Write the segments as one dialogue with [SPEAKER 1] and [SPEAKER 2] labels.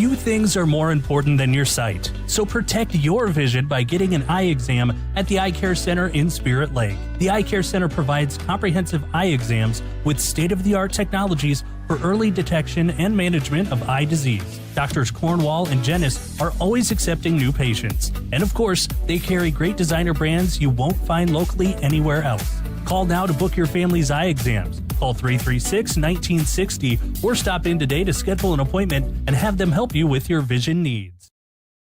[SPEAKER 1] Few things are more important than your sight, so protect your vision by getting an eye exam at the Eye Care Center in Spirit Lake. The Eye Care Center provides comprehensive eye exams with state-of-the-art technologies for early detection and management of eye disease. Doctors Cornwall and Jennis are always accepting new patients. And of course, they carry great designer brands you won't find locally anywhere else. Call now to book your family's eye exams. Call 336-1960 or stop in today to schedule an appointment and have them help you with your vision needs.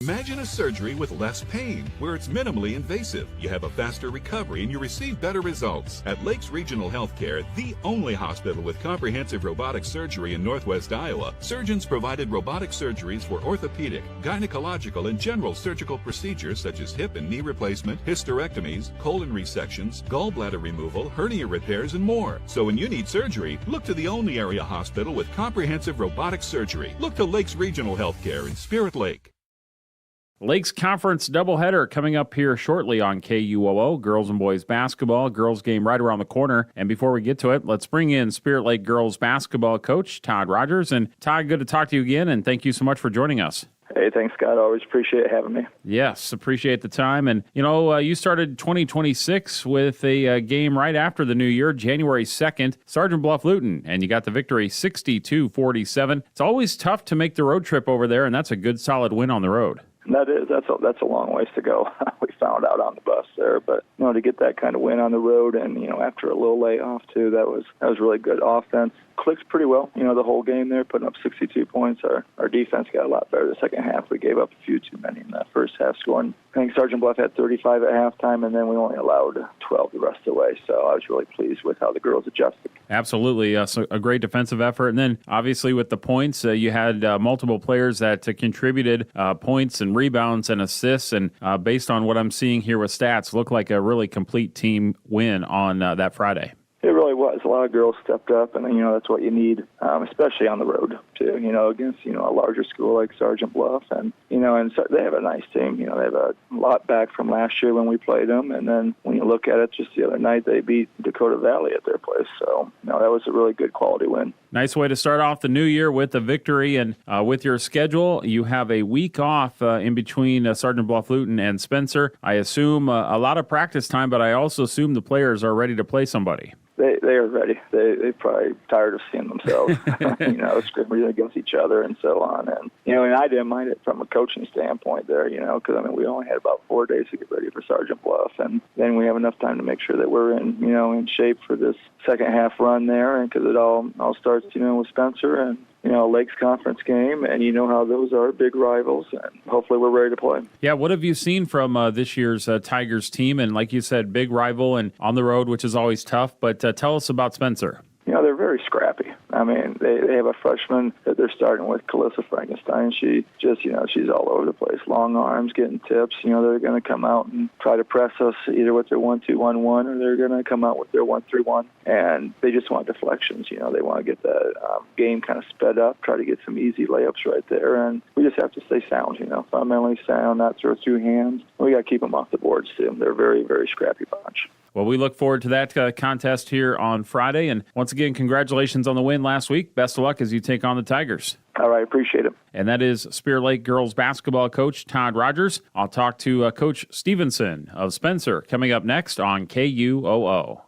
[SPEAKER 2] Imagine a surgery with less pain, where it's minimally invasive. You have a faster recovery and you receive better results. At Lakes Regional Healthcare, the only hospital with comprehensive robotic surgery in Northwest Iowa, surgeons provided robotic surgeries for orthopedic, gynecological, and general surgical procedures such as hip and knee replacement, hysterectomies, colon resections, gallbladder removal, hernia repairs, and more. So when you need surgery, look to the only area hospital with comprehensive robotic surgery. Look to Lakes Regional Healthcare in Spirit Lake.
[SPEAKER 3] Lakes Conference doubleheader coming up here shortly on KUOO. Girls and boys basketball. Girls game right around the corner. And before we get to it, let's bring in Spirit Lake girls basketball coach Todd Rogers. And Todd, good to talk to you again, and thank you so much for joining us.
[SPEAKER 4] Hey, thanks, Scott. Always appreciate having me.
[SPEAKER 3] Yes, appreciate the time. And, you started 2026 with a game right after the new year, January 2nd, Sergeant Bluff-Luton, and you got the victory 62-47. It's always tough to make the road trip over there, and that's a good, solid win on the road.
[SPEAKER 4] That's a long ways to go. We found out on the bus there, but to get that kind of win on the road, and after a little layoff too, that was really good. Offense clicked pretty well. The whole game there, putting up 62 points. Our defense got a lot better the second half. We gave up a few too many in that first half, scoring. I think Sergeant Bluff had 35 at halftime, and then we only allowed 12 the rest of the way. So I was really pleased with how the girls adjusted.
[SPEAKER 3] Absolutely. So a great defensive effort. And then obviously with the points, you had multiple players that contributed points and rebounds and assists. And based on what I'm seeing here with stats, looked like a really complete team win on that Friday.
[SPEAKER 4] It really was. A lot of girls stepped up, and that's what you need, especially on the road too. Against a larger school like Sergeant Bluff, and and so they have a nice team. They have a lot back from last year when we played them, and then when you look at it, just the other night they beat Dakota Valley at their place. So that was a really good quality win.
[SPEAKER 3] Nice way to start off the new year with a victory, and with your schedule, you have a week off in between Sergeant Bluff-Luton and Spencer. I assume a lot of practice time, but I also assume the players are ready to play somebody.
[SPEAKER 4] They are ready. They're probably tired of seeing themselves, scrimmaging against each other and so on. And, and I didn't mind it from a coaching standpoint there, because, we only had about 4 days to get ready for Sergeant Bluff. And then we have enough time to make sure that we're in shape for this second half run there. And because it all starts, with Spencer and, Lakes Conference game, and how those are big rivals, and hopefully we're ready to play.
[SPEAKER 3] Yeah, what have you seen from this year's Tigers team? And like you said, big rival and on the road, which is always tough, but tell us about Spencer.
[SPEAKER 4] They're very scrappy. They have a freshman that they're starting with, Calissa Frankenstein. She just, she's all over the place. Long arms, getting tips. They're going to come out and try to press us either with their 1-2-1-1 or they're going to come out with their 1-3-1. And they just want deflections. They want to get the game kind of sped up, try to get some easy layups right there. And we just have to stay sound, fundamentally sound, not throw through hands. We got to keep them off the boards, too. They're a very, very scrappy bunch.
[SPEAKER 3] Well, we look forward to that contest here on Friday. And once again, congratulations on the win last week. Best of luck as you take on the Tigers.
[SPEAKER 4] All right, appreciate it.
[SPEAKER 3] And that is Spirit Lake girls basketball coach Todd Rogers. I'll talk to Coach Stevenson of Spencer coming up next on KUOO.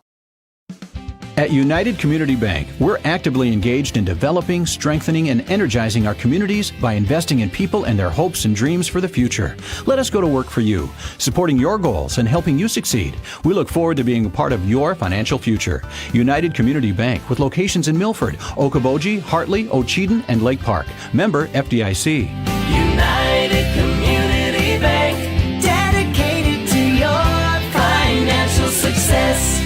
[SPEAKER 5] At United Community Bank, we're actively engaged in developing, strengthening, and energizing our communities by investing in people and their hopes and dreams for the future. Let us go to work for you, supporting your goals and helping you succeed. We look forward to being a part of your financial future. United Community Bank, with locations in Milford, Okoboji, Hartley, Ocheyedan, and Lake Park. Member FDIC.
[SPEAKER 6] United Community Bank, dedicated to your financial success.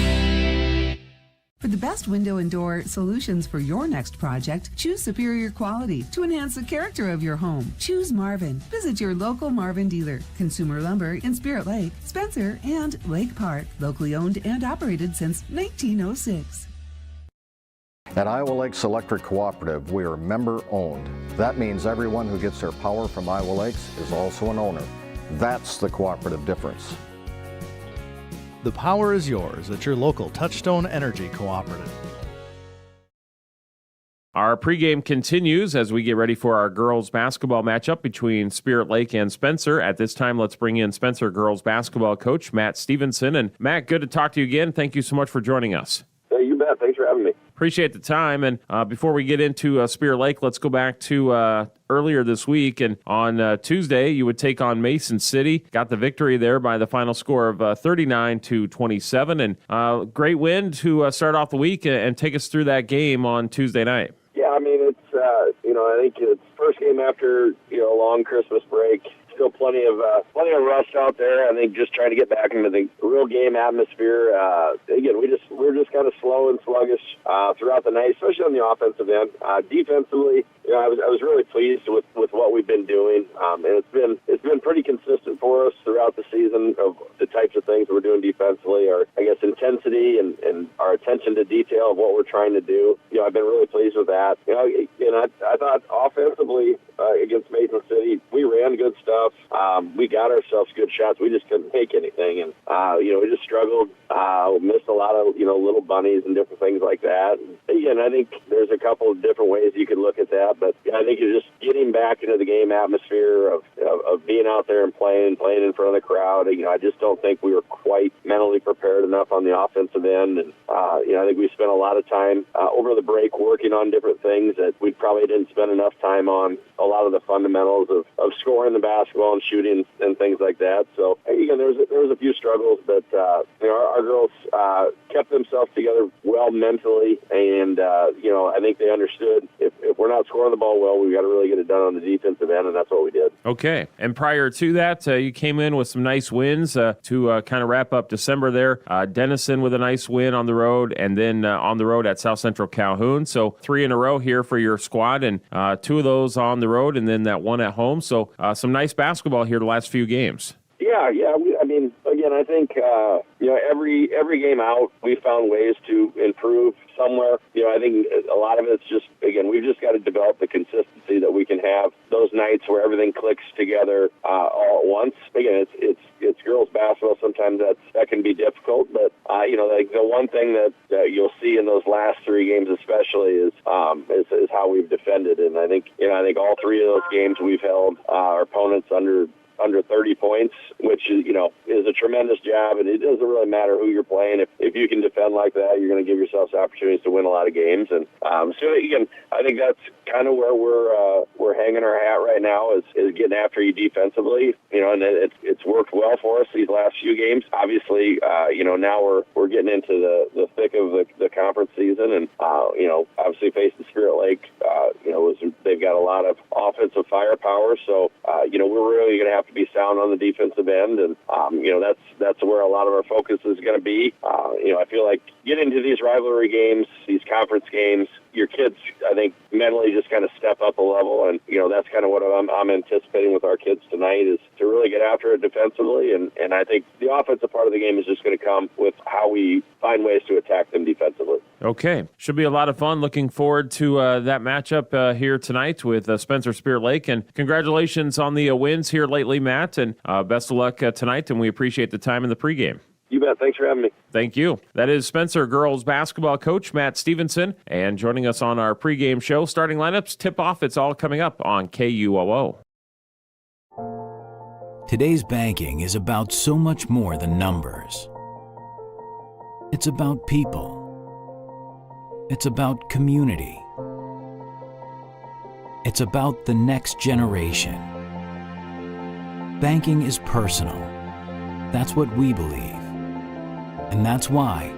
[SPEAKER 7] For the best window and door solutions for your next project, choose superior quality to enhance the character of your home. Choose Marvin. Visit your local Marvin dealer. Consumer Lumber in Spirit Lake, Spencer, and Lake Park. Locally owned and operated since 1906.
[SPEAKER 8] At Iowa Lakes Electric Cooperative, we are member-owned. That means everyone who gets their power from Iowa Lakes is also an owner. That's the cooperative difference.
[SPEAKER 9] The power is yours at your local Touchstone Energy Cooperative.
[SPEAKER 3] Our pregame continues as we get ready for our girls basketball matchup between Spirit Lake and Spencer. At this time, let's bring in Spencer girls basketball coach Matt Stevenson. And Matt, good to talk to you again. Thank you so much for joining us.
[SPEAKER 10] Hey, you bet. Thanks for having me.
[SPEAKER 3] Appreciate the time. And before we get into Spirit Lake, let's go back to earlier this week. And on Tuesday, you would take on Mason City. Got the victory there by the final score of 39-27. And great win to start off the week and take us through that game on Tuesday night.
[SPEAKER 10] Yeah, I mean, it's, I think it's first game after, a long Christmas break. Still plenty of rust out there. I think just trying to get back into the real game atmosphere. Again, we're just kind of slow and sluggish throughout the night, especially on the offensive end. Defensively, I was really pleased with what we've been doing, and it's been pretty consistent for us throughout the season of the types of things we're doing defensively. Our intensity and our attention to detail of what we're trying to do. I've been really pleased with that. And I thought offensively against Mason City, we ran good stuff. We got ourselves good shots. We just couldn't make anything. And, we just struggled, missed a lot of, little bunnies and different things like that. And again, I think there's a couple of different ways you could look at that. But I think you're just getting back into the game atmosphere of being out there and playing in front of the crowd. I just don't think we were quite mentally prepared enough on the offensive end. And, I think we spent a lot of time over the break working on different things that we probably didn't spend enough time on a lot of the fundamentals of scoring the basketball and shooting and things like that. So again, there was a few struggles, but our girls kept themselves together well mentally, and I think they understood if we're not scoring the ball well, we've got to really get it done on the defensive end, and that's what we did.
[SPEAKER 3] Okay, and prior to that, you came in with some nice wins to kind of wrap up December there. Denison with a nice win on the road, and then on the road at South Central Calhoun. So 3 in a row here for your squad, and 2 of those on the road, and then that 1 at home. So some nice basketball here the last few games.
[SPEAKER 10] Yeah. Again, I think every game out, we found ways to improve somewhere. I think a lot of it's just, again, we've just got to develop the consistency that we can have those nights where everything clicks together all at once. Again, it's girls basketball. Sometimes that can be difficult, but like the one thing that you'll see in those last 3 games, especially, is how we've defended. And I think all 3 of those games we've held our opponents under 30 points, which is a tremendous job, and it doesn't really matter who you're playing. If you can defend like that, you're going to give yourselves opportunities to win a lot of games. And so again, I think that's kind of where we're hanging our hat right now is getting after you defensively. And it's worked well for us these last few games. Obviously, now we're getting into the thick of the conference season, and obviously facing Spirit Lake, they've got a lot of offensive firepower. So we're really going to have to be sound on the defensive end, and that's where a lot of our focus is going to be. I feel like getting to these rivalry games, these conference games, your kids, I think, mentally just kind of step up a level, and that's kind of what I'm anticipating with our kids tonight is to really get after it defensively, and I think the offensive part of the game is just going to come with how we find ways to attack them defensively.
[SPEAKER 3] Okay, should be a lot of fun. Looking forward to that matchup here tonight with Spencer Spirit Lake, and congratulations on the wins here lately, Matt, and best of luck tonight, and we appreciate the time in the pregame.
[SPEAKER 10] You bet. Thanks for having me.
[SPEAKER 3] Thank you. That is Spencer girls basketball coach Matt Stevenson, and joining us on our pregame show, starting lineups, tip-off, it's all coming up on KUOO.
[SPEAKER 11] Today's banking is about so much more than numbers. It's about people. It's about community. It's about the next generation. Banking is personal. That's what we believe. And that's why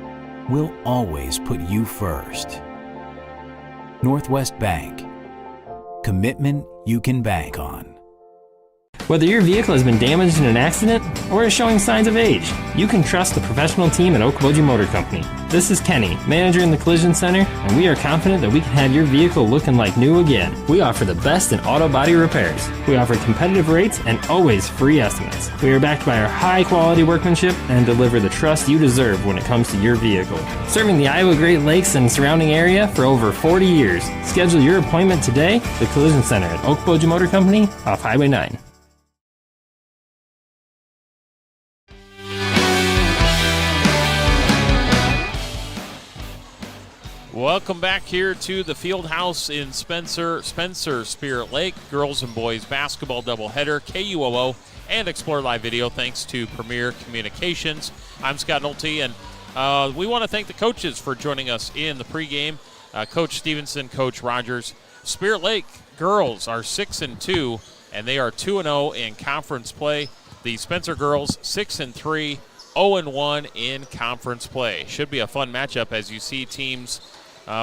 [SPEAKER 11] we'll always put you first. Northwest Bank. Commitment you can bank on.
[SPEAKER 12] Whether your vehicle has been damaged in an accident or is showing signs of age, you can trust the professional team at Okoboji Motor Company. This is Kenny, manager in the Collision Center, and we are confident that we can have your vehicle looking like new again. We offer the best in auto body repairs. We offer competitive rates and always free estimates. We are backed by our high-quality workmanship and deliver the trust you deserve when it comes to your vehicle. Serving the Iowa Great Lakes and surrounding area for over 40 years. Schedule your appointment today, the Collision Center at Okoboji Motor Company off Highway 9.
[SPEAKER 3] Welcome back here to the field house in Spencer Spirit Lake. Girls and boys basketball doubleheader, KUOO and Explore Live Video, thanks to Premier Communications. I'm Scott Nolte, and we want to thank the coaches for joining us in the pregame. Coach Stevenson, Coach Rogers. Spirit Lake girls are 6-2, and they are 2-0 in conference play. The Spencer girls 6-3, 0-1 in conference play. Should be a fun matchup as you see teams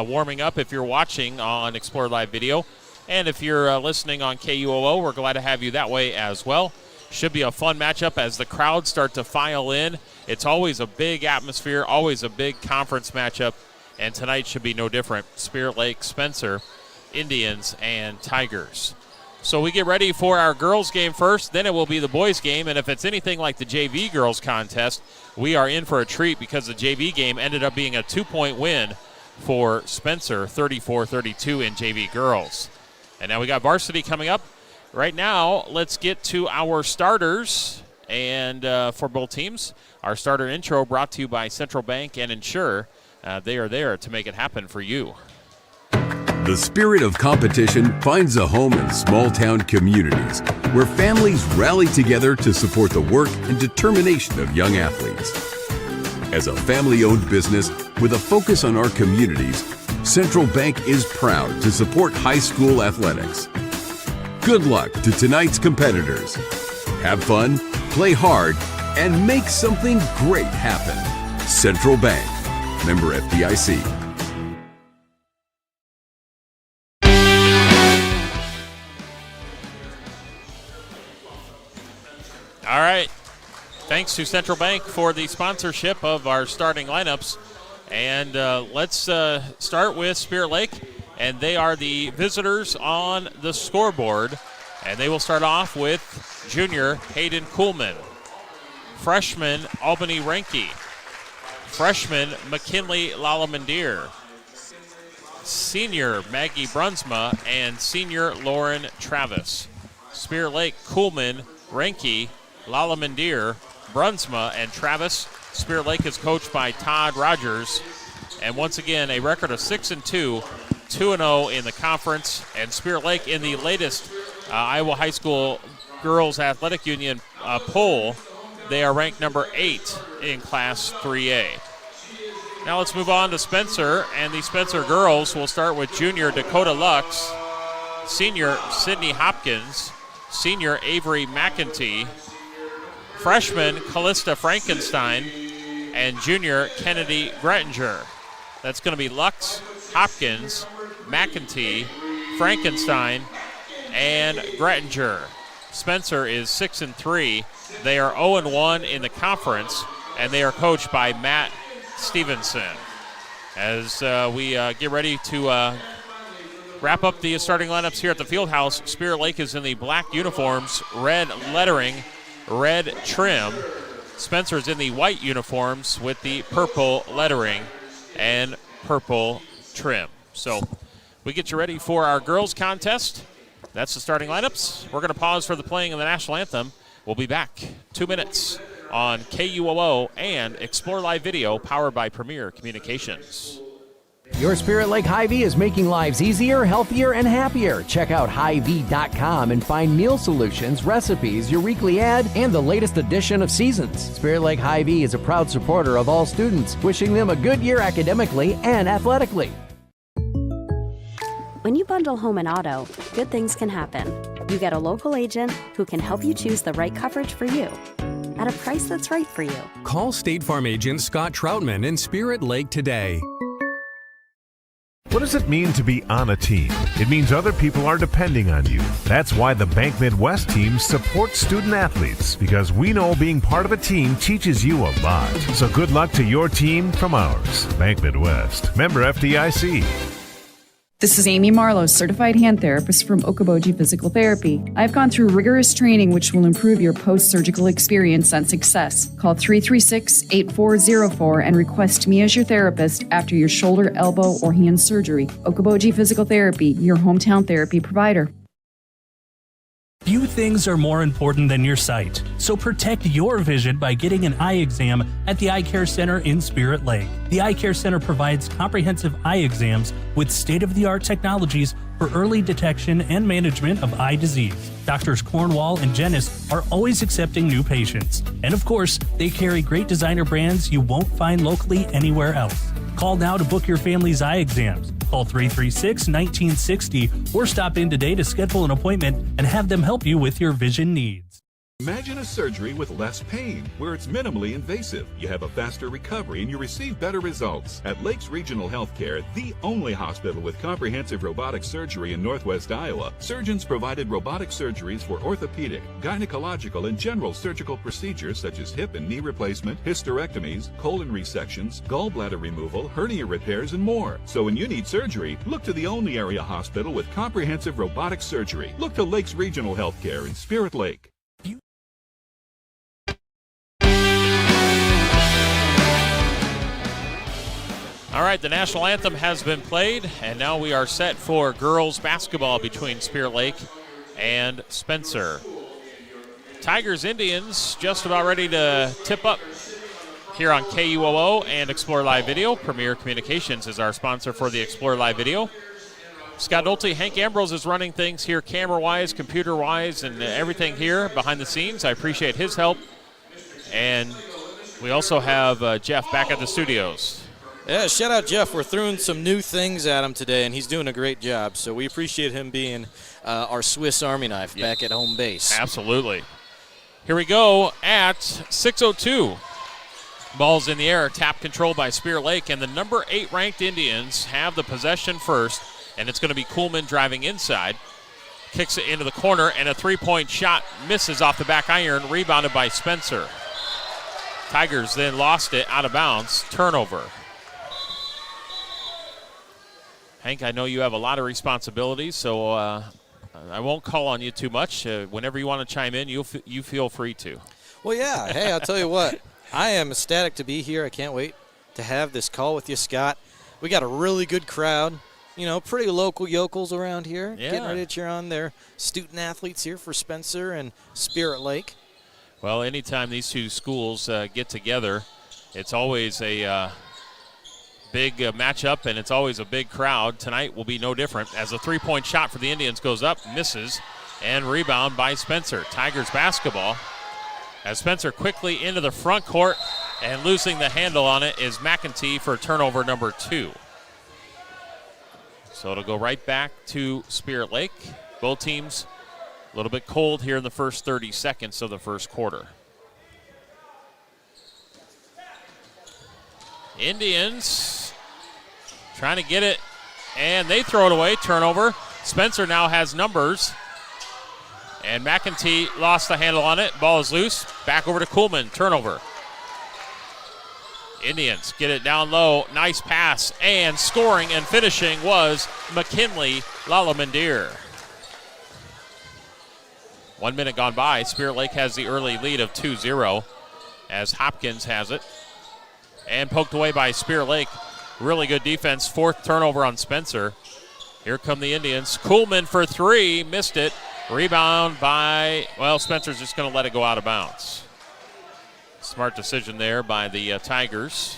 [SPEAKER 3] warming up if you're watching on Explore Live Video. And if you're listening on KUOO, we're glad to have you that way as well. Should be a fun matchup as the crowds start to file in. It's always a big atmosphere, always a big conference matchup, and tonight should be no different. Spirit Lake, Spencer, Indians, and Tigers. So we get ready for our girls game first, then it will be the boys game, and if it's anything like the JV girls contest, we are in for a treat because the JV game ended up being a 2-point win for Spencer, 34-32 in JV girls. And now we got varsity coming up. Right now, let's get to our starters, and for both teams, our starter intro brought to you by Central Bank and Insure. They are there to make it happen for you.
[SPEAKER 13] The spirit of competition finds a home in small-town communities where families rally together to support the work and determination of young athletes. As a family-owned business with a focus on our communities, Central Bank is proud to support high school athletics. Good luck to tonight's competitors. Have fun, play hard, and make something great happen. Central Bank, member FDIC.
[SPEAKER 3] All right. Thanks to Central Bank for the sponsorship of our starting lineups. And let's start with Spirit Lake. And they are the visitors on the scoreboard. And they will start off with junior Hayden Kuhlman, freshman Albany Renke, freshman McKinley Lalamandir, senior Maggie Brunsma, and senior Lauren Travis. Spirit Lake, Kuhlman, Renke, Lalamandir, Brunsma, and Travis. Spirit Lake is coached by Todd Rogers. And once again, a record of 6-2, 2-0 in the conference. And Spirit Lake in the latest Iowa High School Girls Athletic Union poll, they are ranked number 8 in Class 3A. Now let's move on to Spencer, and the Spencer girls will start with junior Dakota Lux, senior Sydney Hopkins, senior Avery McEntee, freshman Callista Frankenstein, and junior Kennedy Grettinger. That's going to be Lux, Hopkins, McEntee, Frankenstein, and Grettinger. Spencer is 6-3. They are 0-1 in the conference, and they are coached by Matt Stevenson. As we get ready to wrap up the starting lineups here at the field house, Spirit Lake is in the black uniforms, red lettering, red trim. Spencer's in the white uniforms with the purple lettering and purple trim. So we get you ready for our girls contest. That's the starting lineups. We're going to pause for the playing of the national anthem. We'll be back 2 minutes on KUOO and Explore Live Video, powered by Premier Communications.
[SPEAKER 14] Your Spirit Lake Hy-Vee is making lives easier, healthier, and happier. Check out Hy-Vee.com and find meal solutions, recipes, your weekly ad, and the latest edition of Seasons. Spirit Lake Hy-Vee is a proud supporter of all students, wishing them a good year academically and athletically.
[SPEAKER 15] When you bundle home and auto, good things can happen. You get a local agent who can help you choose the right coverage for you at a price that's right for you.
[SPEAKER 16] Call State Farm agent Scott Troutman in Spirit Lake today.
[SPEAKER 17] What does it mean to be on a team? It means other people are depending on you. That's why the Bank Midwest team supports student athletes, because we know being part of a team teaches you a lot. So good luck to your team from ours. Bank Midwest, member FDIC.
[SPEAKER 18] This is Amy Marlowe, certified hand therapist from Okoboji Physical Therapy. I've gone through rigorous training which will improve your post-surgical experience and success. Call 336-8404 and request me as your therapist after your shoulder, elbow, or hand surgery. Okoboji Physical Therapy, your hometown therapy provider.
[SPEAKER 1] Do you things are more important than your sight, so protect your vision by getting an eye exam at the Eye Care Center in Spirit Lake. The Eye Care Center provides comprehensive eye exams with state-of-the-art technologies for early detection and management of eye disease. Doctors Cornwall and Jennis are always accepting new patients. And of course, they carry great designer brands you won't find locally anywhere else. Call now to book your family's eye exams. Call 336-1960 or stop in today to schedule an appointment and have them help you with your vision needs.
[SPEAKER 2] Imagine a surgery with less pain, where it's minimally invasive. You have a faster recovery and you receive better results. At Lakes Regional Healthcare, the only hospital with comprehensive robotic surgery in Northwest Iowa, surgeons provided robotic surgeries for orthopedic, gynecological, and general surgical procedures such as hip and knee replacement, hysterectomies, colon resections, gallbladder removal, hernia repairs, and more. So when you need surgery, look to the only area hospital with comprehensive robotic surgery. Look to Lakes Regional Healthcare in Spirit Lake.
[SPEAKER 19] All right, the national anthem has been played, and now we are set for girls basketball between Spirit Lake and Spencer. Tigers Indians just about ready to tip up here on KUOO and Explore Live Video. Premier Communications is our sponsor for the Explore Live Video. Scott Nolte, Hank Ambrose is running things here camera-wise, computer-wise, and everything here behind the scenes. I appreciate his help. And we also have Jeff back at the studios.
[SPEAKER 20] Yeah, shout out Jeff. We're throwing some new things at him today, and he's doing a great job. So we appreciate him being our Swiss Army knife back at home base.
[SPEAKER 19] Absolutely. Here we go at 6:02. Ball's in the air, tap control by Spirit Lake, and the number 8 ranked Indians have the possession first, and it's going to be Kuhlman driving inside. Kicks it into the corner, and a three-point shot misses off the back iron, rebounded by Spencer. Tigers then lost it out of bounds. Turnover. Hank, I know you have a lot of responsibilities, so I won't call on you too much. Whenever you want to chime in, you feel free to.
[SPEAKER 20] Well, yeah. Hey, I'll tell you what. I am ecstatic to be here. I can't wait to have this call with you, Scott. We got a really good crowd. You know, pretty local yokels around here.
[SPEAKER 19] Yeah.
[SPEAKER 20] Getting ready to cheer on their student athletes here for Spencer and Spirit Lake.
[SPEAKER 19] Well, anytime these two schools get together, it's always a big matchup, and it's always a big crowd. Tonight will be no different as a three-point shot for the Indians goes up, misses, and rebound by Spencer. Tigers basketball as Spencer quickly into the front court, and losing the handle on it is McEntee for turnover number 2. So it'll go right back to Spirit Lake. Both teams a little bit cold here in the first 30 seconds of the first quarter. Indians trying to get it, and they throw it away. Turnover. Spencer now has numbers, and McEntee lost the handle on it. Ball is loose. Back over to Kuhlman. Turnover. Indians get it down low. Nice pass, and scoring and finishing was McKinley Lalamandir. 1 minute gone by. Spirit Lake has the early lead of 2-0 as Hopkins has it. And poked away by Spirit Lake. Really good defense. 4th turnover on Spencer. Here come the Indians. Kuhlman for 3. Missed it. Rebound by, well, Spencer's just going to let it go out of bounds. Smart decision there by the Tigers.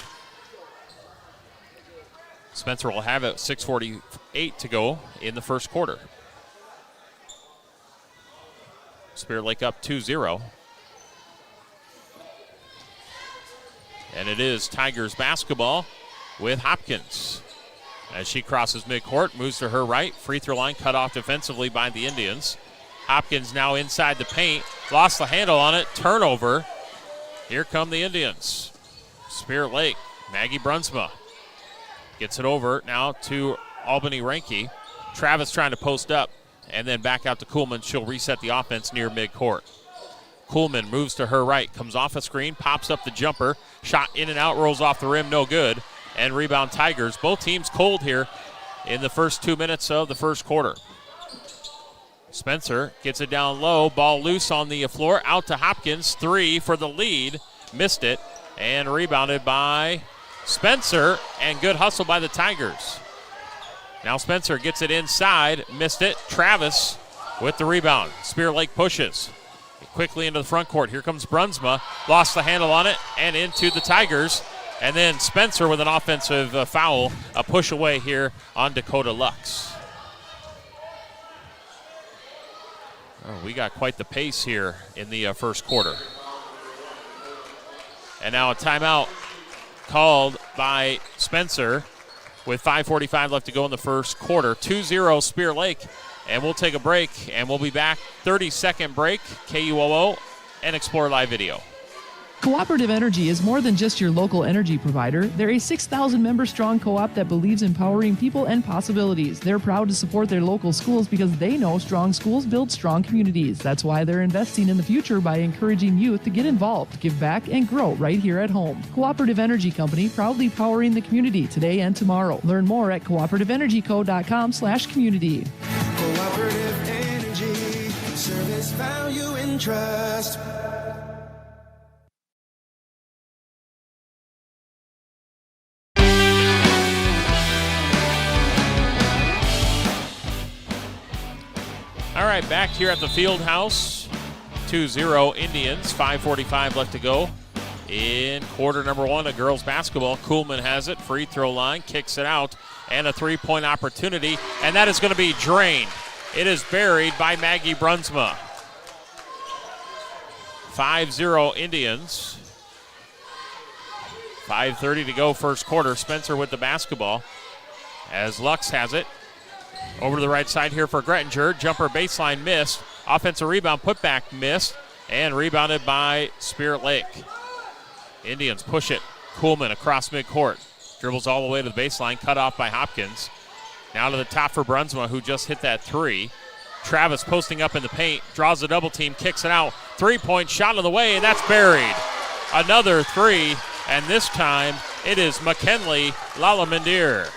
[SPEAKER 19] Spencer will have it. 6:48 to go in the first quarter. Spirit Lake up 2-0. And it is Tigers basketball with Hopkins. As she crosses midcourt, moves to her right. Free throw line cut off defensively by the Indians. Hopkins now inside the paint. Lost the handle on it. Turnover. Here come the Indians. Spirit Lake. Maggie Brunsma gets it over now to Albany Reinke. Travis trying to post up and then back out to Kuhlman. She'll reset the offense near midcourt. Kuhlman moves to her right, comes off a screen, pops up the jumper, shot in and out, rolls off the rim, no good, and rebound Tigers. Both teams cold here in the first 2 minutes of the first quarter. Spencer gets it down low, ball loose on the floor, out to Hopkins, 3 for the lead, missed it, and rebounded by Spencer, and good hustle by the Tigers. Now Spencer gets it inside, missed it. Travis with the rebound. Spirit Lake pushes quickly into the front court. Here comes Brunsma. Lost the handle on it and into the Tigers. And then Spencer with an offensive foul, a push away here on Dakota Lux. Oh, we got quite the pace here in the first quarter. And now a timeout called by Spencer with 5:45 left to go in the first quarter. 2-0 Spirit Lake. And we'll take a break, and we'll be back. 30-second break, KUOO, and Explore Live Video.
[SPEAKER 21] Cooperative Energy is more than just your local energy provider. They're a 6,000-member strong co-op that believes in empowering people and possibilities. They're proud to support their local schools because they know strong schools build strong communities. That's why they're investing in the future by encouraging youth to get involved, give back, and grow right here at home. Cooperative Energy Company, proudly powering the community today and tomorrow. Learn more at cooperativeenergyco.com/community.
[SPEAKER 6] Cooperative Energy, service, value, and trust.
[SPEAKER 19] All right, back here at the field house. 2-0 Indians, 5:45 left to go in quarter number one of girls basketball. Kuhlman has it, free throw line, kicks it out, and a three-point opportunity, and that is going to be drained. It is buried by Maggie Brunsma. 5-0 Indians. 5:30 to go first quarter. Spencer with the basketball as Lux has it. Over to the right side here for Grettinger. Jumper baseline missed. Offensive rebound, putback missed. And rebounded by Spirit Lake. Indians push it. Kuhlman across midcourt. Dribbles all the way to the baseline. Cut off by Hopkins. Now to the top for Brunsma, who just hit that three. Travis posting up in the paint. Draws a double team. Kicks it out. Three-point shot on the way, and that's buried. Another three. And this time it is McKinley Lalamandir.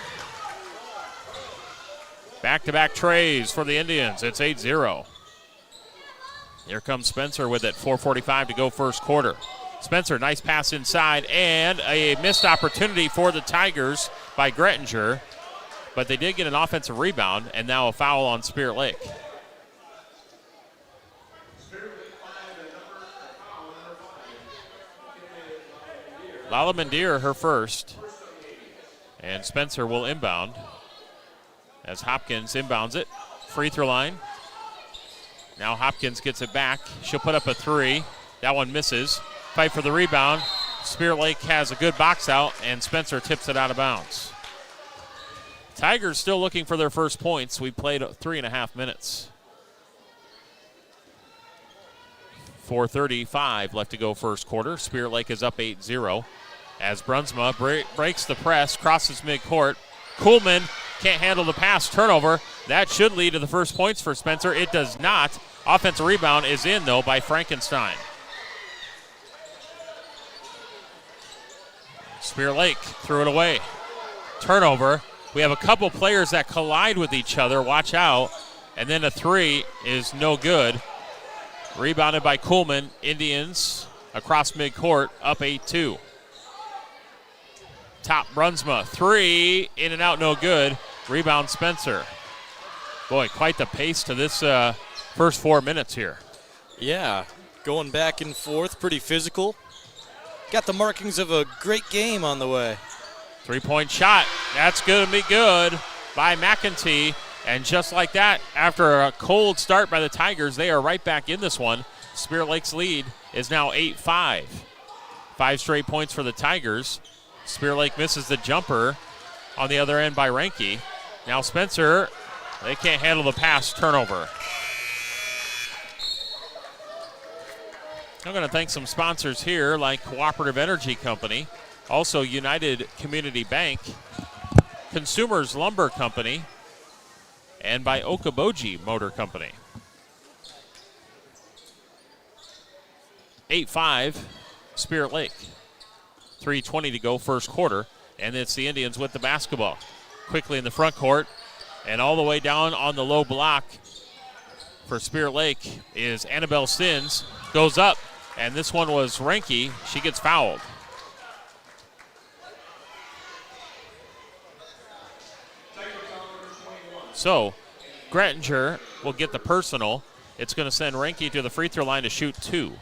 [SPEAKER 19] Back-to-back trays for the Indians. It's 8-0. Here comes Spencer with it. 4:45 to go first quarter. Spencer, nice pass inside, and a missed opportunity for the Tigers by Grettinger. But they did get an offensive rebound, and now a foul on Spirit Lake. Lalamandir, her first. And Spencer will inbound as Hopkins inbounds it. Free throw line. Now Hopkins gets it back. She'll put up a three. That one misses. Fight for the rebound. Spirit Lake has a good box out, and Spencer tips it out of bounds. Tigers still looking for their first points. We played 3.5 minutes. 4:35 left to go first quarter. Spirit Lake is up 8-0 as Brunsma breaks the press, crosses midcourt. Kuhlman can't handle the pass. Turnover. That should lead to the first points for Spencer. It does not. Offensive rebound is in, though, by Frankenstein. Spirit Lake threw it away. Turnover. We have a couple players that collide with each other. Watch out. And then a three is no good. Rebounded by Kuhlman. Indians across midcourt, up 8-2. Top Brunsma. Three, in and out, no good. Rebound Spencer. Boy, quite the pace to this first 4 minutes here.
[SPEAKER 20] Yeah, going back and forth, pretty physical. Got the markings of a great game on the way.
[SPEAKER 19] Three-point shot. That's going to be good by McEntee. And just like that, after a cold start by the Tigers, they are right back in this one. Spirit Lake's lead is now 8-5. 5 straight points for the Tigers. Spirit Lake misses the jumper on the other end by Reinke. Now Spencer, they can't handle the pass. Turnover. I'm going to thank some sponsors here like Cooperative Energy Company, also United Community Bank, Consumers Lumber Company, and by Okoboji Motor Company. 8-5, Spirit Lake. 3:20 to go first quarter, and it's the Indians with the basketball. Quickly in the front court, and all the way down on the low block for Spirit Lake is Annabelle Sins. Goes up, and this one was Reinke. She gets fouled. So Grettinger will get the personal. It's going to send Renke to the free throw line to shoot 2.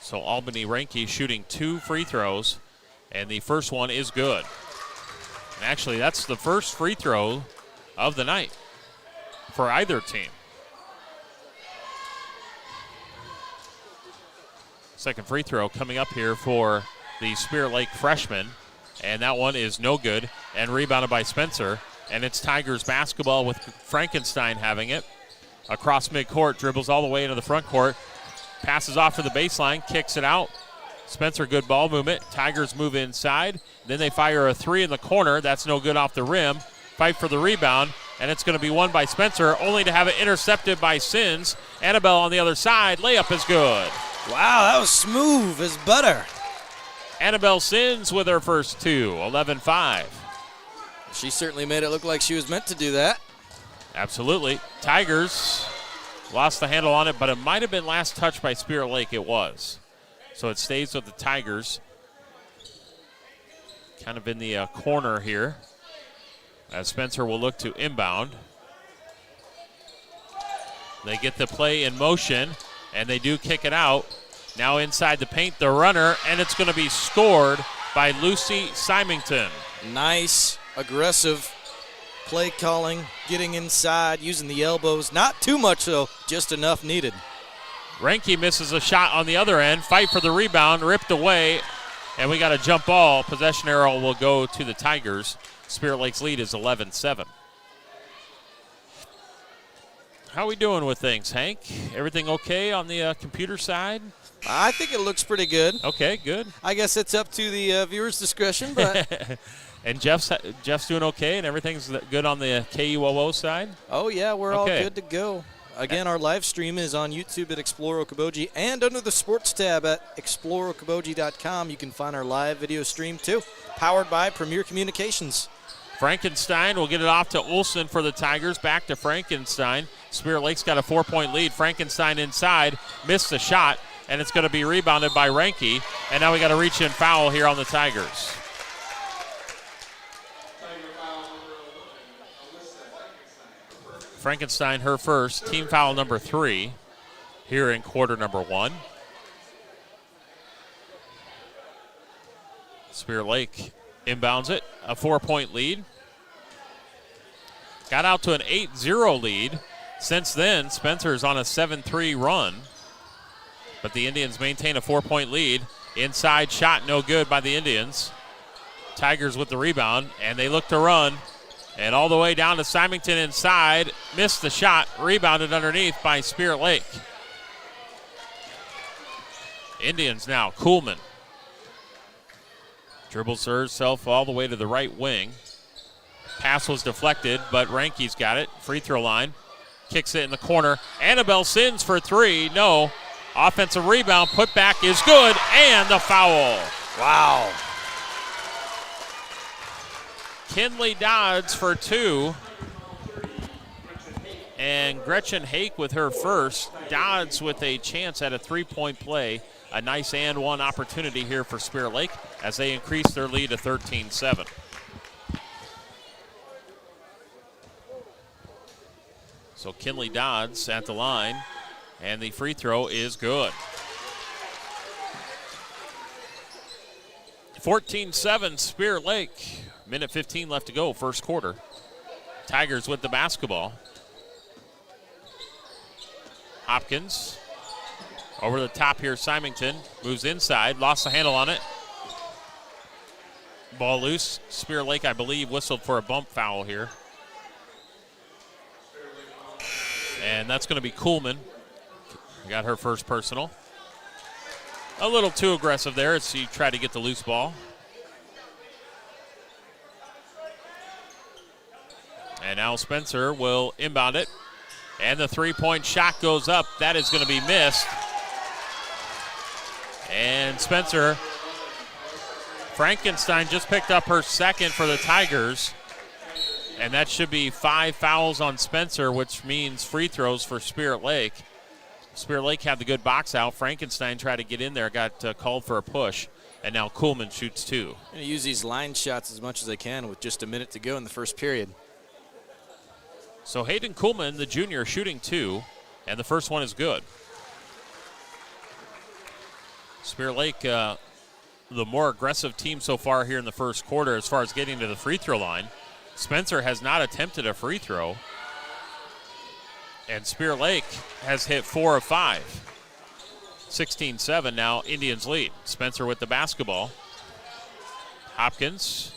[SPEAKER 19] So Albany Renke shooting 2 free throws, and the first one is good. And actually, that's the first free throw of the night for either team. Second free throw coming up here for the Spirit Lake freshman, and that one is no good and rebounded by Spencer. And it's Tigers basketball with Frankenstein having it. Across midcourt, dribbles all the way into the front court, passes off to the baseline, kicks it out. Spencer, good ball movement. Tigers move inside. Then they fire a 3 in the corner. That's no good off the rim. Fight for the rebound, and it's going to be won by Spencer, only to have it intercepted by Sins. Annabelle on the other side. Layup is good.
[SPEAKER 20] Wow, that was smooth as butter.
[SPEAKER 19] Annabelle Sins with her first 2, 11-5.
[SPEAKER 20] She certainly made it look like she was meant to do that.
[SPEAKER 19] Absolutely. Tigers lost the handle on it, but it might have been last touch by Spirit Lake. It was. So it stays with the Tigers. Kind of in the corner here, as Spencer will look to inbound. They get the play in motion, and they do kick it out. Now inside the paint, the runner, and it's going to be scored by Lucy Symington.
[SPEAKER 20] Nice, aggressive play calling, getting inside, using the elbows. Not too much, though, just enough needed.
[SPEAKER 19] Renke misses a shot on the other end. Fight for the rebound, ripped away, and we got a jump ball. Possession arrow will go to the Tigers. Spirit Lake's lead is 11-7. How are we doing with things, Hank? Everything okay on the computer side?
[SPEAKER 20] I think it looks pretty good.
[SPEAKER 19] Okay, good.
[SPEAKER 20] I guess it's up to the viewer's discretion, but...
[SPEAKER 19] And Jeff's doing okay, and everything's good on the KUOO side?
[SPEAKER 20] Oh, yeah, we're all good to go. Again, our live stream is on YouTube at Explore Okoboji, and under the sports tab at exploreokoboji.com, you can find our live video stream, too, powered by Premier Communications.
[SPEAKER 19] Frankenstein will get it off to Olsen for the Tigers. Back to Frankenstein. Spirit Lake's got a 4-point lead. Frankenstein inside, missed the shot, and it's going to be rebounded by Renke. And now we got a reach-in foul here on the Tigers. Frankenstein, her first, team foul number 3 here in quarter number 1. Spirit Lake inbounds it, a 4-point lead. Got out to an 8-0 lead. Since then, Spencer's on a 7-3 run. But the Indians maintain a 4-point lead. Inside shot no good by the Indians. Tigers with the rebound, and they look to run. And all the way down to Symington inside. Missed the shot. Rebounded underneath by Spirit Lake. Indians now. Kuhlman. Dribbles herself all the way to the right wing. Pass was deflected, but Renke's got it. Free throw line. Kicks it in the corner. Annabelle Sins for 3. No. Offensive rebound. Put back is good. And the foul.
[SPEAKER 20] Wow.
[SPEAKER 19] Kinley Dodds for 2. And Gretchen Hake with her first. Dodds with a chance at a 3-point play. A nice and one opportunity here for Spirit Lake as they increase their lead to 13-7. So Kinley Dodds at the line, and the free throw is good. 14-7 Spirit Lake. Minute 15 left to go, first quarter. Tigers with the basketball. Hopkins over the top here. Symington moves inside, lost the handle on it. Ball loose. Spirit Lake, I believe, whistled for a bump foul here. And that's going to be Kuhlman. Got her first personal. A little too aggressive there as she tried to get the loose ball. And now Spencer will inbound it. And the 3-point shot goes up. That is going to be missed. And Spencer, Frankenstein just picked up her second for the Tigers. And that should be 5 fouls on Spencer, which means free throws for Spirit Lake. Spirit Lake had the good box out. Frankenstein tried to get in there, got called for a push. And now Kuhlman shoots 2.
[SPEAKER 20] Going to use these line shots as much as they can with just a minute to go in the first period.
[SPEAKER 19] So Hayden Kuhlman, the junior, shooting 2, and the first one is good. Spirit Lake, the more aggressive team so far here in the first quarter as far as getting to the free throw line. Spencer has not attempted a free throw. And Spirit Lake has hit 4 of 5. 16-7 now, Indians lead. Spencer with the basketball. Hopkins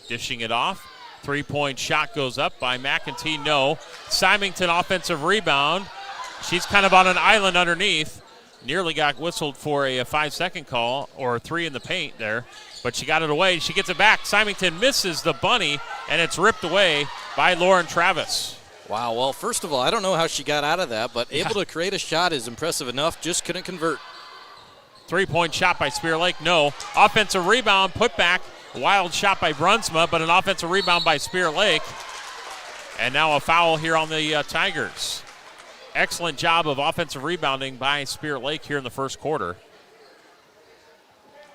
[SPEAKER 19] dishing it off. Three-point shot goes up by McEntee, no. Symington offensive rebound. She's kind of on an island underneath. Nearly got whistled for a 5-second call, or 3 in the paint there, but she got it away. She gets it back. Symington misses the bunny, and it's ripped away by Lauren Travis.
[SPEAKER 20] Wow, well, first of all, I don't know how she got out of that, but able to create a shot is impressive enough, just couldn't convert.
[SPEAKER 19] Three-point shot by Spirit Lake, no. Offensive rebound, put back. Wild shot by Brunsma, but an offensive rebound by Spirit Lake. And now a foul here on the Tigers. Excellent job of offensive rebounding by Spirit Lake here in the first quarter.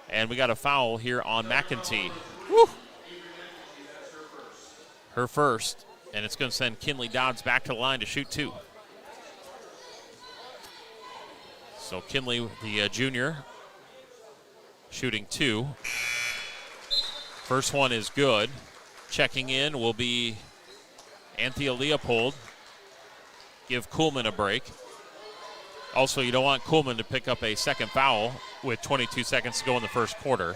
[SPEAKER 19] And we got a foul here on McEntee. Woo. Her first. And it's going to send Kinley Dodds back to the line to shoot 2. So Kinley, the junior, shooting 2. First one is good. Checking in will be Anthea Leopold. Give Kuhlman a break. Also, you don't want Kuhlman to pick up a second foul with 22 seconds to go in the first quarter.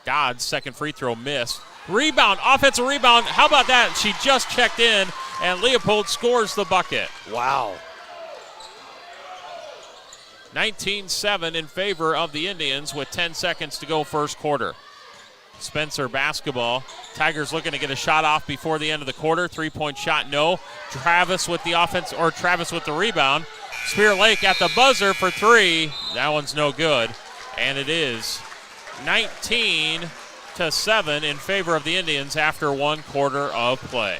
[SPEAKER 19] Dodds, second free throw missed. Rebound, offensive rebound. How about that? She just checked in, and Leopold scores the bucket.
[SPEAKER 20] Wow.
[SPEAKER 19] 19-7 in favor of the Indians with 10 seconds to go first quarter. Spencer basketball. Tigers looking to get a shot off before the end of the quarter. Three-point shot, no. Travis with the offense, or Travis with the rebound. Spirit Lake at the buzzer for 3. That one's no good. And it is 19-7 in favor of the Indians after 1 quarter of play.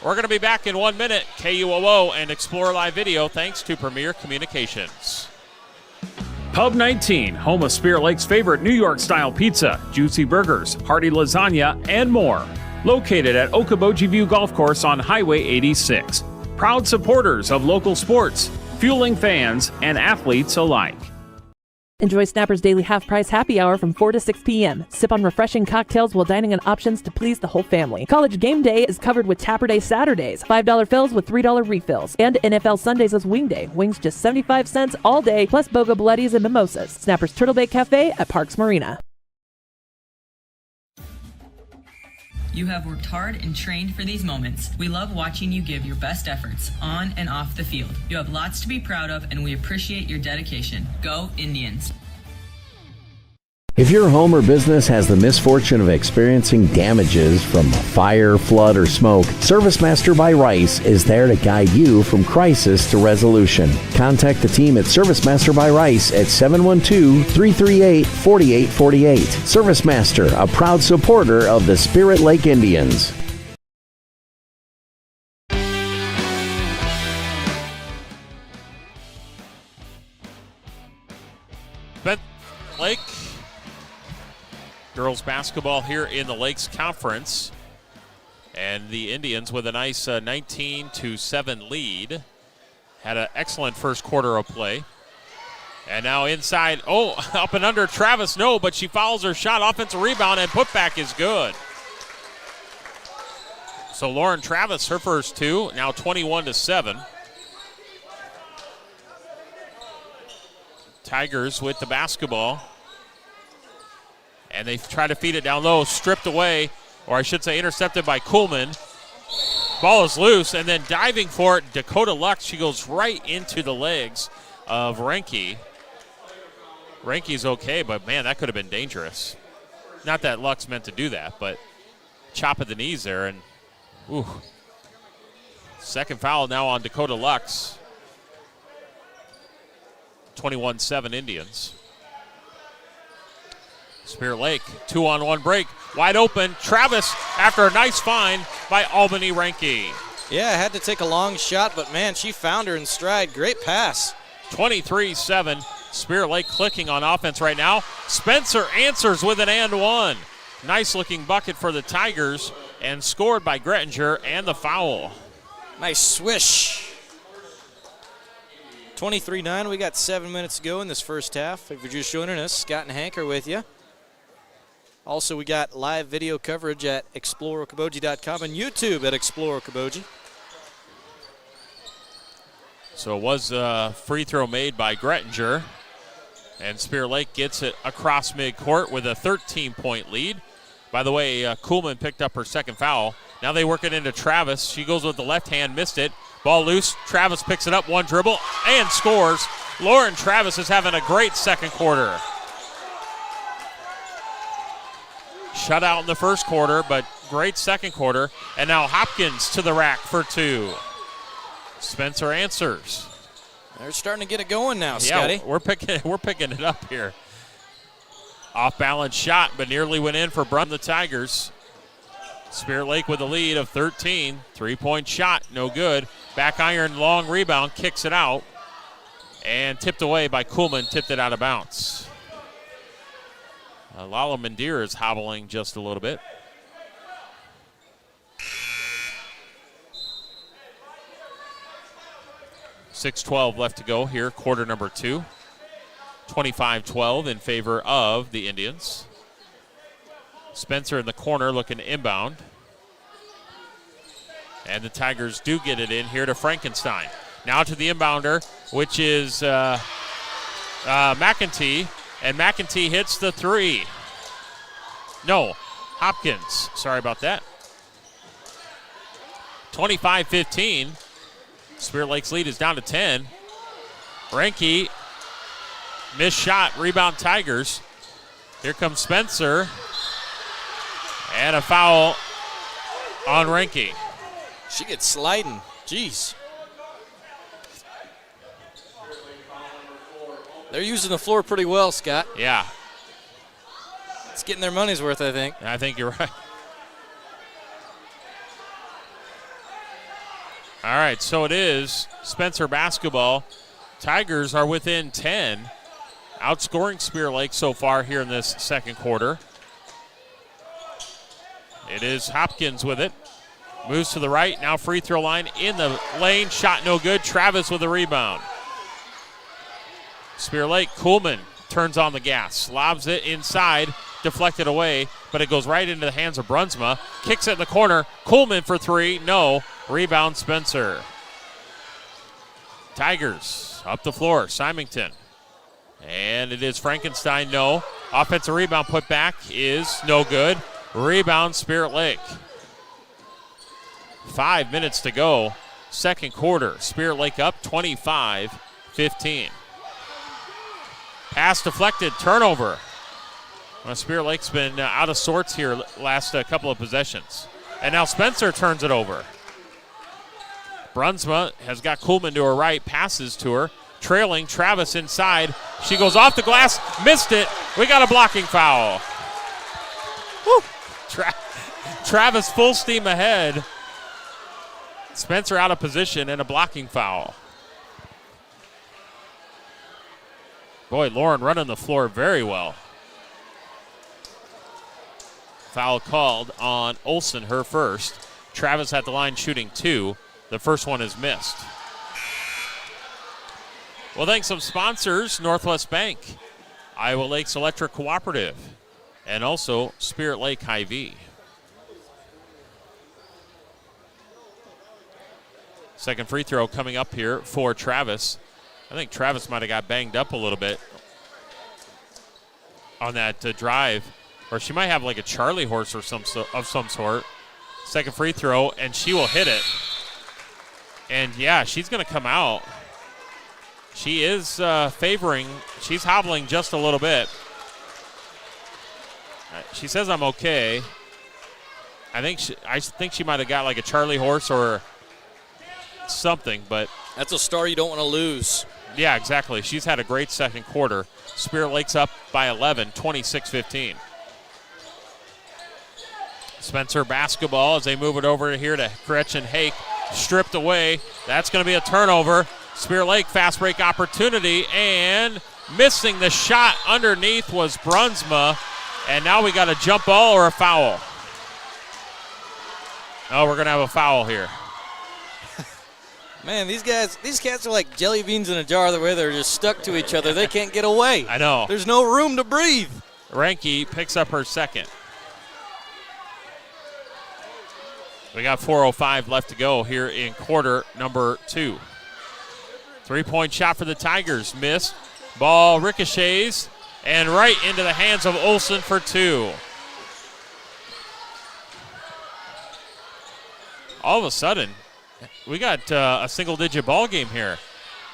[SPEAKER 19] We're going to be back in 1 minute. KUOO and Explore Live Video, thanks to Premier Communications.
[SPEAKER 3] Pub 19, home of Spirit Lake's favorite New York-style pizza, juicy burgers, hearty lasagna, and more. Located at Okoboji View Golf Course on Highway 86. Proud supporters of local sports, fueling fans and athletes alike.
[SPEAKER 4] Enjoy Snapper's daily half-price happy hour from 4 to 6 p.m. Sip on refreshing cocktails while dining on options to please the whole family. College game day is covered with Tapper Day Saturdays, $5 fills with $3 refills. And NFL Sundays is wing day. Wings just 75 cents all day, plus Boga Bloodies and mimosas. Snapper's Turtle Bay Cafe at Parks Marina.
[SPEAKER 22] You have worked hard and trained for these moments. We love watching you give your best efforts on and off the field. You have lots to be proud of, and we appreciate your dedication. Go Indians.
[SPEAKER 23] If your home or business has the misfortune of experiencing damages from a fire, flood, or smoke, ServiceMaster by Rice is there to guide you from crisis to resolution. Contact the team at ServiceMaster by Rice at 712-338-4848. ServiceMaster, a proud supporter of the Spirit Lake Indians.
[SPEAKER 19] Lake girls basketball here in the Lakes Conference, and the Indians with a nice 19-7 lead. Had an excellent first quarter of play, and now inside, up and under Travis, no, but she fouls her shot. Offensive rebound and putback is good. So Lauren Travis, her first 2, now 21-7. Tigers with the basketball. And they try to feed it down low, stripped away, or I should say intercepted by Kuhlman. Ball is loose, and then diving for it, Dakota Lux. She goes right into the legs of Renke. Renke's okay, but man, that could have been dangerous. Not that Lux meant to do that, but chop at the knees there, and ooh. Second foul now on Dakota Lux. 21-7 Indians. Spirit Lake, 2-on-1 break, wide open. Travis after a nice find by Albany Renke.
[SPEAKER 20] Yeah, had to take a long shot, but man, she found her in stride. Great pass.
[SPEAKER 19] 23-7. Spirit Lake clicking on offense right now. Spencer answers with an and one. Nice looking bucket for the Tigers and scored by Grettinger and the foul.
[SPEAKER 20] Nice swish. 23-9, we got 7 minutes to go in this first half. If you're just joining us, Scott and Hank are with you. Also, we got live video coverage at exploreokoboji.com and YouTube at Explore Okoboji.
[SPEAKER 19] So it was a free throw made by Grettinger. And Spirit Lake gets it across midcourt with a 13-point lead. By the way, Kuhlman picked up her second foul. Now they work it into Travis. She goes with the left hand, missed it. Ball loose. Travis picks it up, one dribble, and scores. Lauren Travis is having a great second quarter. Shut out in the first quarter, but great second quarter. And now Hopkins to the rack for two. Spencer answers.
[SPEAKER 20] They're starting to get it going now, Scotty.
[SPEAKER 19] Yeah, we're picking it up here. Off-balance shot, but nearly went in for the Tigers. Spirit Lake with a lead of 13. Three-point shot, no good. Back iron, long rebound, kicks it out. And tipped away by Kuhlman, tipped it out of bounds. Lala Mandir is hobbling just a little bit. 6:12 left to go here, quarter number 2. 25-12 in favor of the Indians. Spencer in the corner looking inbound. And the Tigers do get it in here to Frankenstein. Now to the inbounder, which is McEntee. And McEntee hits the three. No, Hopkins. Sorry about that. 25-15. Spirit Lake's lead is down to 10. Renke, missed shot, rebound Tigers. Here comes Spencer. And a foul on Renke.
[SPEAKER 20] She gets sliding. Jeez. They're using the floor pretty well, Scott.
[SPEAKER 19] Yeah.
[SPEAKER 20] It's getting their money's worth, I think.
[SPEAKER 19] I think you're right. All right, so it is Spencer basketball. Tigers are within 10, outscoring Spirit Lake so far here in this second quarter. It is Hopkins with it. Moves to the right, now free throw line in the lane. Shot no good. Travis with the rebound. Spirit Lake, Kuhlman turns on the gas. Lobs it inside, deflected away, but it goes right into the hands of Brunsma. Kicks it in the corner. Kuhlman for three. No. Rebound Spencer. Tigers up the floor. Symington. And it is Frankenstein. No. Offensive rebound put back is no good. Rebound Spirit Lake. 5 minutes to go. Second quarter. Spirit Lake up 25-15. Pass deflected. Turnover. Well, Spirit Lake's been out of sorts here last couple of possessions. And now Spencer turns it over. Brunsma has got Kuhlman to her right, passes to her. Trailing, Travis inside. She goes off the glass, missed it. We got a blocking foul. Woo. Travis full steam ahead. Spencer out of position and a blocking foul. Boy, Lauren running the floor very well. Foul called on Olsen, her first. Travis at the line shooting 2. The first one is missed. Well, thanks some sponsors, Northwest Bank, Iowa Lakes Electric Cooperative, and also Spirit Lake Hy-Vee. Second free throw coming up here for Travis. I think Travis might have got banged up a little bit on that drive, or she might have like a Charlie horse or some sort. Second free throw, and she will hit it. And yeah, she's going to come out. She is favoring. She's hobbling just a little bit. She says I'm okay. I think she might have got like a Charlie horse or something, but
[SPEAKER 20] that's a star you don't want to lose.
[SPEAKER 19] Yeah, exactly. She's had a great second quarter. Spirit Lake's up by 11, 26-15. Spencer basketball as they move it over here to Gretchen Hake. Stripped away. That's going to be a turnover. Spirit Lake fast break opportunity, and Missing the shot underneath was Brunsma. And now we got a jump ball or a foul. Oh, we're going to have a foul here.
[SPEAKER 20] Man, these cats are like jelly beans in a jar the way they're just stuck to each other. They can't get away.
[SPEAKER 19] I know.
[SPEAKER 20] There's no room to breathe.
[SPEAKER 19] Ranke picks up her second. We got 4:05 left to go here in quarter number 2. 3-point shot for the Tigers. Missed. Ball ricochets and right into the hands of Olsen for 2. All of a sudden, we got a single-digit ball game here.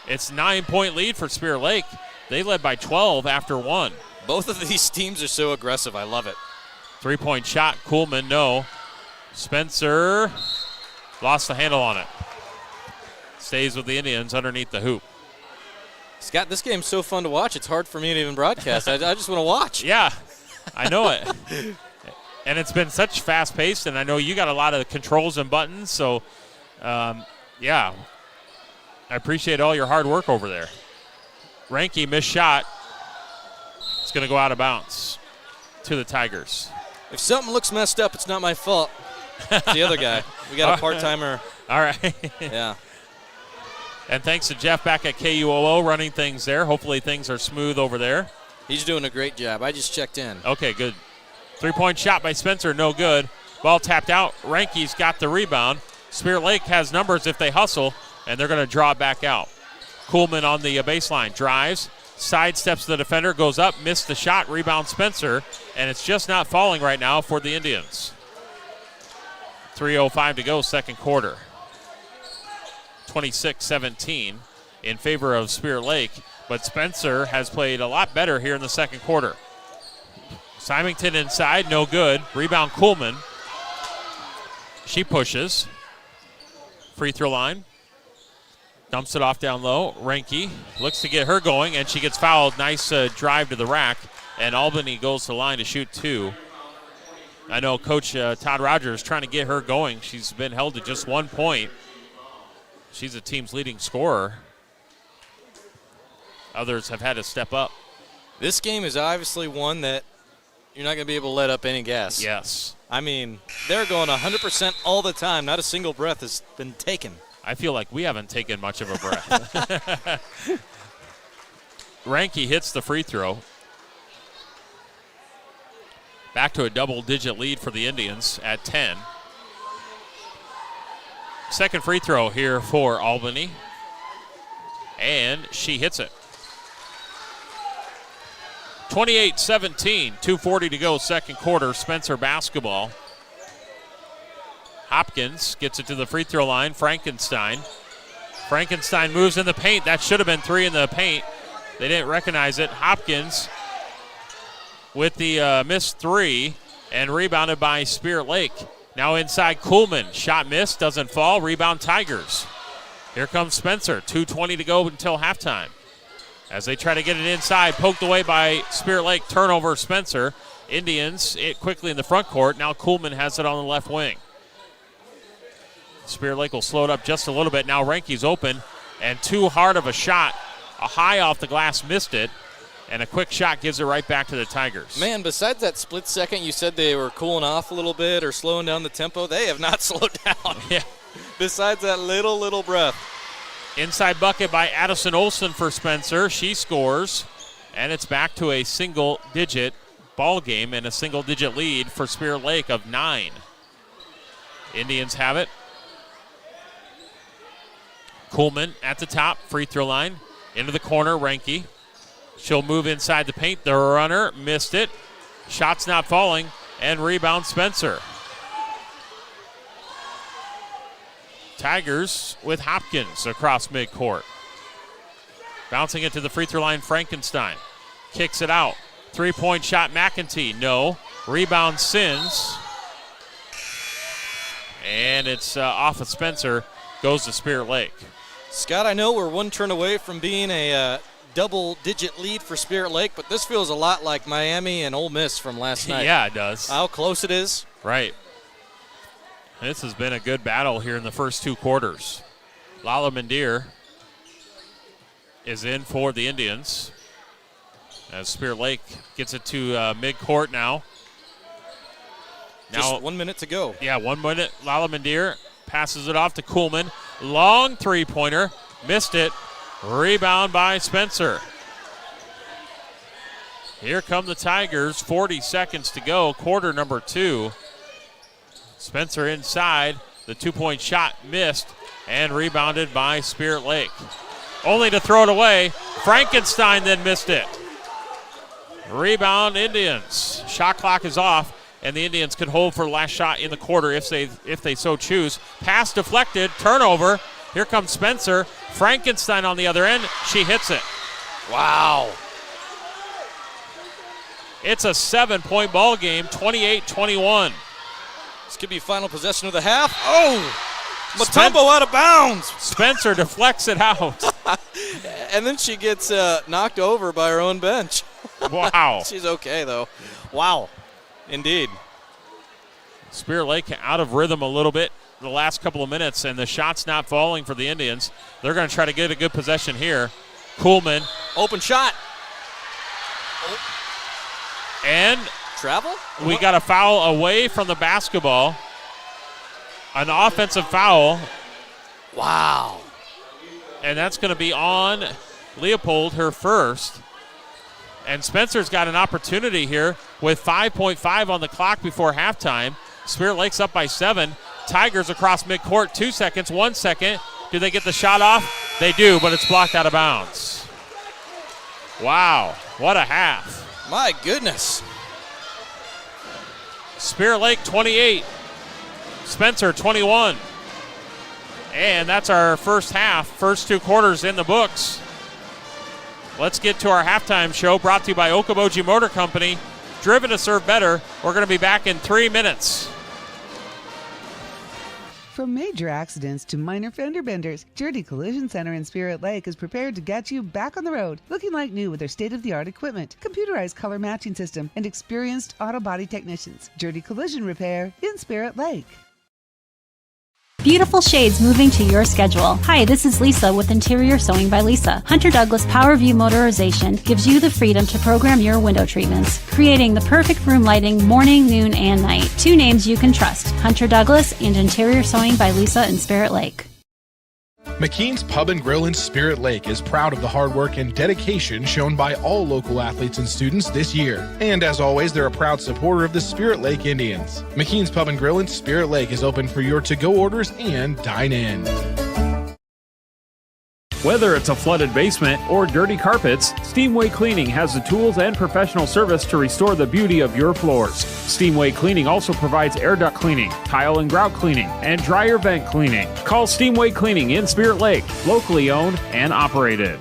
[SPEAKER 19] It's 9-point lead for Spirit Lake. They led by 12 after 1.
[SPEAKER 20] Both of these teams are so aggressive. I love it.
[SPEAKER 19] 3-point shot. Kuhlman, no. Spencer lost the handle on it. Stays with the Indians underneath the hoop.
[SPEAKER 20] Scott, this game's so fun to watch. It's hard for me to even broadcast. I just want to watch.
[SPEAKER 19] Yeah, I know it. And it's been such fast-paced, and I know you got a lot of controls and buttons. So, yeah, I appreciate all your hard work over there. Ranke missed shot. It's going to go out of bounds to the Tigers.
[SPEAKER 20] If something looks messed up, it's not my fault. It's the other guy. We got a part-timer.
[SPEAKER 19] All right.
[SPEAKER 20] Yeah.
[SPEAKER 19] And thanks to Jeff back at KUOO running things there. Hopefully things are smooth over there.
[SPEAKER 20] He's doing a great job. I just checked in.
[SPEAKER 19] Okay, good. 3-point shot by Spencer, no good. Ball tapped out. Ranke's got the rebound. Spirit Lake has numbers if they hustle, and they're going to draw it back out. Kuhlman on the baseline. Drives, sidesteps the defender, goes up, missed the shot, rebound Spencer, and it's just not falling right now for the Indians. 3:05 to go, second quarter. 26-17 in favor of Spirit Lake, but Spencer has played a lot better here in the second quarter. Symington inside, no good. Rebound Kuhlman. She pushes. Free throw line. Dumps it off down low. Ranke looks to get her going, and she gets fouled. Nice drive to the rack, and Albany goes to the line to shoot 2. I know Coach Todd Rogers trying to get her going. She's been held to just 1 point. She's the team's leading scorer. Others have had to step up.
[SPEAKER 20] This game is obviously one that you're not going to be able to let up any gas.
[SPEAKER 19] Yes.
[SPEAKER 20] I mean, they're going 100% all the time. Not a single breath has been taken.
[SPEAKER 19] I feel like we haven't taken much of a breath. Ranke hits the free throw. Back to a double-digit lead for the Indians at 10. Second free throw here for Albany. And she hits it. 28-17, 2:40 to go, second quarter. Spencer basketball. Hopkins gets it to the free throw line. Frankenstein moves in the paint. That should have been 3 in the paint. They didn't recognize it. Hopkins with the missed 3 and rebounded by Spirit Lake. Now inside Kuhlman. Shot missed, doesn't fall. Rebound Tigers. Here comes Spencer. 2:20 to go until halftime. As they try to get it inside, poked away by Spirit Lake. Turnover Spencer. Indians it quickly in the front court. Now Kuhlman has it on the left wing. Spirit Lake will slow it up just a little bit. Now Ranke's open, and too hard of a shot. A high off the glass, missed it, and a quick shot gives it right back to the Tigers.
[SPEAKER 20] Man, besides that split second, you said they were cooling off a little bit or slowing down the tempo. They have not slowed down.
[SPEAKER 19] Yeah.
[SPEAKER 20] Besides that little breath.
[SPEAKER 19] Inside bucket by Addison Olsen for Spencer. She scores, and it's back to a single-digit ball game and a single-digit lead for Spirit Lake of 9. Indians have it. Kuhlman at the top, free throw line. Into the corner, Ranke. She'll move inside the paint. The runner missed it. Shot's not falling, and rebound Spencer. Tigers with Hopkins across midcourt. Bouncing it to the free throw line, Frankenstein. Kicks it out. 3-point shot, McEntee. No. Rebound Sins. And it's off of Spencer. Goes to Spirit Lake.
[SPEAKER 20] Scott, I know we're one turn away from being a double-digit lead for Spirit Lake, but this feels a lot like Miami and Ole Miss from last night.
[SPEAKER 19] Yeah, it does.
[SPEAKER 20] How close it is.
[SPEAKER 19] Right. This has been a good battle here in the first 2 quarters. Lala Mandir is in for the Indians. As Spirit Lake gets it to midcourt now.
[SPEAKER 20] Just 1 minute to go.
[SPEAKER 19] Yeah, 1 minute. Lala Mandir passes it off to Kuhlman. Long three-pointer. Missed it. Rebound by Spencer. Here come the Tigers. 40 seconds to go. Quarter number 2. Spencer inside. The two-point shot missed and rebounded by Spirit Lake. Only to throw it away. Frankenstein then missed it. Rebound Indians. Shot clock is off, and the Indians could hold for the last shot in the quarter if they so choose. Pass deflected, turnover. Here comes Spencer. Frankenstein on the other end. She hits it.
[SPEAKER 20] Wow.
[SPEAKER 19] It's a 7-point ball game, 28-21.
[SPEAKER 20] This could be final possession of the half. Oh! Mutombo out of bounds.
[SPEAKER 19] Spencer deflects it out.
[SPEAKER 20] And then she gets knocked over by her own bench.
[SPEAKER 19] Wow.
[SPEAKER 20] She's okay, though. Wow. Indeed.
[SPEAKER 19] Spirit Lake out of rhythm a little bit the last couple of minutes, and the shot's not falling for the Indians. They're going to try to get a good possession here. Kuhlman.
[SPEAKER 20] Open shot.
[SPEAKER 19] And
[SPEAKER 20] travel?
[SPEAKER 19] We got a foul away from the basketball. An offensive foul.
[SPEAKER 20] Wow.
[SPEAKER 19] And that's going to be on Leopold, her first. And Spencer's got an opportunity here with 5.5 on the clock before halftime. Spirit Lake's up by 7. Tigers across midcourt, 2 seconds, 1 second. Do they get the shot off? They do, but it's blocked out of bounds. Wow, what a half.
[SPEAKER 20] My goodness.
[SPEAKER 19] Spirit Lake 28, Spencer 21. And that's our first half, first 2 quarters in the books. Let's get to our halftime show brought to you by Okoboji Motor Company. Driven to serve better. We're going to be back in 3 minutes.
[SPEAKER 5] From major accidents to minor fender benders, Journey Collision Center in Spirit Lake is prepared to get you back on the road, looking like new with their state-of-the-art equipment, computerized color matching system, and experienced auto body technicians. Journey Collision Repair in Spirit Lake.
[SPEAKER 15] Beautiful shades moving to your schedule. Hi, this is Lisa with Interior Sewing by Lisa. Hunter Douglas PowerView Motorization gives you the freedom to program your window treatments, creating the perfect room lighting morning, noon, and night. 2 names you can trust, Hunter Douglas and Interior Sewing by Lisa in Spirit Lake.
[SPEAKER 7] McKean's Pub and Grill in Spirit Lake is proud of the hard work and dedication shown by all local athletes and students this year. And as always, they're a proud supporter of the Spirit Lake Indians. McKean's Pub and Grill in Spirit Lake is open for your to-go orders and dine-in.
[SPEAKER 3] Whether it's a flooded basement or dirty carpets, Steamway Cleaning has the tools and professional service to restore the beauty of your floors. Steamway Cleaning also provides air duct cleaning, tile and grout cleaning, and dryer vent cleaning. Call Steamway Cleaning in Spirit Lake, locally owned and operated.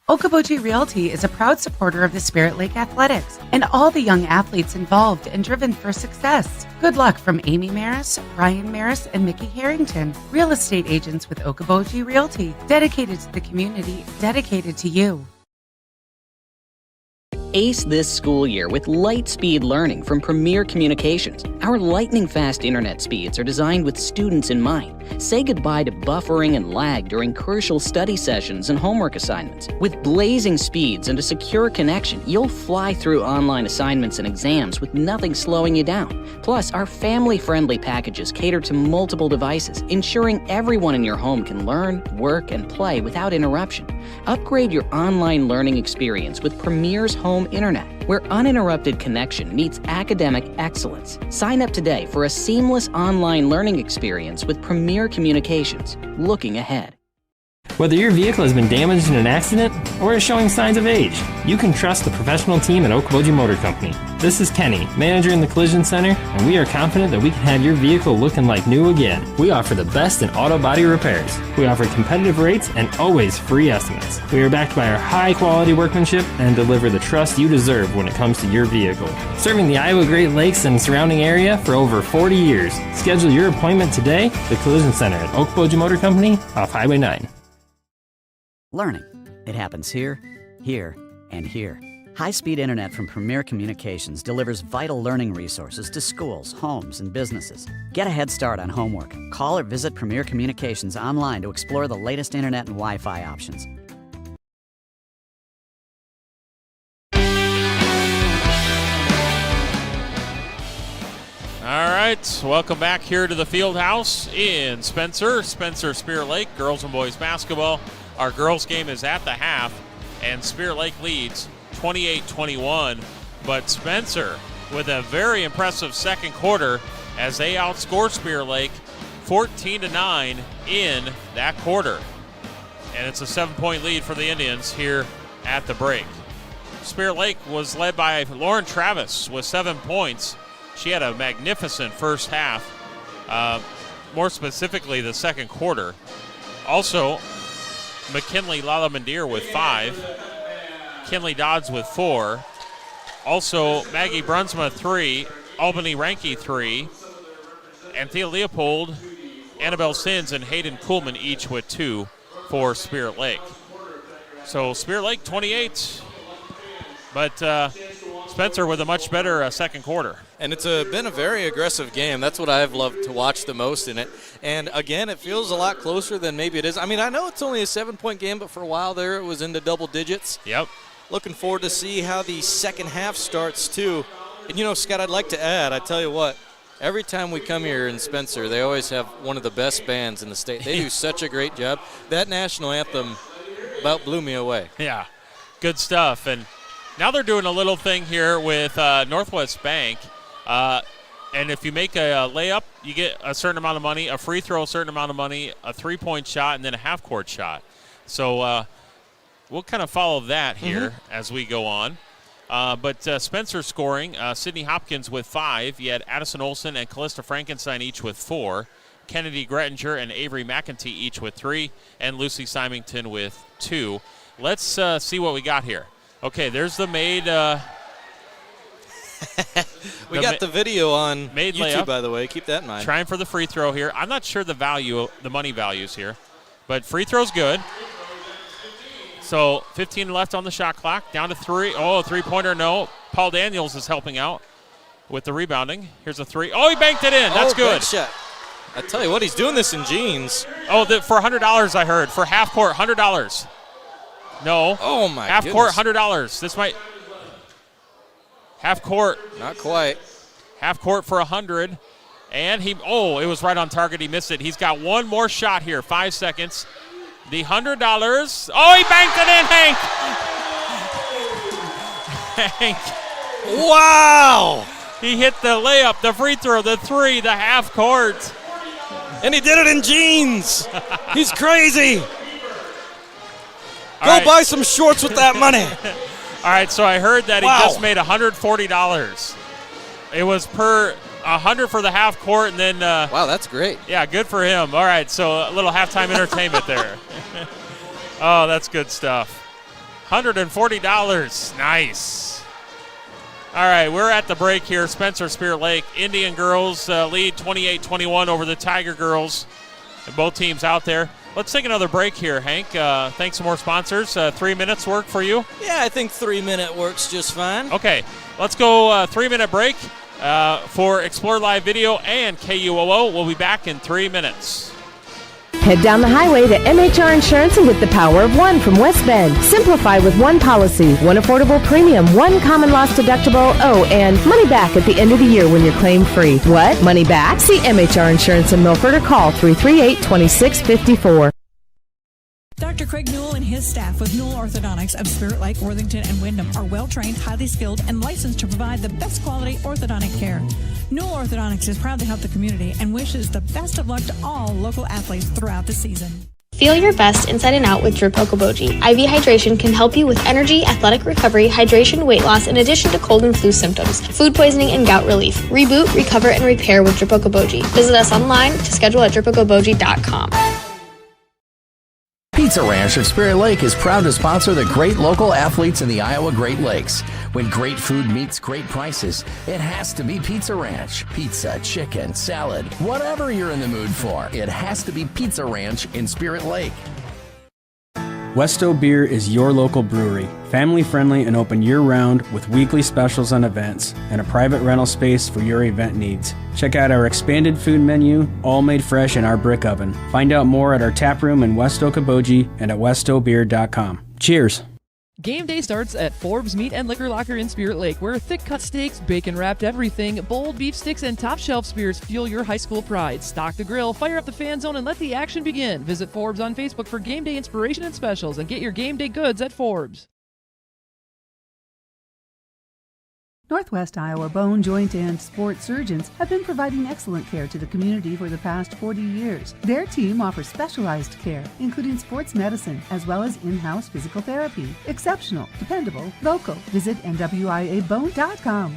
[SPEAKER 8] Okoboji Realty is a proud supporter of the Spirit Lake Athletics and all the young athletes involved and driven for success. Good luck from Amy Maris, Ryan Maris, and Mickey Harrington, real estate agents with Okoboji Realty, dedicated to the community, dedicated to you.
[SPEAKER 24] Ace this school year with light-speed learning from Premier Communications. Our lightning-fast internet speeds are designed with students in mind. Say goodbye to buffering and lag during crucial study sessions and homework assignments. With blazing speeds and a secure connection, you'll fly through online assignments and exams with nothing slowing you down. Plus, our family-friendly packages cater to multiple devices, ensuring everyone in your home can learn, work, and play without interruption. Upgrade your online learning experience with Premier's Home Internet, where uninterrupted connection meets academic excellence. Sign up today for a seamless online learning experience with Premier Communications. Looking ahead.
[SPEAKER 12] Whether your vehicle has been damaged in an accident or is showing signs of age, you can trust the professional team at Okoboji Motor Company. This is Kenny, manager in the Collision Center, and we are confident that we can have your vehicle looking like new again. We offer the best in auto body repairs. We offer competitive rates and always free estimates. We are backed by our high-quality workmanship and deliver the trust you deserve when it comes to your vehicle. Serving the Iowa Great Lakes and surrounding area for over 40 years. Schedule your appointment today at the Collision Center at Okoboji Motor Company off Highway 9.
[SPEAKER 25] Learning. It happens here, here, and here. High-speed internet from Premier Communications delivers vital learning resources to schools, homes, and businesses. Get a head start on homework. Call or visit Premier Communications online to explore the latest internet and Wi-Fi options.
[SPEAKER 19] right, welcome back here to the field house in Spencer Spirit Lake, girls and boys basketball. Our girls game is at the half, and Spirit Lake leads 28-21. But Spencer with a very impressive second quarter as they outscore Spirit Lake 14-9 in that quarter. And it's a 7-point lead for the Indians here at the break. Spirit Lake was led by Lauren Travis with 7 points. She had a magnificent first half, more specifically the second quarter. Also, McKinley Lalamandir with 5, Kinley Dodds with 4, also Maggie Brunsma 3, Albany Ranke 3, Anthea Leopold, Annabelle Sins, and Hayden Kuhlman each with 2 for Spirit Lake. So Spirit Lake 28, but Spencer with a much better second quarter.
[SPEAKER 20] And it's been a very aggressive game. That's what I've loved to watch the most in it. And, again, it feels a lot closer than maybe it is. I mean, I know it's only a 7-point game, but for a while there it was into double digits.
[SPEAKER 19] Yep.
[SPEAKER 20] Looking forward to see how the second half starts, too. And, Scott, I'd like to add, I tell you what, every time we come here in Spencer, they always have one of the best bands in the state. They do such a great job. That national anthem about blew me away.
[SPEAKER 19] Yeah, good stuff. And now they're doing a little thing here with Northwest Bank. And if you make a layup, you get a certain amount of money, a free throw, a certain amount of money, a 3-point shot, and then a half-court shot. So we'll kind of follow that here as we go on. But Spencer scoring, Sydney Hopkins with 5. You had Addison Olsen and Callista Frankenstein each with 4. Kennedy Grettinger and Avery McEntee each with 3. And Lucy Symington with 2. Let's see what we got here. Okay, there's the made.
[SPEAKER 20] We got the video on
[SPEAKER 19] made
[SPEAKER 20] YouTube,
[SPEAKER 19] layup.
[SPEAKER 20] by the way. Keep that in mind.
[SPEAKER 19] Trying for the free throw here. I'm not sure the money values here, but free throw's good. So 15 left on the shot clock. Down to 3. Oh, three-pointer, no. Paul Daniels is helping out with the rebounding. Here's a 3. Oh, he banked it in. That's good.
[SPEAKER 20] Great shot. I tell you what, he's doing this in jeans.
[SPEAKER 19] Oh, for $100 I heard. For half court, $100. No.
[SPEAKER 20] Oh, my
[SPEAKER 19] half
[SPEAKER 20] goodness.
[SPEAKER 19] court, $100. This might. Half court.
[SPEAKER 20] Not quite.
[SPEAKER 19] Half court for 100. And it was right on target. He missed it. He's got one more shot here. 5 seconds. The $100. Oh, he banked it in, Hank. Hank.
[SPEAKER 20] Wow.
[SPEAKER 19] He hit the layup, the free throw, the 3, the half court.
[SPEAKER 20] And he did it in jeans. He's crazy.
[SPEAKER 19] All right.
[SPEAKER 20] Buy some shorts with that money.
[SPEAKER 19] All right, so I heard that
[SPEAKER 20] Wow.
[SPEAKER 19] he just made $140. It was per 100 for the half court, and then
[SPEAKER 20] wow, that's great.
[SPEAKER 19] Yeah, good for him. All right, so a little halftime entertainment there. Oh, that's good stuff. $140. Nice. All right, we're at the break here. Spencer Spirit Lake. Indian girls lead 28-21 over the Tiger girls. And both teams out there. Let's take another break here, Hank. Thanks some more sponsors. 3 minutes work for you?
[SPEAKER 20] Yeah, I think 3 minute works just fine.
[SPEAKER 19] Okay, let's go 3-minute break for Explore Live Video and KUOO. We'll be back in 3 minutes.
[SPEAKER 9] Head down the highway to MHR Insurance and get the power of one from West Bend. Simplify with one policy, one affordable premium, one common loss deductible, and money back at the end of the year when you're claim free. What? Money back? See MHR Insurance in Milford or call 338-2654.
[SPEAKER 10] Dr. Craig Newell and his staff with Newell Orthodontics of Spirit Lake, Worthington, and Wyndham are well-trained, highly skilled, and licensed to provide the best quality orthodontic care. Newell Orthodontics is proud to help the community and wishes the best of luck to all local athletes throughout the season.
[SPEAKER 11] Feel your best inside and out with Drip Okoboji. IV hydration can help you with energy, athletic recovery, hydration, weight loss, in addition to cold and flu symptoms, food poisoning, and gout relief. Reboot, recover, and repair with Drip Okoboji. Visit us online to schedule at dripokoboji.com.
[SPEAKER 23] Pizza Ranch of Spirit Lake is proud to sponsor the great local athletes in the Iowa Great Lakes. When great food meets great prices, it has to be Pizza Ranch. Pizza, chicken, salad, whatever you're in the mood for, it has to be Pizza Ranch in Spirit Lake.
[SPEAKER 13] Westo Beer is your local brewery, family-friendly and open year-round with weekly specials and events, and a private rental space for your event needs. Check out our expanded food menu, all made fresh in our brick oven. Find out more at our tap room in West Okoboji and at westobeer.com. Cheers!
[SPEAKER 21] Game day starts at Forbes Meat and Liquor Locker in Spirit Lake, where thick-cut steaks, bacon-wrapped everything, bold beef sticks, and top-shelf spears fuel your high school pride. Stock the grill, fire up the fan zone, and let the action begin. Visit Forbes on Facebook for game day inspiration and specials, and get your game day goods at Forbes.
[SPEAKER 5] Northwest Iowa Bone, Joint, and Sports Surgeons have been providing excellent care to the community for the past 40 years. Their team offers specialized care, including sports medicine, as well as in-house physical therapy. Exceptional, dependable, local. Visit NWIABone.com.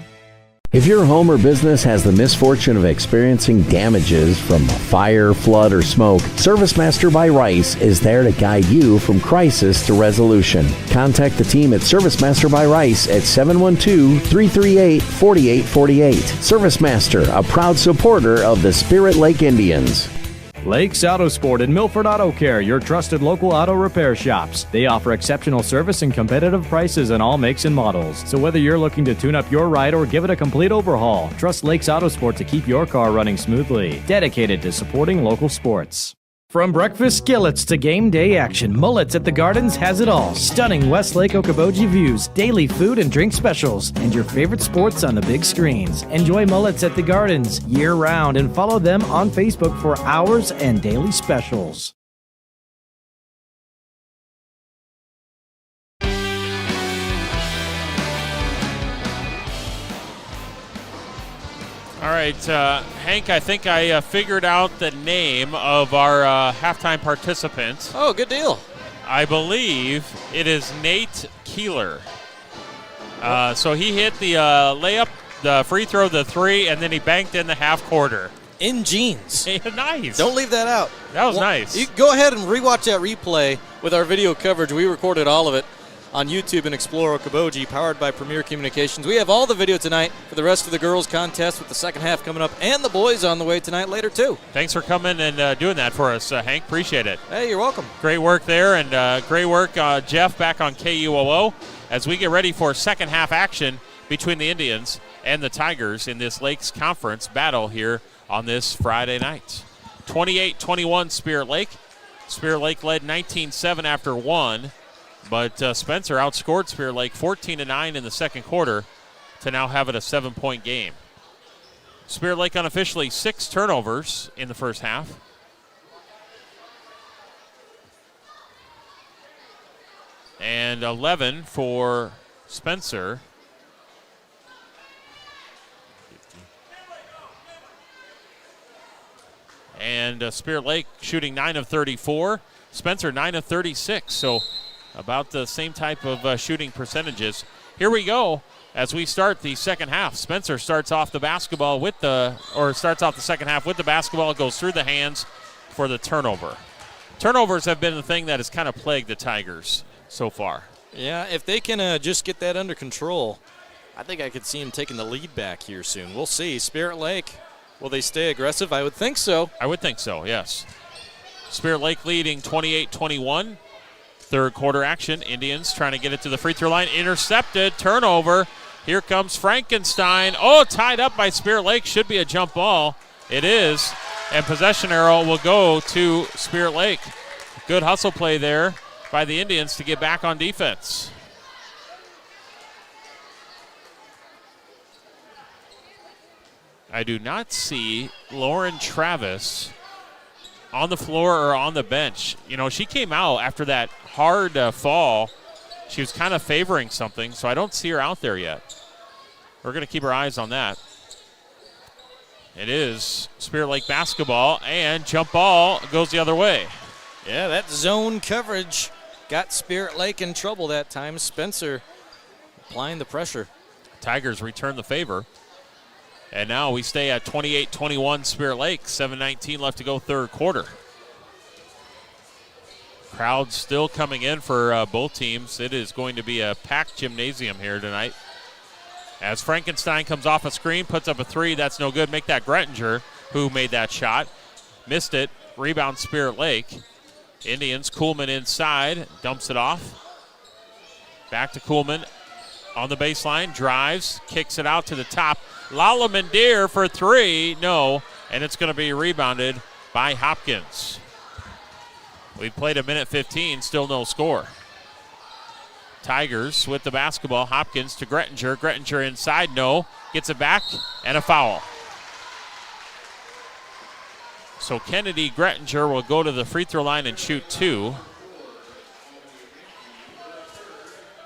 [SPEAKER 23] If your home or business has the misfortune of experiencing damages from fire, flood, or smoke, ServiceMaster by Rice is there to guide you from crisis to resolution. Contact the team at ServiceMaster by Rice at 712-338-4848. ServiceMaster, a proud supporter of the Spirit Lake Indians.
[SPEAKER 1] Lakes Autosport and Milford Auto Care, your trusted local auto repair shops. They offer exceptional service and competitive prices on all makes and models. So whether you're looking to tune up your ride or give it a complete overhaul, trust Lakes Autosport to keep your car running smoothly. Dedicated to supporting local sports. From breakfast skillets to game day action, Mullets at the Gardens has it all. Stunning Westlake Okoboji views, daily food and drink specials, and your favorite sports on the big screens. Enjoy Mullets at the Gardens year-round and follow them on Facebook for hours and daily specials.
[SPEAKER 19] All right, Hank, I think I figured out the name of our halftime participant.
[SPEAKER 20] Oh, good deal.
[SPEAKER 19] I believe it is Nate Keeler. So he hit the layup, the free throw, the three, and then he banked in the half quarter.
[SPEAKER 20] In jeans.
[SPEAKER 19] Nice.
[SPEAKER 20] Don't leave that out.
[SPEAKER 19] That was nice.
[SPEAKER 20] You go ahead and rewatch that replay with our video coverage. We recorded all of it on YouTube and Explore Okoboji, powered by Premier Communications. We have all the video tonight for the rest of the girls' contest with the second half coming up, and the boys on the way tonight later, too.
[SPEAKER 19] Thanks for coming and doing that for us, Hank. Appreciate it.
[SPEAKER 20] Hey, you're welcome.
[SPEAKER 19] Great work there, and great work, Jeff, back on KUOO, as we get ready for second half action between the Indians and the Tigers in this Lakes Conference battle here on this Friday night. 28-21 Spirit Lake. Spirit Lake led 19-7 after one. But Spencer outscored Spirit Lake 14-9 in the second quarter to now have it a 7-point game. Spirit Lake unofficially 6 turnovers in the first half. And 11 for Spencer. And Spirit Lake shooting 9 of 34. Spencer 9 of 36. So about the same type of shooting percentages. Here we go as we start the second half. Spencer starts off the basketball starts off the second half with the basketball, goes through the hands for the turnover. Turnovers have been the thing that has kind of plagued the Tigers so far.
[SPEAKER 20] Yeah, if they can just get that under control, I think I could see him taking the lead back here soon. We'll see. Spirit Lake, will they stay aggressive? I would think so.
[SPEAKER 19] I would think so, yes. Spirit Lake leading 28-21. Third quarter action. Indians trying to get it to the free throw line. Intercepted. Turnover. Here comes Frankenstein. Oh, tied up by Spirit Lake. Should be a jump ball. It is. And possession arrow will go to Spirit Lake. Good hustle play there by the Indians to get back on defense. I do not see Lauren Travis on the floor or on the bench. You know, she came out after that hard fall. She was kind of favoring something, so I don't see her out there yet. We're going to keep our eyes on that. It is Spirit Lake basketball, and jump ball goes the other way.
[SPEAKER 20] Yeah, that zone coverage got Spirit Lake in trouble that time. Spencer applying the pressure.
[SPEAKER 19] Tigers return the favor. And now we stay at 28-21 Spirit Lake. 7:19 left to go third quarter. Crowd still coming in for both teams. It is going to be a packed gymnasium here tonight. As Frankenstein comes off a screen, puts up a three. That's no good. Make that Grettinger, who made that shot. Missed it. Rebound Spirit Lake. Indians, Kuhlman inside. Dumps it off. Back to Kuhlman. On the baseline, drives, kicks it out to the top. Lala Mandir for three, no, and it's going to be rebounded by Hopkins. We've played a minute 15, still no score. Tigers with the basketball. Hopkins to Grettinger. Grettinger inside, no. Gets it back, and a foul. So Kennedy Grettinger will go to the free throw line and shoot 2.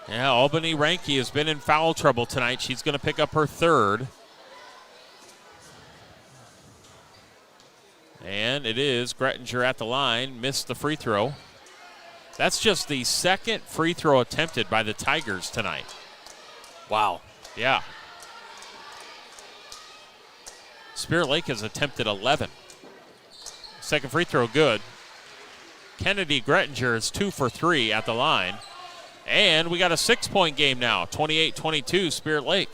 [SPEAKER 19] Yeah, Albany Ranke has been in foul trouble tonight. She's going to pick up her 3rd. And it is Grettinger at the line, missed the free throw. That's just the 2nd free throw attempted by the Tigers tonight.
[SPEAKER 20] Wow.
[SPEAKER 19] Yeah. Spirit Lake has attempted 11. 2nd free throw good. Kennedy Grettinger is 2 for 3 at the line. And we got a 6-point game now, 28-22 Spirit Lake.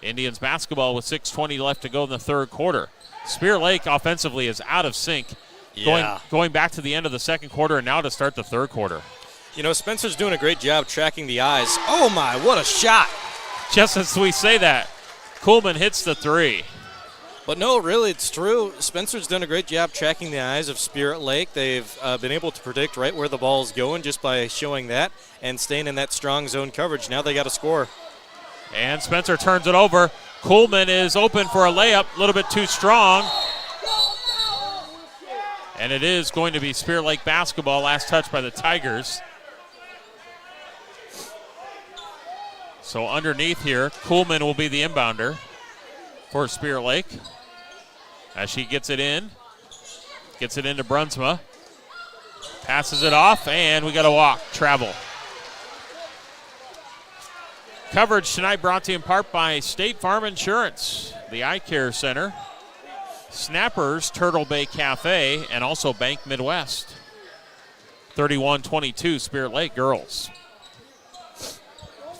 [SPEAKER 19] Indians basketball with 6:20 left to go in the 3rd quarter. Spirit Lake offensively is out of sync.
[SPEAKER 20] Yeah.
[SPEAKER 19] Going back to the end of the 2nd quarter and now to start the 3rd quarter.
[SPEAKER 20] You know, Spencer's doing a great job tracking the eyes. Oh, my, what a shot.
[SPEAKER 19] Just as we say that, Kuhlman hits the 3.
[SPEAKER 20] But no, really, it's true. Spencer's done a great job tracking the eyes of Spirit Lake. They've been able to predict right where the ball's going just by showing that and staying in that strong zone coverage. Now they got to score.
[SPEAKER 19] And Spencer turns it over. Kuhlman is open for a layup, a little bit too strong. And it is going to be Spirit Lake basketball, last touch by the Tigers. So underneath here, Kuhlman will be the inbounder for Spirit Lake. As she gets it into Brunsma. Passes it off, and we got a walk, travel. Coverage tonight brought to you in part by State Farm Insurance, the Eye Care Center, Snappers, Turtle Bay Cafe, and also Bank Midwest. 31-22 Spirit Lake girls.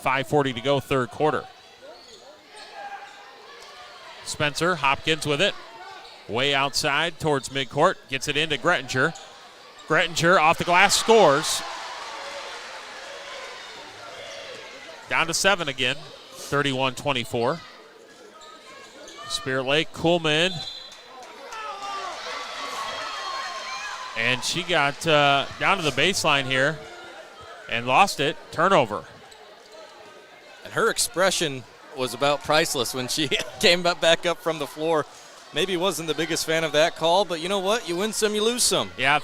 [SPEAKER 19] 5:40 to go, 3rd quarter. Spencer, Hopkins with it. Way outside towards midcourt. Gets it into Grettinger. Grettinger off the glass scores. Down to 7 again. 31-24. Spirit Lake, Kuhlman. And she got down to the baseline here and lost it. Turnover.
[SPEAKER 20] And her expression was about priceless when she came back up from the floor. Maybe wasn't the biggest fan of that call, but you know what? You win some, you lose some.
[SPEAKER 19] Yeah,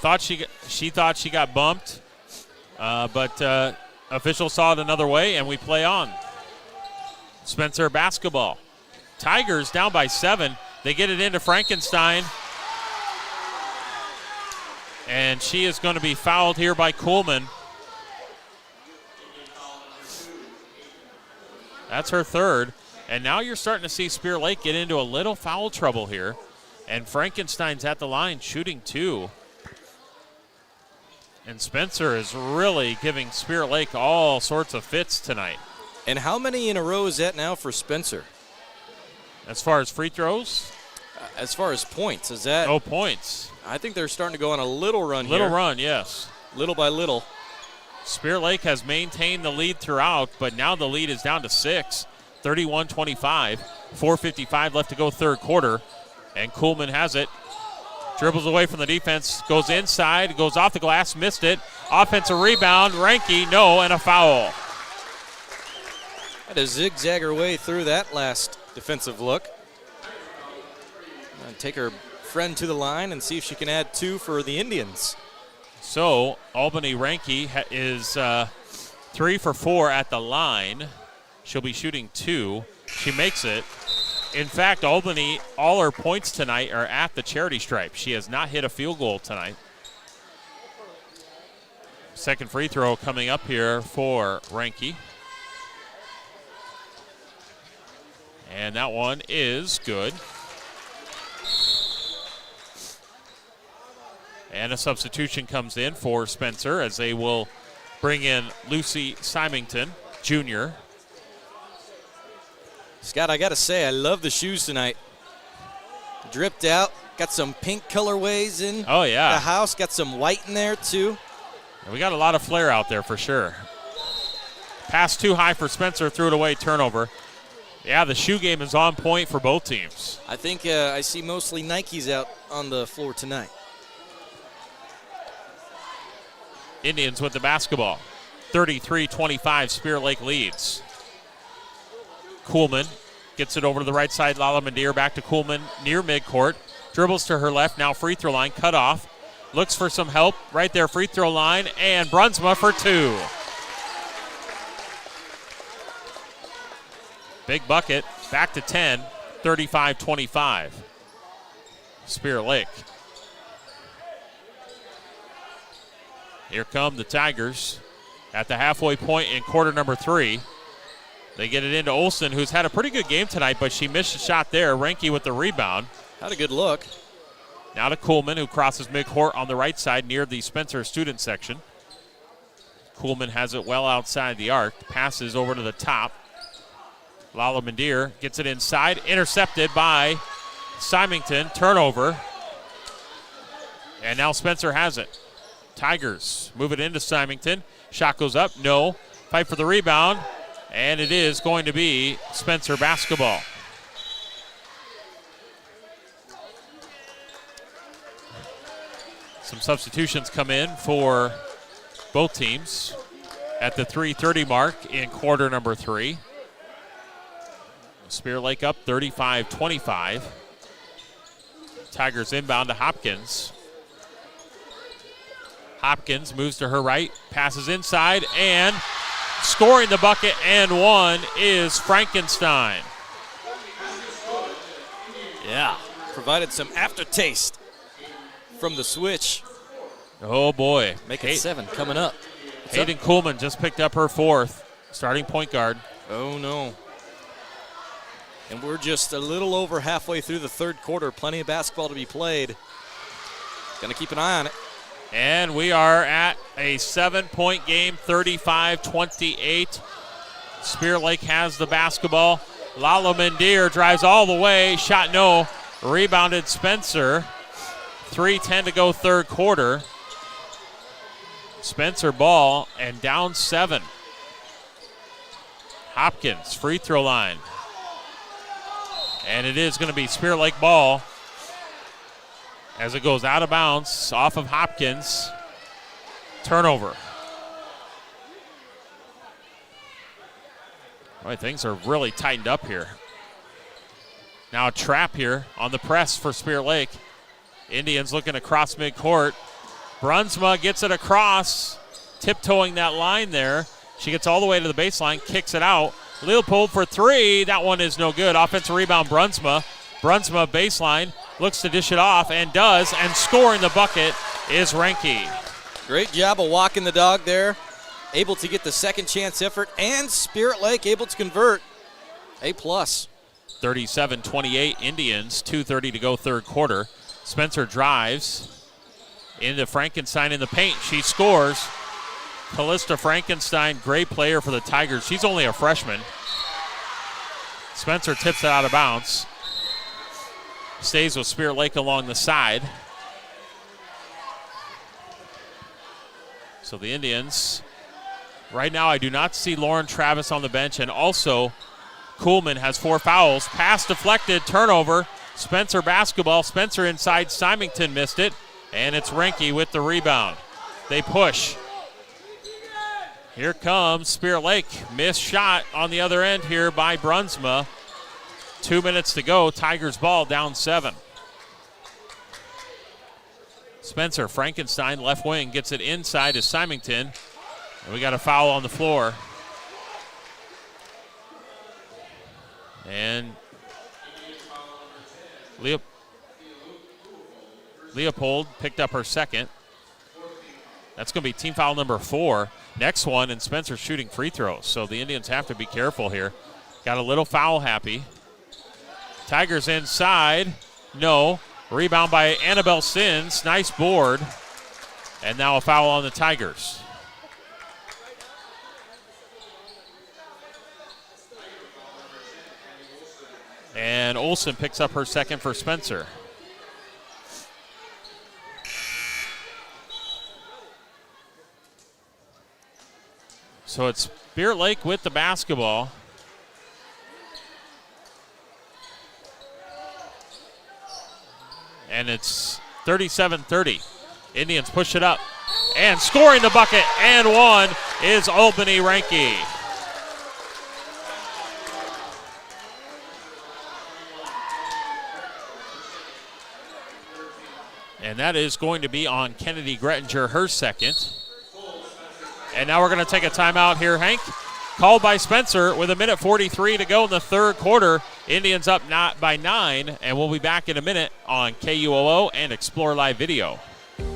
[SPEAKER 19] she thought she got bumped, but officials saw it another way, and we play on. Spencer basketball. Tigers down by 7. They get it into Frankenstein, and she is going to be fouled here by Kuhlman. That's her 3rd. And now you're starting to see Spirit Lake get into a little foul trouble here. And Frankenstein's at the line shooting 2. And Spencer is really giving Spirit Lake all sorts of fits tonight.
[SPEAKER 20] And how many in a row is that now for Spencer?
[SPEAKER 19] As far as free throws?
[SPEAKER 20] As far as points, is that?
[SPEAKER 19] Oh, points.
[SPEAKER 20] I think they're starting to go on a little run here.
[SPEAKER 19] Little run, yes.
[SPEAKER 20] Little by little.
[SPEAKER 19] Spirit Lake has maintained the lead throughout, but now the lead is down to 6. 31-25, 4:55 left to go, 3rd quarter, and Kuhlman has it. Dribbles away from the defense, goes inside, goes off the glass, missed it. Offensive rebound, Ranke, no, and a foul.
[SPEAKER 20] Had to zigzag her way through that last defensive look. Take her friend to the line and see if she can add 2 for the Indians.
[SPEAKER 19] So Albany Ranke is 3 for 4 at the line. She'll be shooting 2. She makes it. In fact, Albany, all her points tonight are at the charity stripe. She has not hit a field goal tonight. 2nd free throw coming up here for Ranke. And that one is good. And a substitution comes in for Spencer as they will bring in Lucy Symington, Jr.
[SPEAKER 20] Scott, I got to say, I love the shoes tonight. Dripped out, got some pink colorways in the house, got some white in there too.
[SPEAKER 19] And we got a lot of flair out there for sure. Pass too high for Spencer, threw it away, turnover. Yeah, the shoe game is on point for both teams.
[SPEAKER 20] I think I see mostly Nikes out on the floor tonight.
[SPEAKER 19] Indians with the basketball. 33-25, Spirit Lake leads. Kuhlman gets it over to the right side. Lala Mandir back to Kuhlman near midcourt. Dribbles to her left, now free throw line, cut off. Looks for some help right there, free throw line, and Brunsma for 2. Big bucket, back to 10, 35-25. Spirit Lake. Here come the Tigers at the halfway point in quarter number 3. They get it into Olsen, who's had a pretty good game tonight, but she missed a shot there. Renke with the rebound.
[SPEAKER 20] Had a good look.
[SPEAKER 19] Now to Kuhlman, who crosses midcourt on the right side near the Spencer student section. Kuhlman has it well outside the arc. Passes over to the top. Lala Mandir gets it inside. Intercepted by Symington. Turnover. And now Spencer has it. Tigers move it into Symington. Shot goes up. No. Fight for the rebound. And it is going to be Spencer basketball. Some substitutions come in for both teams at the 3:30 mark in quarter number 3. Spirit Lake up 35-25. Tigers inbound to Hopkins. Hopkins moves to her right, passes inside, and scoring the bucket and one is Frankenstein.
[SPEAKER 20] Yeah, provided some aftertaste from the switch.
[SPEAKER 19] Oh boy.
[SPEAKER 20] Make it 7 coming up.
[SPEAKER 19] Hayden Kuhlman just picked up her 4th, starting point guard.
[SPEAKER 20] Oh no. And we're just a little over halfway through the third quarter. Plenty of basketball to be played. Gonna keep an eye on it.
[SPEAKER 19] And we are at a 7-point game, 35-28. Spirit Lake has the basketball. Lala Mandir drives all the way. Shot no. Rebounded Spencer. 3:10 to go third quarter. Spencer ball and down 7. Hopkins, free throw line. And it is going to be Spirit Lake ball as it goes out of bounds off of Hopkins. Turnover. Boy, things are really tightened up here. Now a trap here on the press for Spirit Lake. Indians looking across midcourt. Brunsma gets it across, tiptoeing that line there. She gets all the way to the baseline, kicks it out. Leopold for 3. That one is no good. Offensive rebound, Brunsma. Brunsma baseline, looks to dish it off and does, and scoring the bucket is Renke.
[SPEAKER 20] Great job of walking the dog there. Able to get the second chance effort, and Spirit Lake able to convert. A+.
[SPEAKER 19] 37-28 Indians, 2:30 to go third quarter. Spencer drives into Frankenstein in the paint. She scores. Callista Frankenstein, great player for the Tigers. She's only a freshman. Spencer tips it out of bounds. Stays with Spirit Lake along the side. So the Indians, right now I do not see Lauren Travis on the bench, and also Kuhlman has 4 fouls. Pass deflected, turnover. Spencer basketball. Spencer inside. Symington missed it, and it's Renke with the rebound. They push. Here comes Spirit Lake. Missed shot on the other end here by Brunsma. 2 minutes to go. Tigers ball down 7. Spencer Frankenstein, left wing, gets it inside to Symington. And we got a foul on the floor. And Leopold picked up her second. That's going to be team foul number 4. Next one, and Spencer's shooting free throws. So the Indians have to be careful here. Got a little foul happy. Tigers inside. No. Rebound by Annabelle Sins. Nice board. And now a foul on the Tigers. And Olsen picks up her second for Spencer. So it's Spirit Lake with the basketball. And it's 37-30. Indians push it up. And scoring the bucket and one is Albany Renke. And that is going to be on Kennedy Grettinger, her second. And now we're going to take a timeout here, Hank. Called by Spencer with 1:43 to go in the third quarter. Indians up not by 9, and we'll be back in a minute on KUOO and Explore Live Video.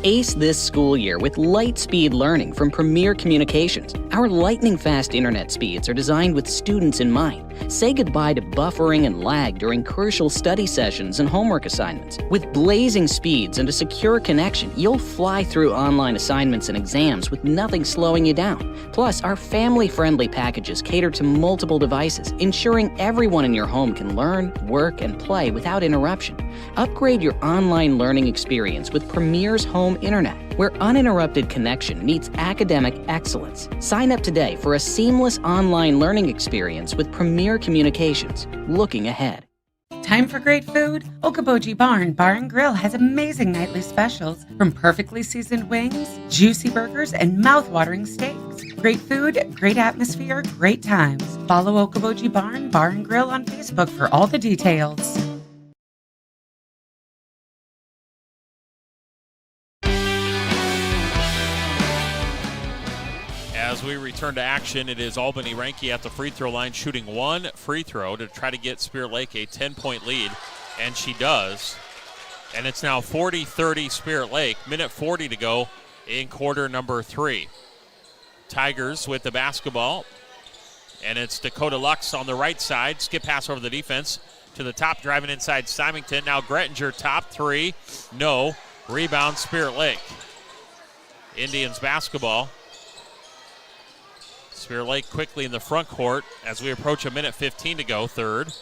[SPEAKER 24] Ace this school year with light-speed learning from Premier Communications. Our lightning-fast internet speeds are designed with students in mind. Say goodbye to buffering and lag during crucial study sessions and homework assignments. With blazing speeds and a secure connection, you'll fly through online assignments and exams with nothing slowing you down. Plus, our family-friendly packages cater to multiple devices, ensuring everyone in your home can learn, work, and play without interruption. Upgrade your online learning experience with Premier's Home Internet, where uninterrupted connection meets academic excellence. Sign up today for a seamless online learning experience with Premier Communications. Looking ahead.
[SPEAKER 8] Time for great food? Okoboji Barn Bar and Grill has amazing nightly specials, from perfectly seasoned wings, juicy burgers, and mouth-watering steaks. Great food, great atmosphere, great times. Follow Okoboji Barn Bar and Grill on Facebook for all the details.
[SPEAKER 19] As we return to action, it is Albany Renke at the free throw line shooting one free throw to try to get Spirit Lake a 10-point lead, and she does. And it's now 40-30 Spirit Lake, 1:40 to go in quarter number 3. Tigers with the basketball, and it's Dakota Lux on the right side. Skip pass over the defense to the top, driving inside Symington. Now Grettinger, top three, no. Rebound Spirit Lake. Indians basketball. Spirit Lake quickly in the front court as we approach 1:15 to go, third.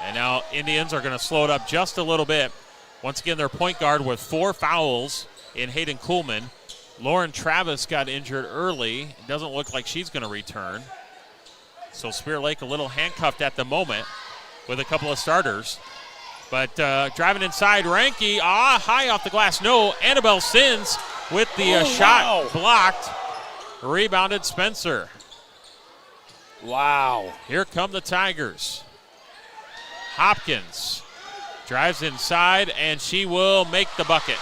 [SPEAKER 19] And now Indians are going to slow it up just a little bit. Once again, their point guard with 4 fouls in Hayden Kuhlman. Lauren Travis got injured early. It doesn't look like she's going to return. So Spirit Lake a little handcuffed at the moment with a couple of starters. But driving inside, Renke, high off the glass, no. Annabelle Sins with the shot blocked. Rebounded Spencer.
[SPEAKER 20] Wow.
[SPEAKER 19] Here come the Tigers. Hopkins drives inside, and she will make the bucket.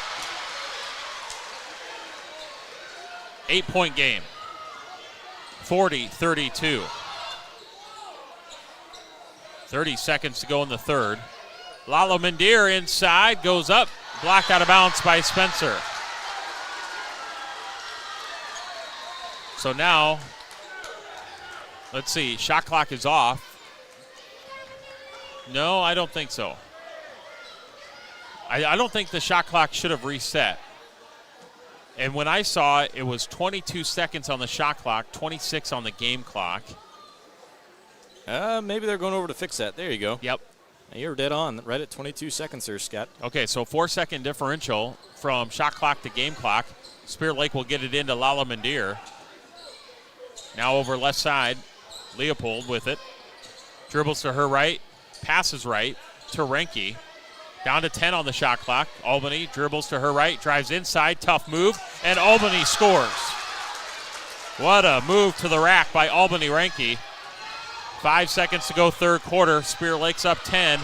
[SPEAKER 19] 8-point game. 40-32. 30 seconds to go in the third. Lala Mandir inside, goes up, blocked out of bounds by Spencer. So now, let's see, shot clock is off. No, I don't think so. I don't think the shot clock should have reset. And when I saw it, it was 22 seconds on the shot clock, 26 on the game clock.
[SPEAKER 20] Maybe they're going over to fix that. There you go.
[SPEAKER 19] Yep.
[SPEAKER 20] You're dead on, right at 22 seconds there, Scott.
[SPEAKER 19] Okay, so 4-second differential from shot clock to game clock. Spirit Lake will get it into Lala Mandir. Now over left side, Leopold with it. Dribbles to her right, passes right to Renke. Down to 10 on the shot clock. Albany dribbles to her right, drives inside, tough move, and Albany scores. What a move to the rack by Albany Renke. 5 seconds to go, third quarter. Spirit Lake's up 10.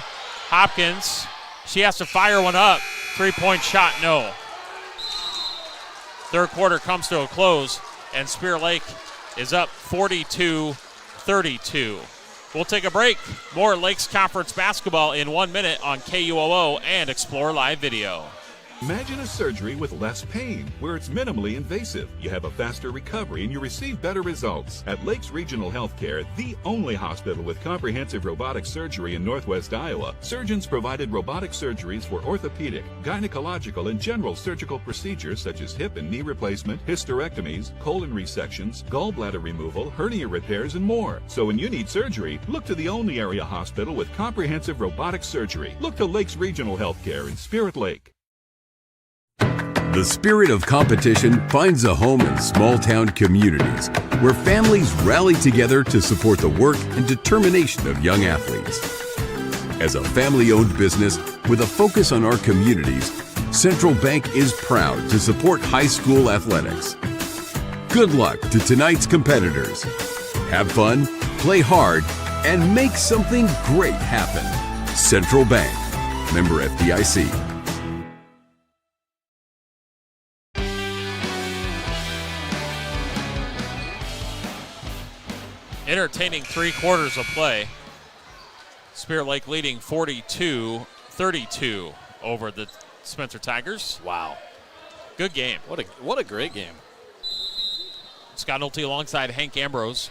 [SPEAKER 19] Hopkins, she has to fire one up. 3-point shot, no. Third quarter comes to a close, and Spirit Lake is up 42-32. We'll take a break. More Lakes Conference basketball in 1 minute on KUOO and Explore Live Video.
[SPEAKER 2] Imagine a surgery with less pain, where it's minimally invasive. You have a faster recovery and you receive better results. At Lakes Regional Healthcare, the only hospital with comprehensive robotic surgery in Northwest Iowa, surgeons provided robotic surgeries for orthopedic, gynecological, and general surgical procedures such as hip and knee replacement, hysterectomies, colon resections, gallbladder removal, hernia repairs, and more. So when you need surgery, look to the only area hospital with comprehensive robotic surgery. Look to Lakes Regional Healthcare in Spirit Lake.
[SPEAKER 14] The spirit of competition finds a home in small-town communities where families rally together to support the work and determination of young athletes. As a family-owned business with a focus on our communities, Central Bank is proud to support high school athletics. Good luck to tonight's competitors. Have fun, play hard, and make something great happen. Central Bank. Member FDIC.
[SPEAKER 19] Entertaining 3 quarters of play. Spirit Lake leading 42-32 over the Spencer Tigers.
[SPEAKER 20] Wow.
[SPEAKER 19] Good game.
[SPEAKER 20] What a great game.
[SPEAKER 19] Scott Nolte alongside Hank Ambrose.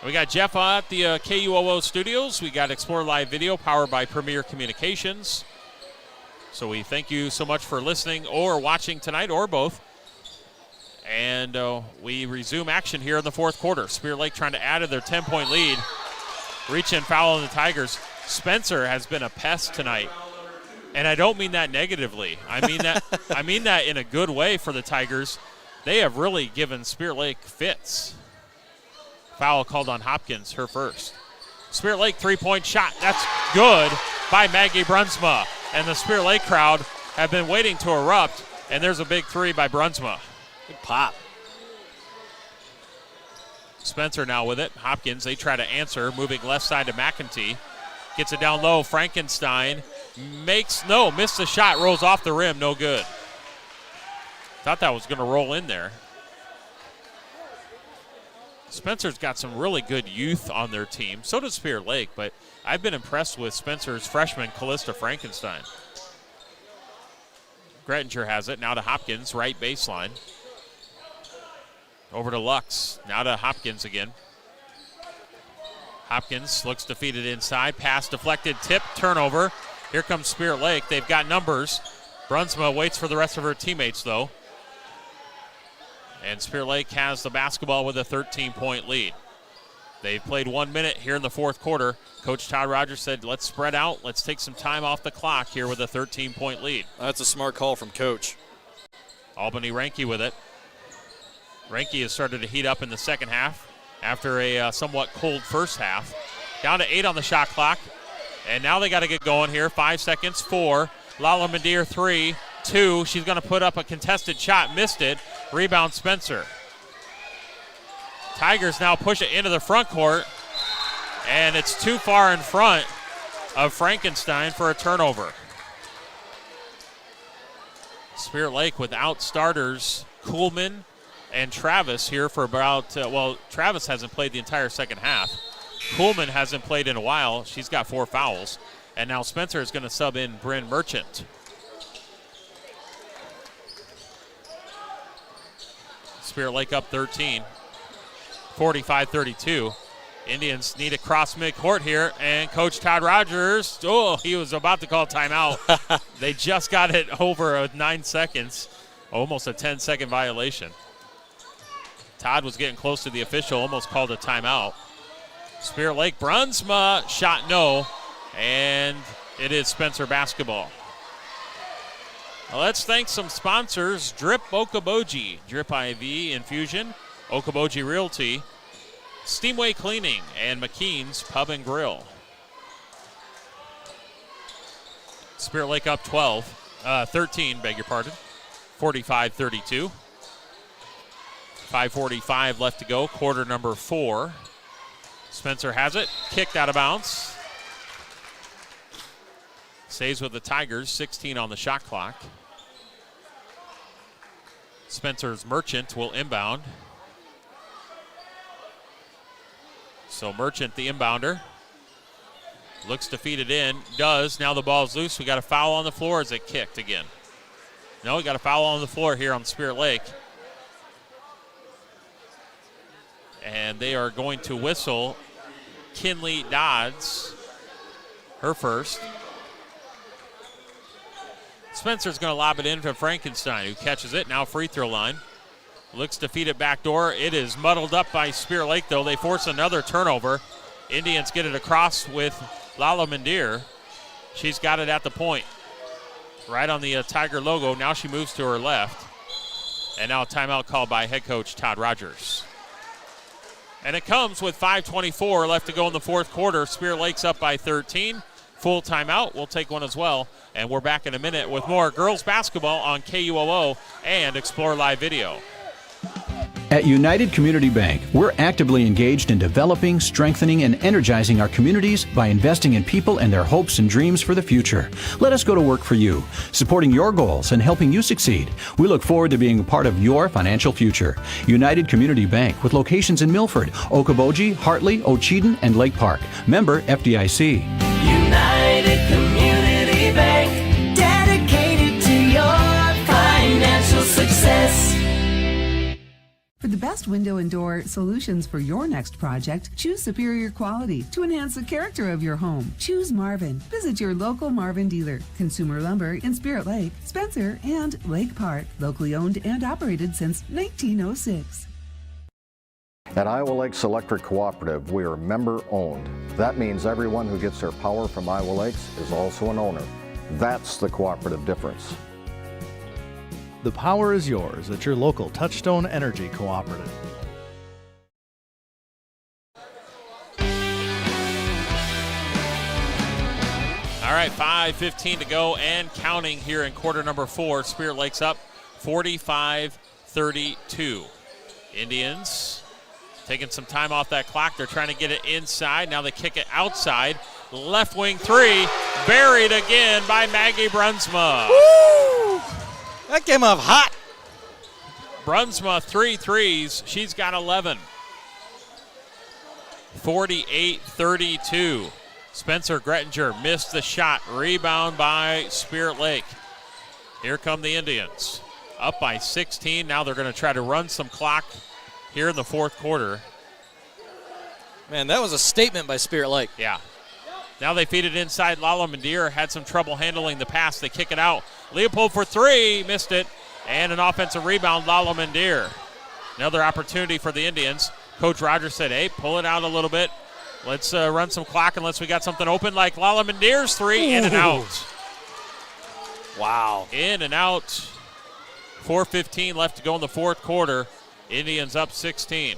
[SPEAKER 19] We got Jeff at the KUOO studios. We got Explore Live Video powered by Premier Communications. So we thank you so much for listening or watching tonight, or both. And we resume action here in the fourth quarter. Spirit Lake trying to add to their 10-point lead. Reach in foul on the Tigers. Spencer has been a pest tonight. And I don't mean that negatively. I mean that in a good way for the Tigers. They have really given Spirit Lake fits. Foul called on Hopkins, her first. Spirit Lake 3-point shot. That's good by Maggie Brunsma. And the Spirit Lake crowd have been waiting to erupt. And there's a big 3 by Brunsma.
[SPEAKER 20] Good pop.
[SPEAKER 19] Spencer now with it. Hopkins, they try to answer, moving left side to McEntee. Gets it down low. Frankenstein missed the shot, rolls off the rim, no good. Thought that was going to roll in there. Spencer's got some really good youth on their team. So does Spirit Lake, but I've been impressed with Spencer's freshman, Callista Frankenstein. Grettinger has it, now to Hopkins, right baseline. Over to Lux, now to Hopkins again. Hopkins looks defeated inside, pass deflected, tip, turnover. Here comes Spirit Lake, they've got numbers. Brunsma waits for the rest of her teammates though. And Spirit Lake has the basketball with a 13-point lead. They've played 1 minute here in the fourth quarter. Coach Todd Rogers said, let's spread out. Let's take some time off the clock here with a 13-point lead.
[SPEAKER 20] That's a smart call from Coach.
[SPEAKER 19] Albany Ranke with it. Ranke has started to heat up in the second half after a somewhat cold first half. Down to 8 on the shot clock. And now they got to get going here. 5 seconds, 4. Lala Madeir 3, 2. She's going to put up a contested shot, missed it. Rebound Spencer. Tigers now push it into the front court, and it's too far in front of Frankenstein for a turnover. Spirit Lake without starters Kuhlman and Travis here for about, Travis hasn't played the entire second half. Kuhlman hasn't played in a while. She's got 4 fouls. And now Spencer is going to sub in Bryn Merchant. Spirit Lake up 13, 45-32. Indians need to cross midcourt here, and Coach Todd Rogers, he was about to call timeout. They just got it over 9 seconds, almost a 10-second violation. Todd was getting close to the official, almost called a timeout. Spirit Lake, Brunsma, shot no, and it is Spencer basketball. Well, let's thank some sponsors. Drip Okoboji, Drip IV Infusion, Okoboji Realty, Steamway Cleaning, and McKean's Pub and Grill. Spirit Lake up 13, 45-32. 5:45 left to go, quarter number 4. Spencer has it, kicked out of bounds. Stays with the Tigers, 16 on the shot clock. Spencer's Merchant will inbound. So Merchant, the inbounder, looks to feed it in, does. Now the ball's loose. We got a foul on the floor. Is it kicked again? No, we got a foul on the floor here on Spirit Lake. And they are going to whistle Kinley Dodds, her first. Spencer's going to lob it in to Frankenstein, who catches it. Now free throw line. Looks to feed it back door. It is muddled up by Spirit Lake, though. They force another turnover. Indians get it across with Lala Mandir. She's got it at the point. Right on the Tiger logo. Now she moves to her left. And now a timeout called by head coach Todd Rogers. And it comes with 5:24 left to go in the fourth quarter. Spirit Lake's up by 13. Full timeout. We'll take one as well. And we're back in a minute with more girls basketball on KUOO and Explore Live Video.
[SPEAKER 4] At United Community Bank, we're actively engaged in developing, strengthening, and energizing our communities by investing in people and their hopes and dreams for the future. Let us go to work for you, supporting your goals and helping you succeed. We look forward to being a part of your financial future. United Community Bank, with locations in Milford, Okoboji, Hartley, Ocheyedan, and Lake Park. Member FDIC.
[SPEAKER 6] United Community Bank, dedicated to your financial success.
[SPEAKER 5] For the best window and door solutions for your next project, choose superior quality to enhance the character of your home. Choose Marvin. Visit your local Marvin dealer. Consumer Lumber in Spirit Lake, Spencer, and Lake Park. Locally owned and operated since 1906.
[SPEAKER 16] At Iowa Lakes Electric Cooperative, we are member-owned. That means everyone who gets their power from Iowa Lakes is also an owner. That's the cooperative difference.
[SPEAKER 17] The power is yours at your local Touchstone Energy Cooperative.
[SPEAKER 19] All right, 5:15 to go and counting here in quarter number 4. Spirit Lake's up 45-32. Indians taking some time off that clock. They're trying to get it inside. Now they kick it outside. Left wing 3, buried again by Maggie Brunsma.
[SPEAKER 20] Woo! That came off hot.
[SPEAKER 19] Brunsma, 3 threes. She's got 11. 48-32. Spencer Grettinger missed the shot. Rebound by Spirit Lake. Here come the Indians. Up by 16. Now they're going to try to run some clock here in the fourth quarter.
[SPEAKER 20] Man, that was a statement by Spirit Lake.
[SPEAKER 19] Yeah. Now they feed it inside. Lala Mandir had some trouble handling the pass. They kick it out. Leopold for 3, missed it. And an offensive rebound, Lala Mandir. Another opportunity for the Indians. Coach Rogers said, hey, pull it out a little bit. Let's run some clock unless we got something open, like Lala Mandir's 3, in and out.
[SPEAKER 20] Wow.
[SPEAKER 19] In and out. 4:15 left to go in the fourth quarter. Indians up 16.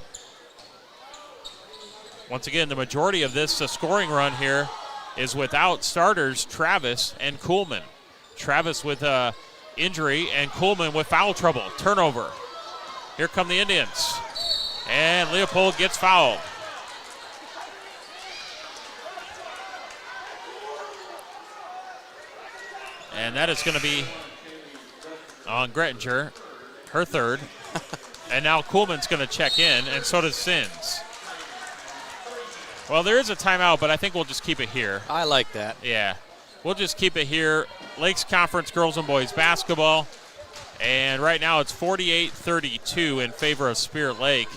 [SPEAKER 19] Once again, the majority of this scoring run here is without starters Travis and Kuhlman. Travis with injury and Kuhlman with foul trouble. Turnover. Here come the Indians. And Leopold gets fouled. And that is going to be on Grettinger, her third. And now Kuhlman's going to check in, and so does Sins. Well, there is a timeout, but I think we'll just keep it here.
[SPEAKER 20] I like that.
[SPEAKER 19] Yeah. We'll just keep it here. Lakes Conference girls and boys basketball. And right now it's 48-32 in favor of Spirit Lake.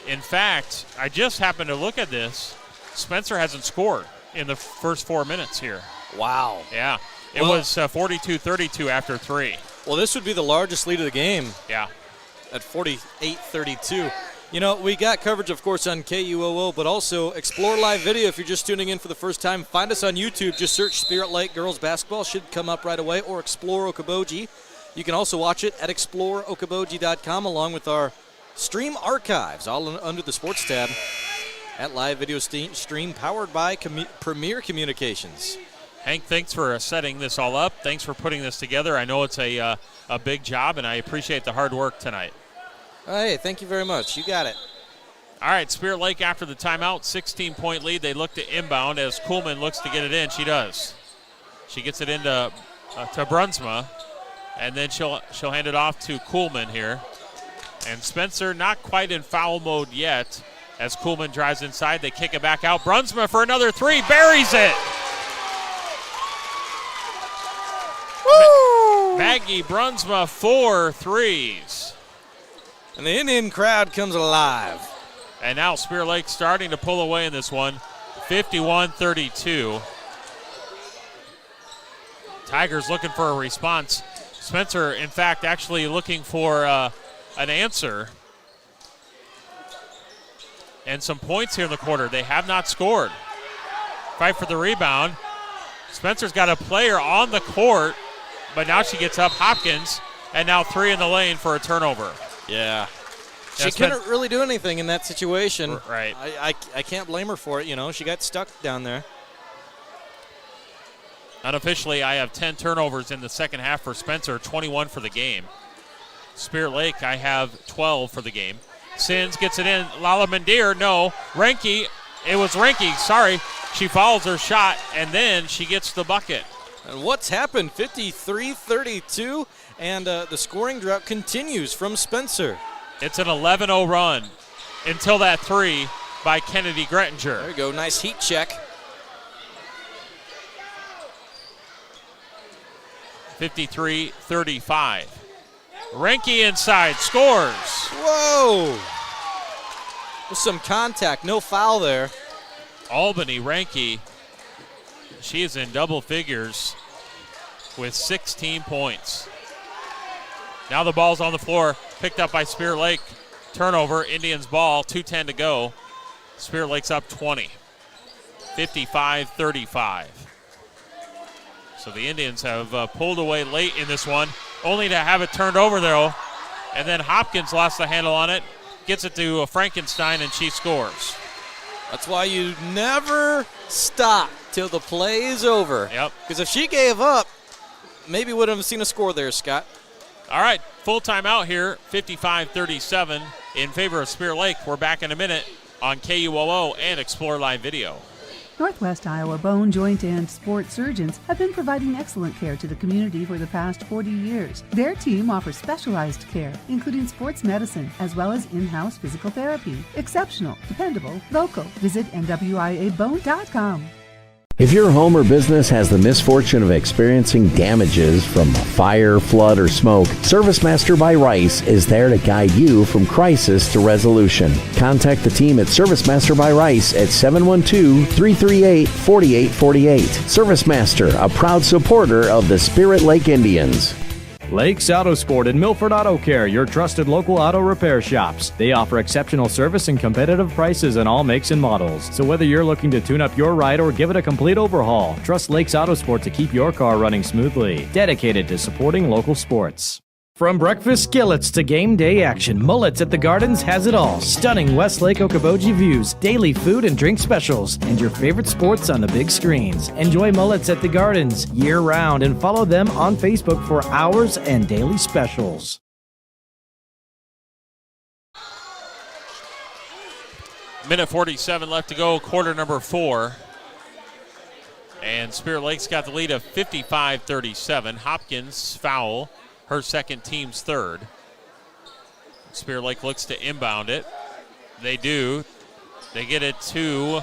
[SPEAKER 19] In fact, I just happened to look at this. Spencer hasn't scored in the first 4 minutes here.
[SPEAKER 20] Wow.
[SPEAKER 19] Yeah. It was 42-32 after 3.
[SPEAKER 20] Well, this would be the largest lead of the game.
[SPEAKER 19] Yeah.
[SPEAKER 20] At 48-32. You know, we got coverage, of course, on KUOO, but also Explore Live Video. If you're just tuning in for the first time, find us on YouTube. Just search Spirit Lake Girls Basketball. Should come up right away, or Explore Okoboji. You can also watch it at exploreokoboji.com along with our stream archives, all under the sports tab at Live Video Stream, powered by Premier Communications.
[SPEAKER 19] Hank, thanks for setting this all up. Thanks for putting this together. I know it's a big job, and I appreciate the hard work tonight.
[SPEAKER 20] Hey, thank you very much. You got it.
[SPEAKER 19] All right, Spirit Lake after the timeout, 16-point lead. They look to inbound as Kuhlman looks to get it in. She does. She gets it into to Brunsma, and then she'll hand it off to Kuhlman here. And Spencer not quite in foul mode yet as Kuhlman drives inside. They kick it back out. Brunsma for another 3, buries it. Maggie Brunsma, 4 threes.
[SPEAKER 20] And the Indian crowd comes alive.
[SPEAKER 19] And now Spirit Lake starting to pull away in this one, 51-32. Tigers looking for a response. Spencer, in fact, actually looking for an answer. And some points here in the quarter. They have not scored. Fight for the rebound. Spencer's got a player on the court, but now she gets up. Hopkins, and now 3 in the lane for a turnover.
[SPEAKER 20] Yeah. She couldn't really do anything in that situation.
[SPEAKER 19] Right.
[SPEAKER 20] I can't blame her for it. You know, she got stuck down there.
[SPEAKER 19] Unofficially, I have 10 turnovers in the second half for Spencer, 21 for the game. Spirit Lake, I have 12 for the game. Sins gets it in. Lala Mandir, no. Renke, it was Renke, sorry. She fouls her shot, and then she gets the bucket.
[SPEAKER 20] And what's happened? 53-32, and the scoring drought continues from Spencer.
[SPEAKER 19] It's an 11-0 run until that three by Kennedy Grettinger.
[SPEAKER 20] There you go, nice heat check.
[SPEAKER 19] 53-35. Renke inside, scores.
[SPEAKER 20] Whoa! With some contact, no foul there.
[SPEAKER 19] Albany Renke, she is in double figures with 16 points. Now the ball's on the floor, picked up by Spirit Lake. Turnover, Indians ball, 2:10 to go. Spirit Lake's up 20, 55-35. So the Indians have pulled away late in this one, only to have it turned over though. And then Hopkins lost the handle on it, gets it to Frankenstein, and she scores.
[SPEAKER 20] That's why you never stop till the play is over.
[SPEAKER 19] Yep.
[SPEAKER 20] Because if she gave up, maybe would have seen a score there, Scott.
[SPEAKER 19] All right, full timeout here, 55-37 in favor of Spirit Lake. We're back in a minute on KUOO and Explore Live Video.
[SPEAKER 5] Northwest Iowa Bone, Joint, and Sports surgeons have been providing excellent care to the community for the past 40 years. Their team offers specialized care, including sports medicine, as well as in-house physical therapy. Exceptional, dependable, local. Visit NWIABone.com.
[SPEAKER 23] If your home or business has the misfortune of experiencing damages from a fire, flood, or smoke, ServiceMaster by Rice is there to guide you from crisis to resolution. Contact the team at ServiceMaster by Rice at 712-338-4848. ServiceMaster, a proud supporter of the Spirit Lake Indians.
[SPEAKER 1] Lakes Autosport and Milford Auto Care, your trusted local auto repair shops. They offer exceptional service and competitive prices on all makes and models. So whether you're looking to tune up your ride or give it a complete overhaul, trust Lakes Autosport to keep your car running smoothly. Dedicated to supporting local sports. From breakfast skillets to game day action, Mullets at the Gardens has it all. Stunning Westlake Okoboji views, daily food and drink specials, and your favorite sports on the big screens. Enjoy Mullets at the Gardens year-round and follow them on Facebook for hours and daily specials.
[SPEAKER 19] Minute 47 left to go, quarter number 4. And Spirit Lake's got the lead of 55-37. Hopkins foul. Her second, team's third. Spirit Lake looks to inbound it. They do. They get it to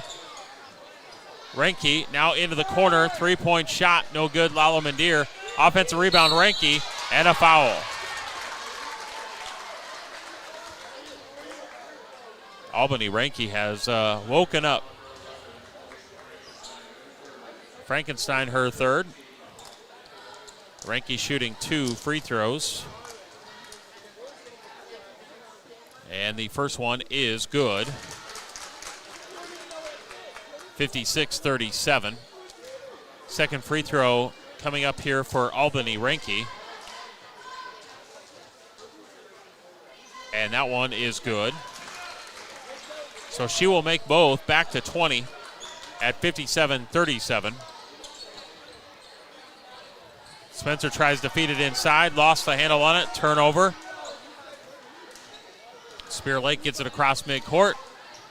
[SPEAKER 19] Renke. Now into the corner. Three-point shot. No good. Lala Mandir. Offensive rebound, Renke. And a foul. Albany Renke has woken up. Frankenstein, her third. Renke shooting 2 free throws. And the first one is good. 56-37. Second free throw coming up here for Albany Renke. And that one is good. So she will make both, back to 20 at 57-37. Spencer tries to feed it inside, lost the handle on it, turnover. Spirit Lake gets it across midcourt.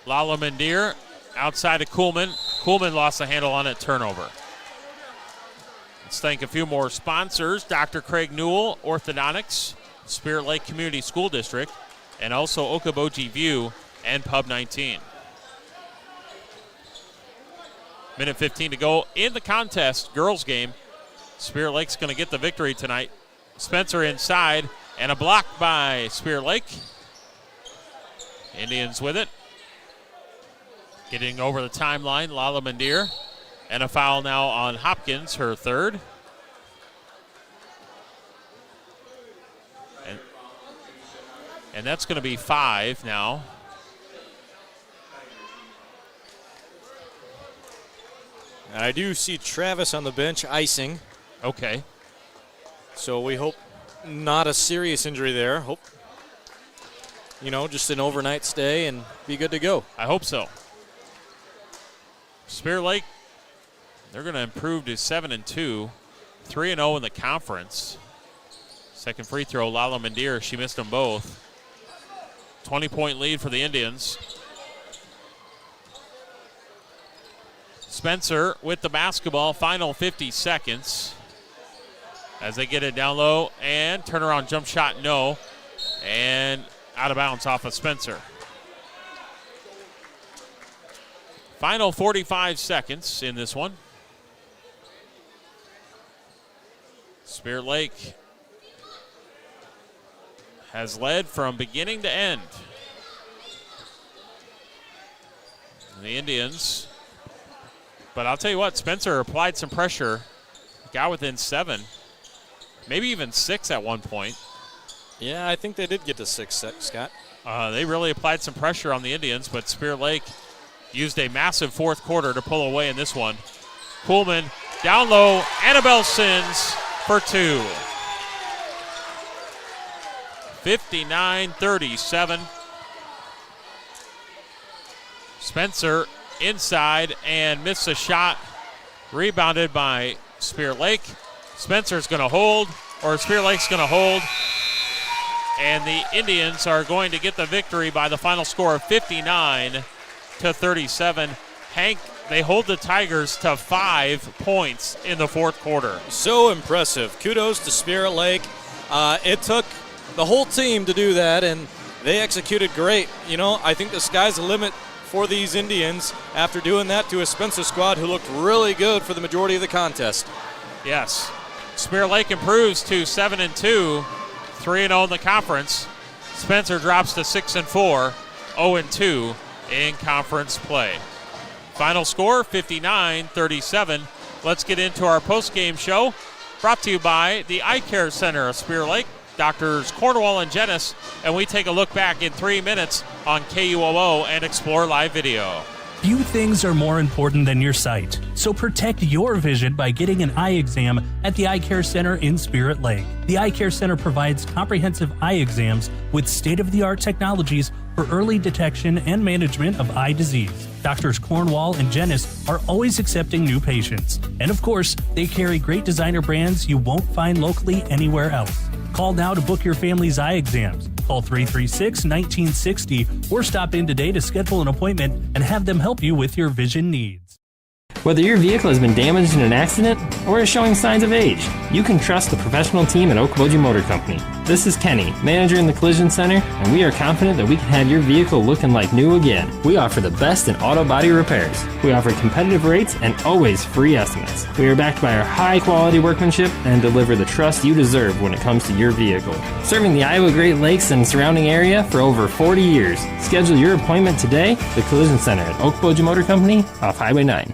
[SPEAKER 19] Lala Mandir outside of Kuhlman. Kuhlman lost the handle on it, turnover. Let's thank a few more sponsors. Dr. Craig Newell, Orthodontics, Spirit Lake Community School District, and also Okoboji View and Pub 19. Minute 15 to go in the contest, girls game. Spirit Lake's going to get the victory tonight. Spencer inside, and a block by Spirit Lake. Indians with it. Getting over the timeline, Lala Mandir. And a foul now on Hopkins, her third. And that's going to be 5 now.
[SPEAKER 20] And I do see Travis on the bench icing.
[SPEAKER 19] Okay.
[SPEAKER 20] So we hope not a serious injury there. Hope, just an overnight stay and be good to go.
[SPEAKER 19] I hope so. Spirit Lake, they're going to improve to 7-2, 3-0 in the conference. Second free throw, Lala Mandir, she missed them both. 20-point lead for the Indians. Spencer with the basketball, final 50 seconds. As they get it down low, and turnaround jump shot, no. And out of bounds off of Spencer. Final 45 seconds in this one. Spirit Lake has led from beginning to end. The Indians, but I'll tell you what, Spencer applied some pressure, got within 7, maybe even 6 at one point.
[SPEAKER 20] Yeah, I think they did get to 6, Scott.
[SPEAKER 19] They really applied some pressure on the Indians, but Spirit Lake used a massive fourth quarter to pull away in this one. Kuhlman down low, Annabelle Sins for 2. 59-37. Spencer inside and missed a shot. Rebounded by Spirit Lake. Spencer's going to hold, or Spirit Lake's going to hold. And the Indians are going to get the victory by the final score of 59-37. Hank, they hold the Tigers to 5 points in the fourth quarter.
[SPEAKER 20] So impressive. Kudos to Spirit Lake. It took the whole team to do that, and they executed great. You know, I think the sky's the limit for these Indians after doing that to a Spencer squad who looked really good for the majority of the contest.
[SPEAKER 19] Yes. Spirit Lake improves to 7-2, 3-0 in the conference. Spencer drops to 6-4, 0-2 in conference play. Final score, 59-37. Let's get into our post-game show, brought to you by the Eye Care Center of Spirit Lake, Doctors Cornwall and Jennis, and we take a look back in 3 minutes on KUOO and Explore Live Video.
[SPEAKER 3] Few things are more important than your sight, so protect your vision by getting an eye exam at the Eye Care Center in Spirit Lake. The Eye Care Center provides comprehensive eye exams with state-of-the-art technologies for early detection and management of eye disease. Doctors Cornwall and Jennis are always accepting new patients. And of course, they carry great designer brands you won't find locally anywhere else. Call now to book your family's eye exams. Call 336-1960 or stop in today to schedule an appointment and have them help you with your vision needs.
[SPEAKER 12] Whether your vehicle has been damaged in an accident or is showing signs of age, you can trust the professional team at Okoboji Motor Company. This is Kenny, manager in the Collision Center, and we are confident that we can have your vehicle looking like new again. We offer the best in auto body repairs. We offer competitive rates and always free estimates. We are backed by our high-quality workmanship and deliver the trust you deserve when it comes to your vehicle. Serving the Iowa Great Lakes and surrounding area for over 40 years. Schedule your appointment today, the Collision Center at Okoboji Motor Company off Highway 9.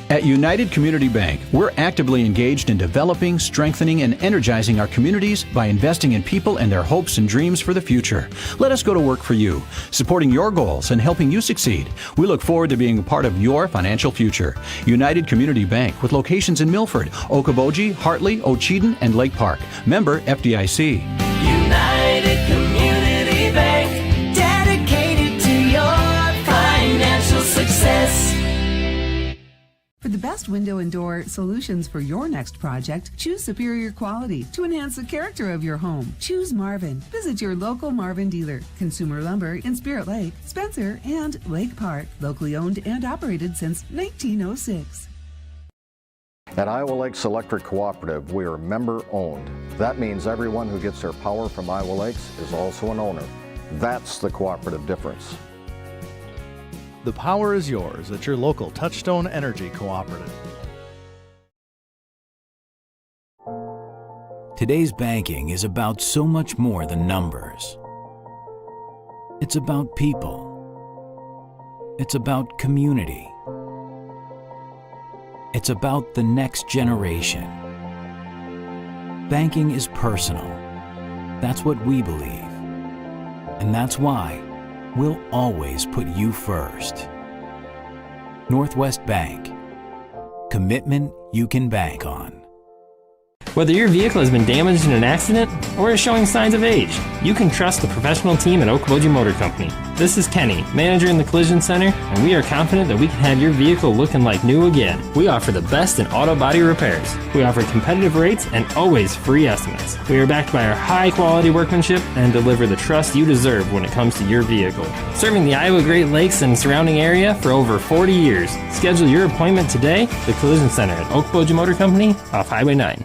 [SPEAKER 4] At United Community Bank, we're actively engaged in developing, strengthening, and energizing our communities by investing in people and their hopes and dreams for the future. Let us go to work for you, supporting your goals and helping you succeed. We look forward to being a part of your financial future. United Community Bank, with locations in Milford, Okoboji, Hartley, Ocheyedan, and Lake Park. Member FDIC.
[SPEAKER 6] United Community Bank, dedicated to your financial success.
[SPEAKER 5] For the best window and door solutions for your next project, choose superior quality to enhance the character of your home. Choose Marvin. Visit your local Marvin dealer. Consumer Lumber in Spirit Lake, Spencer, and Lake Park. Locally owned and operated since 1906.
[SPEAKER 16] At Iowa Lakes Electric Cooperative, we are member-owned. That means everyone who gets their power from Iowa Lakes is also an owner. That's the cooperative difference.
[SPEAKER 17] The power is yours at your local Touchstone Energy Cooperative.
[SPEAKER 7] Today's banking is about so much more than numbers. It's about people. It's about community. It's about the next generation. Banking is personal. That's what we believe. And that's why we'll always put you first. Northwest Bank. Commitment you can bank on.
[SPEAKER 12] Whether your vehicle has been damaged in an accident or is showing signs of age, you can trust the professional team at Okoboji Motor Company. This is Kenny, manager in the Collision Center, and we are confident that we can have your vehicle looking like new again. We offer the best in auto body repairs. We offer competitive rates and always free estimates. We are backed by our high-quality workmanship and deliver the trust you deserve when it comes to your vehicle. Serving the Iowa Great Lakes and surrounding area for over 40 years. Schedule your appointment today, the Collision Center at Okoboji Motor Company off Highway 9.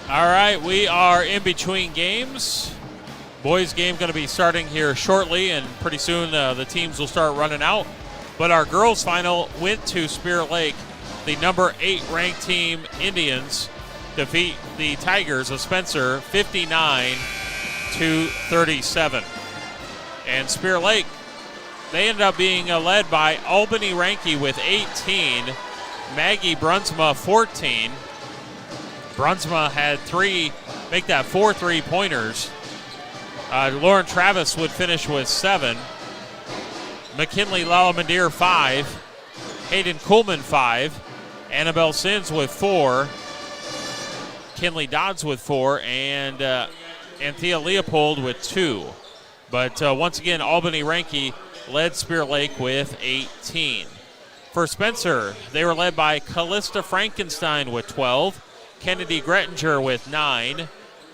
[SPEAKER 19] All right, we are in between games. Boys game going to be starting here shortly, and pretty soon the teams will start running out. But our girls final went to Spirit Lake. The number 8 ranked team, Indians, defeat the Tigers of Spencer 59-37. And Spirit Lake, they ended up being led by Albany Ranke with 18, Maggie Brunsma 14. Brunsma had 3, make that 4 3-pointers. Lauren Travis would finish with 7. McKinley Lalamandir 5. Hayden Kuhlman 5. Annabelle Sins with 4. Kinley Dodds with 4. And Anthea Leopold with 2. But once again, Albany Ranke led Spirit Lake with 18. For Spencer, they were led by Callista Frankenstein with 12. Kennedy Grettinger with 9,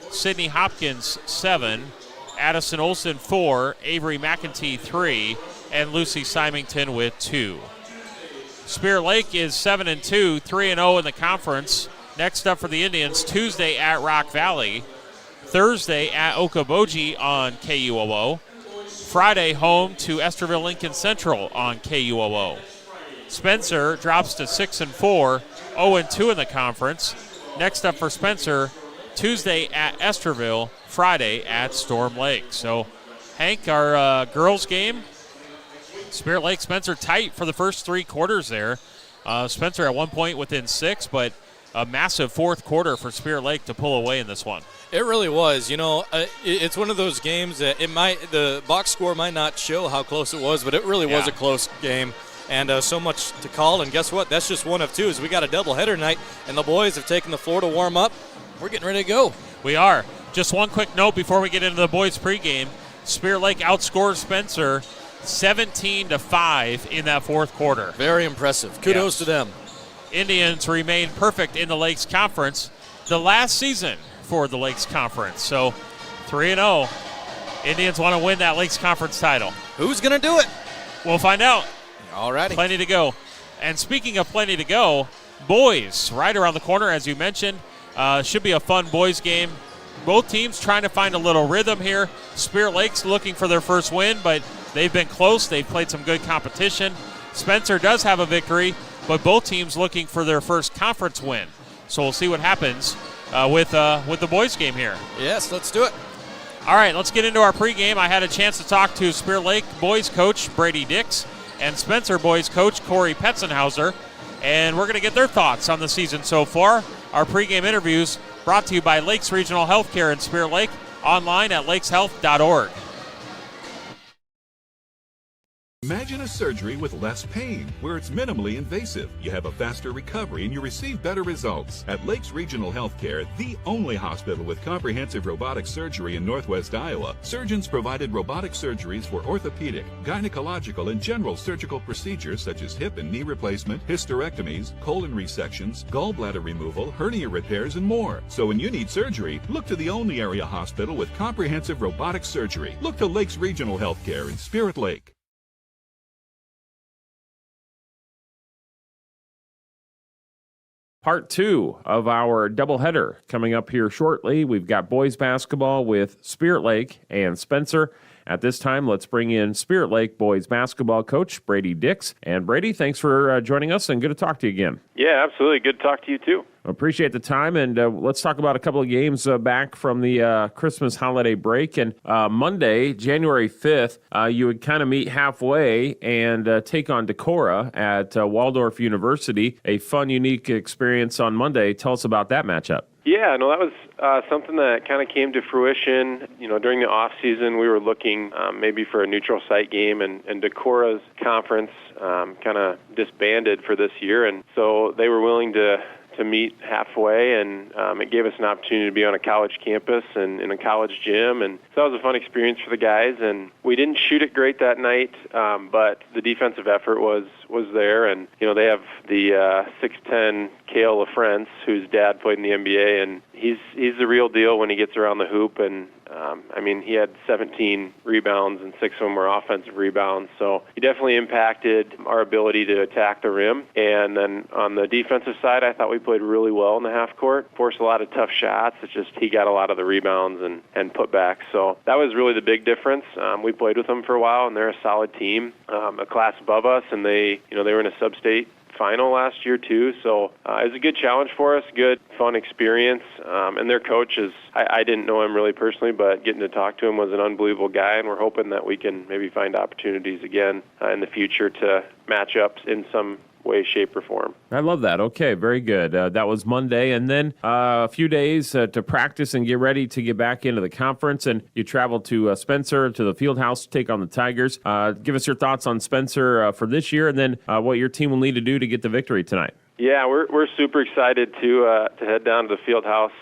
[SPEAKER 19] Sydney Hopkins 7, Addison Olson 4, Avery McEntee 3, and Lucy Symington with 2. Spirit Lake is 7-2, 3-0 in the conference. Next up for the Indians, Tuesday at Rock Valley, Thursday at Okoboji on KUOO, Friday home to Esterville Lincoln Central on KUOO. Spencer drops to 6-4, 0-2 in the conference. Next up for Spencer, Tuesday at Esterville, Friday at Storm Lake. So, Hank, our girls game, Spirit Lake, Spencer tight for the first 3 quarters there. Spencer at one point within 6, but a massive fourth quarter for Spirit Lake to pull away in this one.
[SPEAKER 20] It really was. You know, it's one of those games that the box score might not show how close it was, but it really was a close game. And so much to call, and guess what? That's just one of 2. As we got a doubleheader tonight, and the boys have taken the floor to warm up. We're getting ready to go.
[SPEAKER 19] We are. Just one quick note before we get into the boys pregame. Spirit Lake outscores Spencer 17-5 in that fourth quarter.
[SPEAKER 20] Very impressive. Kudos to them.
[SPEAKER 19] Indians remain perfect in the Lakes Conference, the last season for the Lakes Conference. So 3-0. Indians want to win that Lakes Conference title.
[SPEAKER 20] Who's going to do it?
[SPEAKER 19] We'll find out.
[SPEAKER 20] All righty.
[SPEAKER 19] Plenty to go. And speaking of plenty to go, boys, right around the corner, as you mentioned. Should be a fun boys game. Both teams trying to find a little rhythm here. Spirit Lake's looking for their first win, but they've been close. They've played some good competition. Spencer does have a victory, but both teams looking for their first conference win. So we'll see what happens with the boys game here.
[SPEAKER 20] Yes, let's do it.
[SPEAKER 19] All right, let's get into our pregame. I had a chance to talk to Spirit Lake boys coach Brady Dix and Spencer boys coach Corey Petzenhauser, and we're going to get their thoughts on the season so far. Our pregame interviews brought to you by Lakes Regional Healthcare in Spirit Lake, online at lakeshealth.org.
[SPEAKER 2] Imagine a surgery with less pain, where it's minimally invasive. You have a faster recovery and you receive better results. At Lakes Regional Healthcare, the only hospital with comprehensive robotic surgery in Northwest Iowa, surgeons provided robotic surgeries for orthopedic, gynecological, and general surgical procedures such as hip and knee replacement, hysterectomies, colon resections, gallbladder removal, hernia repairs, and more. So when you need surgery, look to the only area hospital with comprehensive robotic surgery. Look to Lakes Regional Healthcare in Spirit Lake.
[SPEAKER 9] Part 2 of our doubleheader coming up here shortly. We've got boys basketball with Spirit Lake and Spencer. At this time, let's bring in Spirit Lake boys basketball coach Brady Dix. And Brady, thanks for joining us, and good to talk to you again.
[SPEAKER 15] Yeah, absolutely. Good to talk to you, too.
[SPEAKER 9] Appreciate the time, and let's talk about a couple of games back from the Christmas holiday break. And Monday, January 5th, you would kind of meet halfway and take on Decorah at Waldorf University. A fun, unique experience on Monday. Tell us about that matchup.
[SPEAKER 10] Yeah, no, that was something that kind of came to fruition. During the off season, we were looking maybe for a neutral site game, and Decorah's conference kind of disbanded for this year, and so they were willing to meet halfway, and it gave us an opportunity to be on a college campus and in a college gym, and so that was a fun experience for the guys. And we didn't shoot it great that night, but the defensive effort was there, and they have the 6'10" Cale LaFrance, whose dad played in the NBA, and he's the real deal when he gets around the hoop, and he had 17 rebounds and 6 of them were offensive rebounds, so he definitely impacted our ability to attack the rim. And then on the defensive side, I thought we played really well in the half court, forced a lot of tough shots. It's just he got a lot of the rebounds and putbacks, so that was really the big difference. We played with them for a while, and they're a solid team, a class above us, and they were in a sub-state final last year too, so it was a good challenge for us, good fun experience, and their coach is, I didn't know him really personally, but getting to talk to him was an unbelievable guy, and we're hoping that we can maybe find opportunities again in the future to match up in some way, shape, or form.
[SPEAKER 9] I love that. Okay, very good. That was Monday, and then a few days to practice and get ready to get back into the conference, and you traveled to Spencer, to the field house to take on the Tigers. Give us your thoughts on Spencer for this year, and then what your team will need to do to get the victory tonight.
[SPEAKER 10] Yeah, we're super excited to head down to the field house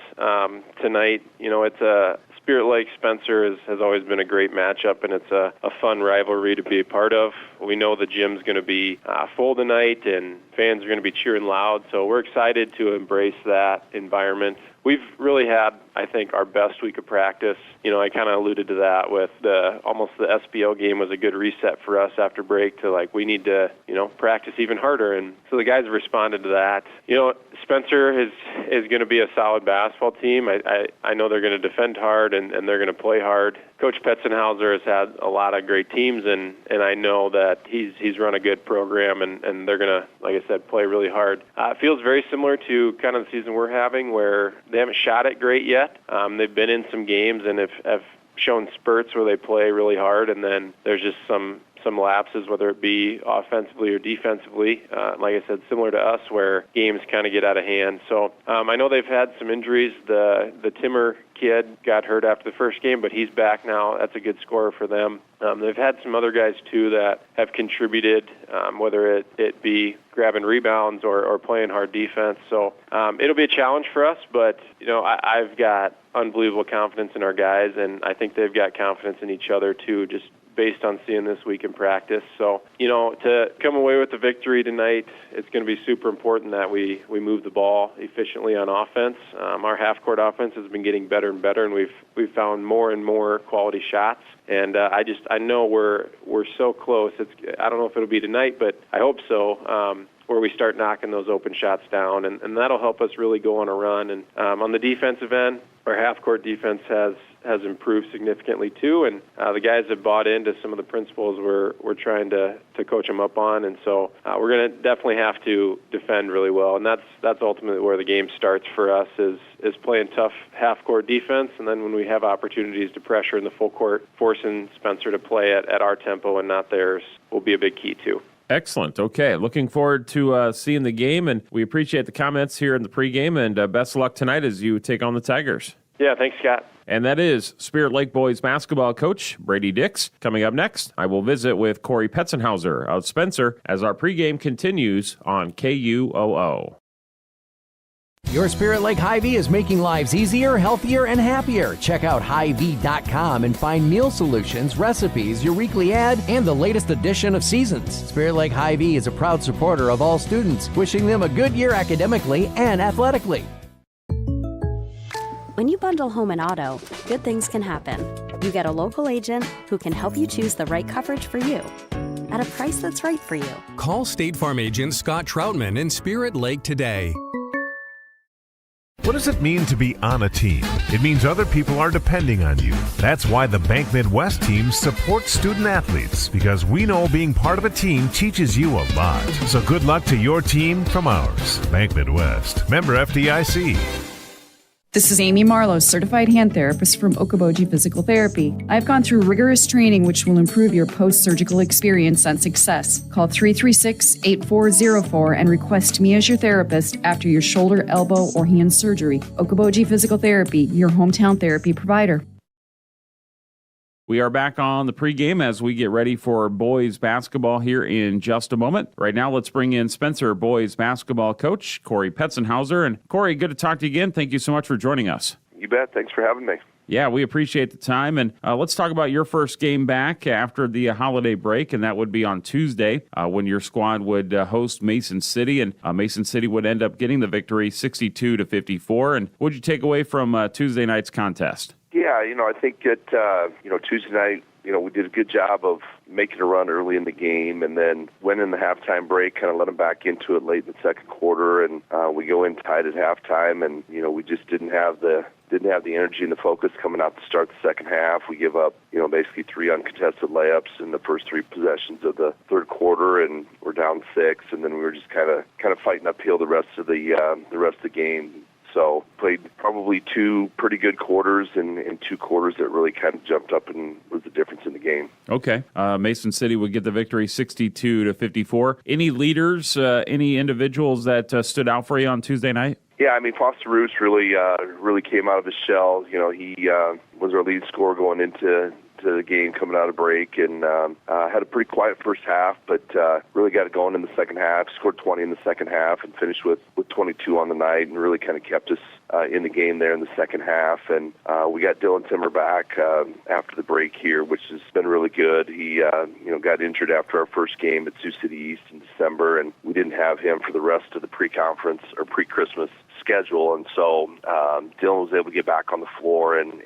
[SPEAKER 10] tonight. It's a Spirit Lake Spencer has always been a great matchup, and it's a fun rivalry to be a part of. We know the gym's going to be full tonight, and fans are going to be cheering loud, so we're excited to embrace that environment. We've really had, I think, our best week of practice. I kind of alluded to that with the SBL game was a good reset for us after break to we need to, practice even harder. And so the guys have responded to that. Spencer is going to be a solid basketball team. I know they're going to defend hard and they're going to play hard. Coach Petzenhauser has had a lot of great teams, and I know that he's run a good program, and they're going to, like I said, play really hard. It feels very similar to kind of the season we're having, where they haven't shot it great yet. They've been in some games and have shown spurts where they play really hard, and then there's just some lapses, whether it be offensively or defensively. Like I said, similar to us, where games kind of get out of hand. So I know they've had some injuries. The Timmer kid got hurt after the first game, but he's back now. That's a good scorer for them. They've had some other guys, too, that have contributed, whether it be grabbing rebounds or playing hard defense. So it'll be a challenge for us, but, I've got unbelievable confidence in our guys, and I think they've got confidence in each other, too, just based on seeing this week in practice. So, to come away with the victory tonight, it's going to be super important that we move the ball efficiently on offense. Our half-court offense has been getting better and better, and we've found more and more quality shots. And I know we're so close. I don't know if it'll be tonight, but I hope so. Where we start knocking those open shots down, and that'll help us really go on a run. And on the defensive end, our half-court defense has improved significantly too, and the guys have bought into some of the principles we're trying to coach them up on, and so we're going to definitely have to defend really well, and that's ultimately where the game starts for us is playing tough half-court defense, and then when we have opportunities to pressure in the full court, forcing Spencer to play at our tempo and not theirs will be a big key too.
[SPEAKER 9] Excellent. Okay, looking forward to seeing the game, and we appreciate the comments here in the pregame, and best of luck tonight as you take on the Tigers.
[SPEAKER 10] Yeah, thanks, Scott.
[SPEAKER 9] And that is Spirit Lake boys basketball coach Brady Dix. Coming up next, I will visit with Corey Petzenhauser of Spencer as our pregame continues on KUOO.
[SPEAKER 23] Your Spirit Lake Hy-Vee is making lives easier, healthier, and happier. Check out Hy-Vee.com and find meal solutions, recipes, your weekly ad, and the latest edition of Seasons. Spirit Lake Hy-Vee is a proud supporter of all students, wishing them a good year academically and athletically.
[SPEAKER 15] When you bundle home and auto, good things can happen. You get a local agent who can help you choose the right coverage for you at a price that's right for you.
[SPEAKER 18] Call State Farm agent Scott Troutman in Spirit Lake today.
[SPEAKER 11] What does it mean to be on a team? It means other people are depending on you. That's why the Bank Midwest team supports student athletes, because we know being part of a team teaches you a lot. So good luck to your team from ours. Bank Midwest. Member FDIC.
[SPEAKER 13] This is Amy Marlowe, certified hand therapist from Okoboji Physical Therapy. I've gone through rigorous training which will improve your post-surgical experience and success. Call 336-8404 and request me as your therapist after your shoulder, elbow, or hand surgery. Okoboji Physical Therapy, your hometown therapy provider.
[SPEAKER 9] We are back on the pregame as we get ready for boys basketball here in just a moment. Right now, let's bring in Spencer boys basketball coach Corey Petzenhauser. And Corey, good to talk to you again. Thank you so much for joining us.
[SPEAKER 18] You bet. Thanks for having me.
[SPEAKER 9] Yeah, we appreciate the time. And let's talk about your first game back after the holiday break, and that would be on Tuesday when your squad would host Mason City, and Mason City would end up getting the victory 62-54. And what did you take away from Tuesday night's contest?
[SPEAKER 18] Yeah, I think that, Tuesday night, we did a good job of making a run early in the game and then went in the halftime break, kind of let them back into it late in the second quarter, and we go in tied at halftime, and, we just didn't have the energy and the focus coming out to start the second half. We give up, basically 3 uncontested layups in the first 3 possessions of the third quarter, and we're down 6, and then we were just kind of fighting uphill the rest of the game. So played probably 2 pretty good quarters and 2 quarters that really kind of jumped up and was the difference in the game.
[SPEAKER 9] Okay. Mason City would get the victory 62-54. Any leaders, any individuals that stood out for you on Tuesday night?
[SPEAKER 18] Yeah, Foster Roos really came out of his shell. He was our lead scorer going into the game coming out of break, and had a pretty quiet first half, but really got it going in the second half, scored 20 in the second half, and finished with 22 on the night, and really kind of kept us in the game there in the second half. And we got Dylan Timmer back after the break here, which has been really good. He got injured after our first game at Sioux City East in December, and we didn't have him for the rest of the pre-conference or pre-Christmas schedule, and so Dylan was able to get back on the floor, and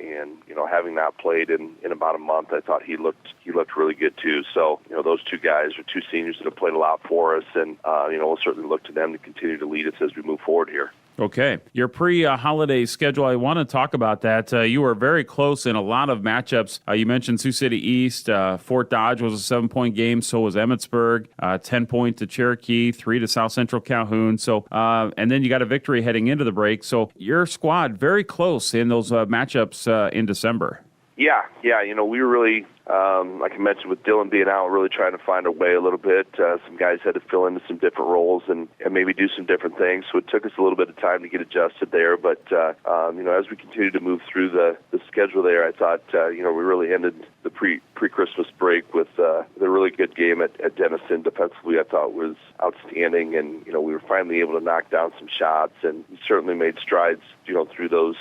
[SPEAKER 18] having not played in about a month, I thought he looked really good too. So those 2 guys are 2 seniors that have played a lot for us, and we'll certainly look to them to continue to lead us as we move forward here.
[SPEAKER 9] Okay. Your pre-holiday schedule, I want to talk about that. You were very close in a lot of matchups. You mentioned Sioux City East. Fort Dodge was a 7-point game. So was Emmitsburg. 10-point to Cherokee, 3 to South Central Calhoun. So, and then you got a victory heading into the break. So your squad very close in those matchups in December.
[SPEAKER 18] Yeah. We were really, like I mentioned, with Dylan being out, really trying to find our way a little bit. Some guys had to fill into some different roles and maybe do some different things. So it took us a little bit of time to get adjusted there. But, as we continued to move through the schedule there, I thought, we really ended the pre-Christmas break with a really good game at Denison. Defensively, I thought was outstanding. And, we were finally able to knock down some shots, and we certainly made strides, through those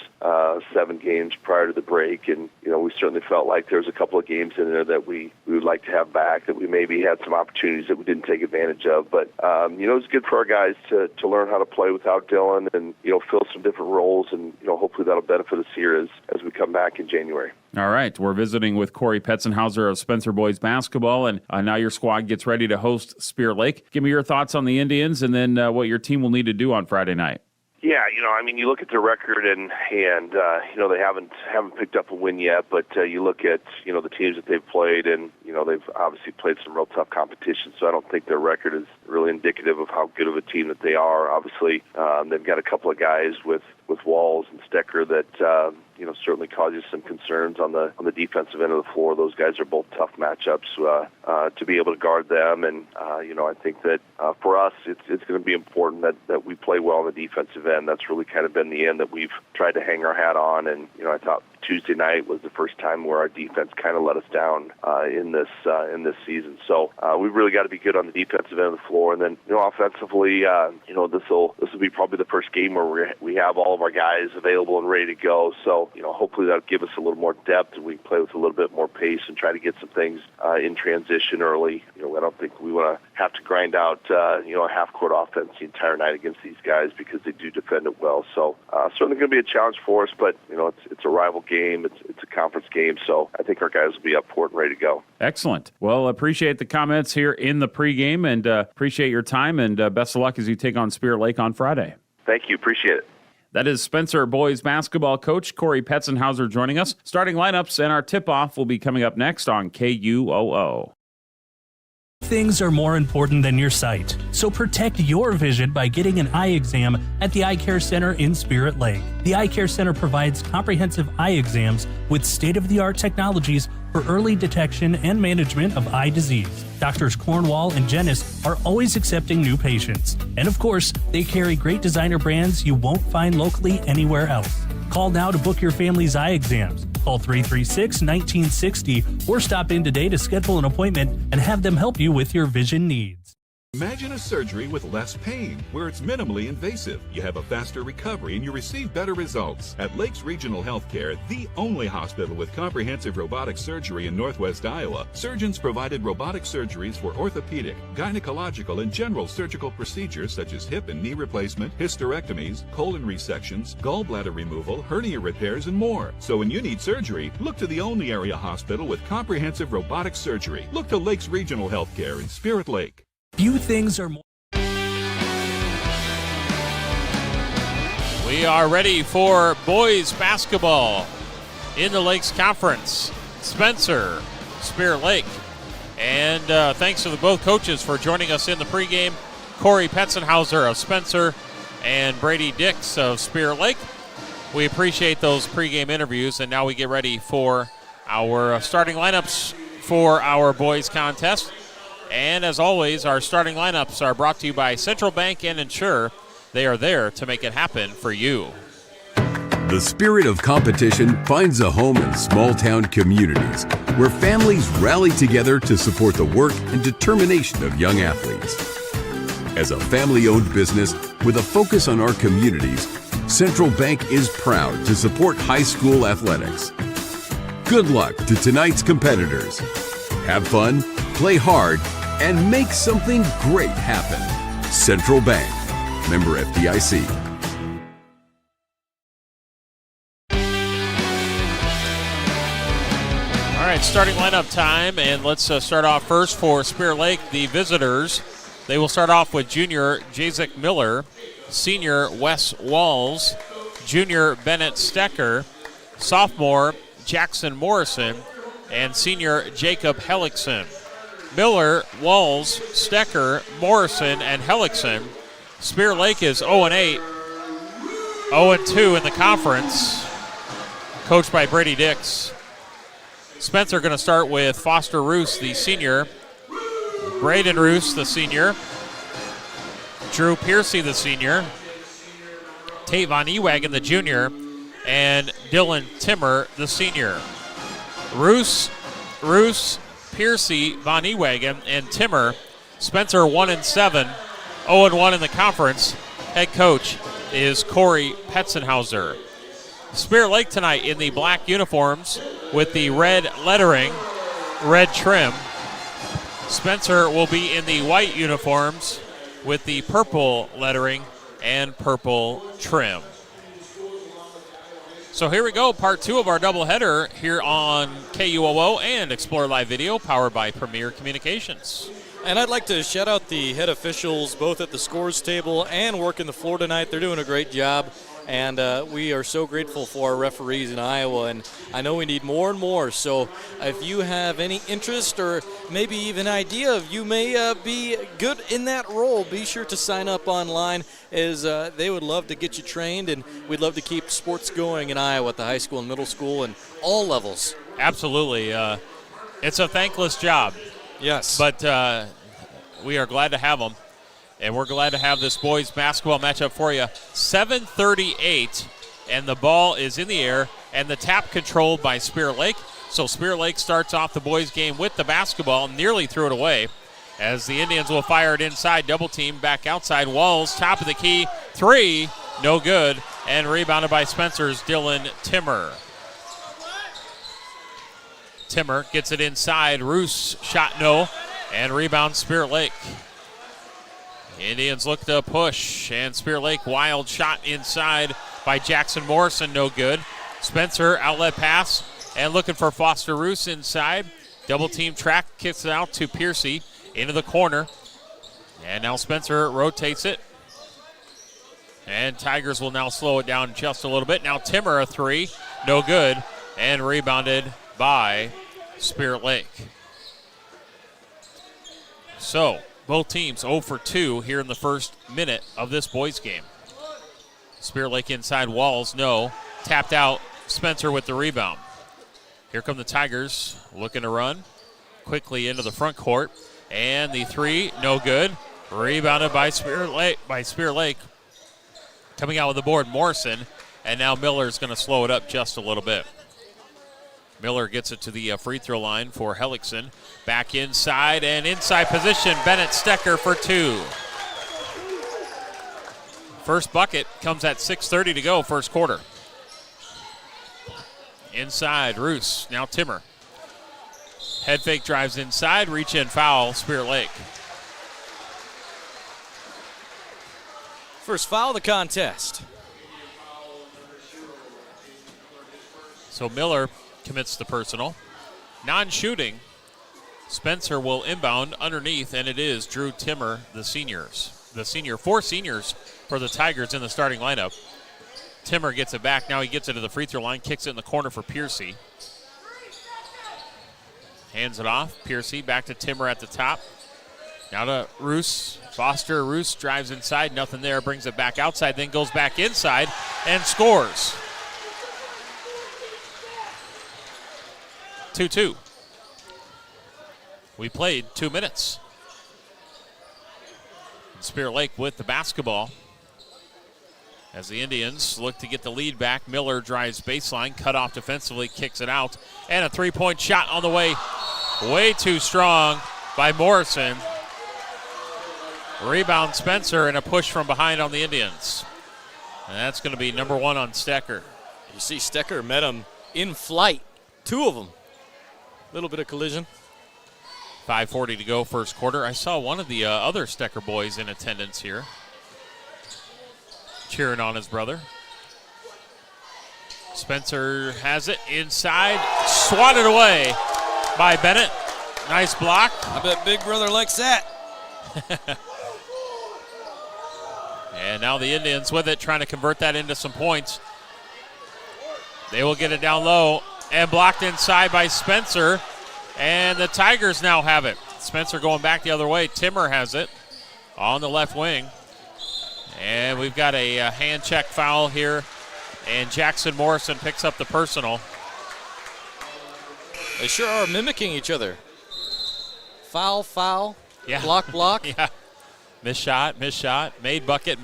[SPEAKER 18] 7 games prior to the break. And, we certainly felt like there was a couple of games in there that we would like to have back, that we maybe had some opportunities that we didn't take advantage of. But, it was good for our guys to learn how to play without Dylan and, fill some different roles. And, hopefully that'll benefit us here as we come back in January.
[SPEAKER 9] All right. We're visiting with Corey Petzenhauser of Spencer Boys Basketball, and now your squad gets ready to host Spirit Lake. Give me your thoughts on the Indians and then what your team will need to do on Friday night.
[SPEAKER 18] Yeah, you look at their record and they haven't picked up a win yet, but you look at, the teams that they've played, and, they've obviously played some real tough competition, so I don't think their record is really indicative of how good of a team that they are. Obviously, they've got a couple of guys with Walls and Stecker that, certainly causes some concerns on the defensive end of the floor. Those guys are both tough matchups to be able to guard them, and, I think that for us, it's going to be important that we play well on the defensive end. That's really kind of been the end that we've tried to hang our hat on, and, I thought Tuesday night was the first time where our defense kind of let us down in this season. So we've really got to be good on the defensive end of the floor, and then offensively, this will be probably the first game where we have all of our guys available and ready to go. So hopefully that'll give us a little more depth, and we can play with a little bit more pace and try to get some things in transition early. I don't think we want to have to grind out a half-court offense the entire night against these guys because they do defend it well. So certainly going to be a challenge for us, but it's a rival game. It's a conference game, so I think our guys will be up for it and ready to go.
[SPEAKER 9] Excellent. Well, appreciate the comments here in the pregame, and appreciate your time, and best of luck as you take on Spirit Lake on Friday.
[SPEAKER 18] Thank you. Appreciate it.
[SPEAKER 8] That is Spencer boys basketball coach Corey Petzenhauser joining us. Starting lineups and our tip-off will be coming up next on KUOO.
[SPEAKER 3] Things are more important than your sight, so protect your vision by getting an eye exam at the Eye Care Center in Spirit Lake. The Eye Care Center provides comprehensive eye exams with state-of-the-art technologies for early detection and management of eye disease. Doctors Cornwall and Jennis are always accepting new patients. And of course, they carry great designer brands you won't find locally anywhere else. Call now to book your family's eye exams. Call 336-1960 or stop in today to schedule an appointment and have them help you with your vision needs.
[SPEAKER 2] Imagine a surgery with less pain, where it's minimally invasive. You have a faster recovery and you receive better results. At Lakes Regional Healthcare, the only hospital with comprehensive robotic surgery in Northwest Iowa, surgeons provided robotic surgeries for orthopedic, gynecological, and general surgical procedures such as hip and knee replacement, hysterectomies, colon resections, gallbladder removal, hernia repairs, and more. So when you need surgery, look to the only area hospital with comprehensive robotic surgery. Look to Lakes Regional Healthcare in Spirit Lake.
[SPEAKER 3] Few things are more.
[SPEAKER 19] We are ready for boys basketball in the Lakes Conference. Spencer, Spirit Lake. And thanks to both coaches for joining us in the pregame. Corey Petzenhauser of Spencer and Brady Dix of Spirit Lake. We appreciate those pregame interviews, and now we get ready for our starting lineups for our boys contest. And as always, our starting lineups are brought to you by Central Bank and Insure. They are there to make it happen for you.
[SPEAKER 14] The spirit of competition finds a home in small-town communities where families rally together to support the work and determination of young athletes. As a family-owned business with a focus on our communities, Central Bank is proud to support high school athletics. Good luck to tonight's competitors. Have fun, play hard, and make something great happen. Central Bank, member FDIC.
[SPEAKER 19] All right, starting lineup time, and let's start off first for Spirit Lake, the visitors. They will start off with junior Jazik Miller, senior Wes Walls, junior Bennett Stecker, sophomore Jackson Morrison, and senior Jacob Hellickson. Miller, Walls, Stecker, Morrison, and Hellickson. Spirit Lake is 0-8, 0-2 in the conference, coached by Brady Dix. Spencer going to start with Foster Roos, the senior, Braden Roos, the senior, Drew Piercy, the senior, Tate Von Ewagen, the junior, and Dylan Timmer, the senior. Roos, Piercy, Von Ewagen, and Timmer. Spencer 1-7, 0-1 in the conference. Head coach is Corey Petzenhauser. Spirit Lake tonight in the black uniforms with the red lettering, red trim. Spencer will be in the white uniforms with the purple lettering and purple trim. So here we go, part two of our doubleheader here on KUOO and Explore Live Video, powered by Premier Communications.
[SPEAKER 20] And I'd like to shout out the head officials, both at the scores table and working the floor tonight. They're doing a great job, and we are so grateful for our referees in Iowa, and I know we need more and more. So if you have any interest or maybe even idea of you may be good in that role, be sure to sign up online, as they would love to get you trained, and we'd love to keep sports going in Iowa at the high school and middle school and all levels.
[SPEAKER 19] Absolutely. It's a thankless job.
[SPEAKER 20] Yes.
[SPEAKER 19] But we are glad to have them, and we're glad to have this boys basketball matchup for you. 7:38, and the ball is in the air, and the tap controlled by Spirit Lake. So Spirit Lake starts off the boys game with the basketball, nearly threw it away, as the Indians will fire it inside, double team, back outside. Walls, top of the key, three, no good, and rebounded by Spencer's Dylan Timmer. Timmer gets it inside. Roos, shot no, and rebound Spirit Lake. Indians look to push, and Spirit Lake, wild shot inside by Jackson Morrison, no good. Spencer, outlet pass, and looking for Foster Roos inside. Double team track, kicks it out to Piercy into the corner. And now Spencer rotates it. And Tigers will now slow it down just a little bit. Now Timmer a three, no good, and rebounded by Spirit Lake. So both teams 0 for 2 here in the first minute of this boys game. Spirit Lake inside, Walls, no. Tapped out, Spencer with the rebound. Here come the Tigers looking to run quickly into the front court. And the three, no good. Rebounded by Spirit Lake. Coming out with the board, Morrison. And now Miller's going to slow it up just a little bit. Miller gets it to the free throw line for Hellickson. Back inside and inside position. Bennett Stecker for two. First bucket comes at 6:30 to go, first quarter. Inside, Roos. Now Timmer. Head fake drives inside, reach in, foul, Spirit Lake.
[SPEAKER 20] First foul of the contest.
[SPEAKER 19] So Miller commits the personal. Non-shooting, Spencer will inbound underneath, and it is Drew Timmer, the senior. Four seniors for the Tigers in the starting lineup. Timmer gets it back. Now he gets it to the free throw line, kicks it in the corner for Piercy. Hands it off. Piercy back to Timmer at the top. Now to Roos. Foster. Roos drives inside. Nothing there. Brings it back outside. Then goes back inside and scores. 2-2. We played 2 minutes. And Spirit Lake with the basketball. As the Indians look to get the lead back, Miller drives baseline, cut off defensively, kicks it out, and a three-point shot on the way. Way too strong by Morrison. Rebound Spencer and a push from behind on the Indians. And that's going to be number one on Stecker.
[SPEAKER 20] You see Stecker met him in flight. Two of them. Little bit of collision.
[SPEAKER 19] 5:40 to go, first quarter. I saw one of the other Stecker boys in attendance here, cheering on his brother. Spencer has it inside, swatted away by Bennett. Nice block.
[SPEAKER 20] I bet Big Brother likes that.
[SPEAKER 19] And now the Indians with it, trying to convert that into some points. They will get it down low and blocked inside by Spencer. And the Tigers now have it. Spencer going back the other way. Timmer has it on the left wing. And we've got a hand check foul here. And Jackson Morrison picks up the personal.
[SPEAKER 20] They sure are mimicking each other. Foul, foul,
[SPEAKER 19] yeah.
[SPEAKER 20] Block, block.
[SPEAKER 19] Yeah. Miss shot, made bucket.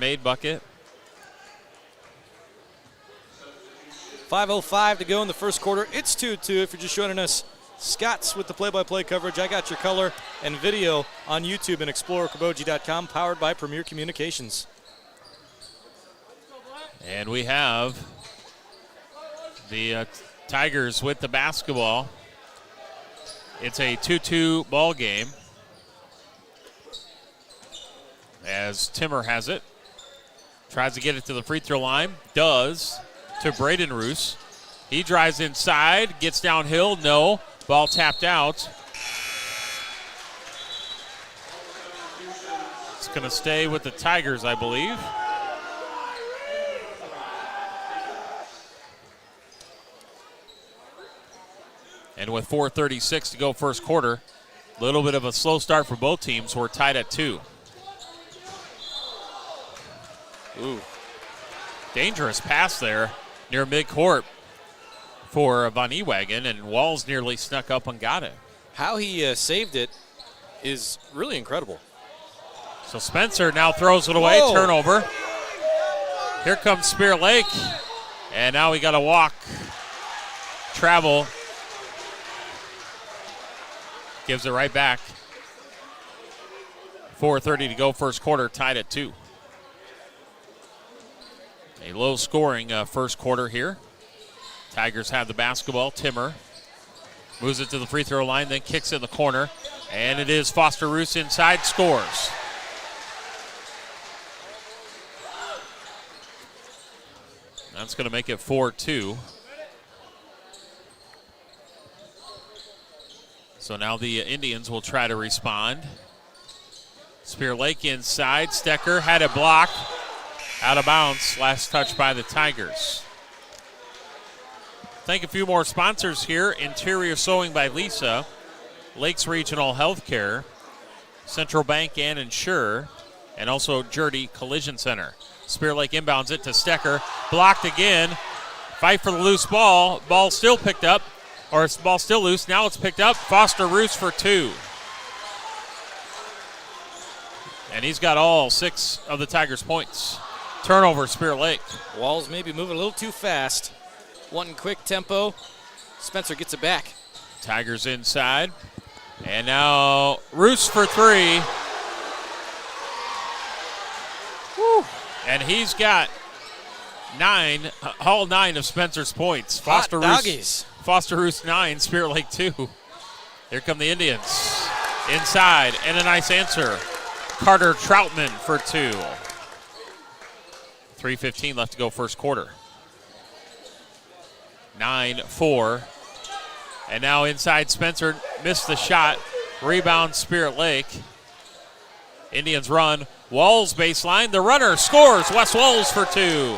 [SPEAKER 20] 5:05 to go in the first quarter. It's 2-2 if you're just joining us. Scott's with the play-by-play coverage. I got your color and video on YouTube and ExploreOkoboji.com, powered by Premier Communications.
[SPEAKER 19] And we have the Tigers with the basketball. It's a 2-2 ball game as Timmer has it. Tries to get it to the free throw line. Does to Braden Roos. He drives inside, gets downhill. No. Ball tapped out. It's going to stay with the Tigers, I believe. And with 4:36 to go first quarter, a little bit of a slow start for both teams. We're tied at 2. Ooh. Dangerous pass there near midcourt for Von Ewagen, and Walls nearly snuck up and got it.
[SPEAKER 20] How he saved it is really incredible.
[SPEAKER 19] So Spencer now throws it away.
[SPEAKER 20] Whoa.
[SPEAKER 19] Turnover. Here comes Spirit Lake, and now we got to walk, travel. Gives it right back. 4:30 to go first quarter, tied at 2. A low-scoring first quarter here. Tigers have the basketball. Timmer moves it to the free throw line, then kicks it in the corner. And it is Foster Roos inside, scores. That's going to make it 4-2. So now the Indians will try to respond. Spirit Lake inside. Stecker had it blocked. Out of bounds. Last touch by the Tigers. Thank a few more sponsors here. Interior Sewing by Lisa. Lakes Regional Healthcare. Central Bank and Insure. And also Jurdy Collision Center. Spirit Lake inbounds it to Stecker. Blocked again. Fight for the loose ball. Ball still picked up. Or it's ball still loose. Now it's picked up. Foster Roos for 2. And he's got all 6 of the Tigers' points. Turnover, Spirit Lake.
[SPEAKER 20] Walls maybe moving a little too fast. Wanting quick tempo. Spencer gets it back.
[SPEAKER 19] Tigers inside. And now Roos for 3. Woo. And he's got 9, all 9 of Spencer's points. Foster Roos 9, Spirit Lake 2. Here come the Indians. Inside, and a nice answer. Carter Troutman for 2. 3:15 left to go first quarter. 9-4. And now inside, Spencer missed the shot. Rebound, Spirit Lake. Indians run. Walls baseline. The runner scores. Wes Walls for 2.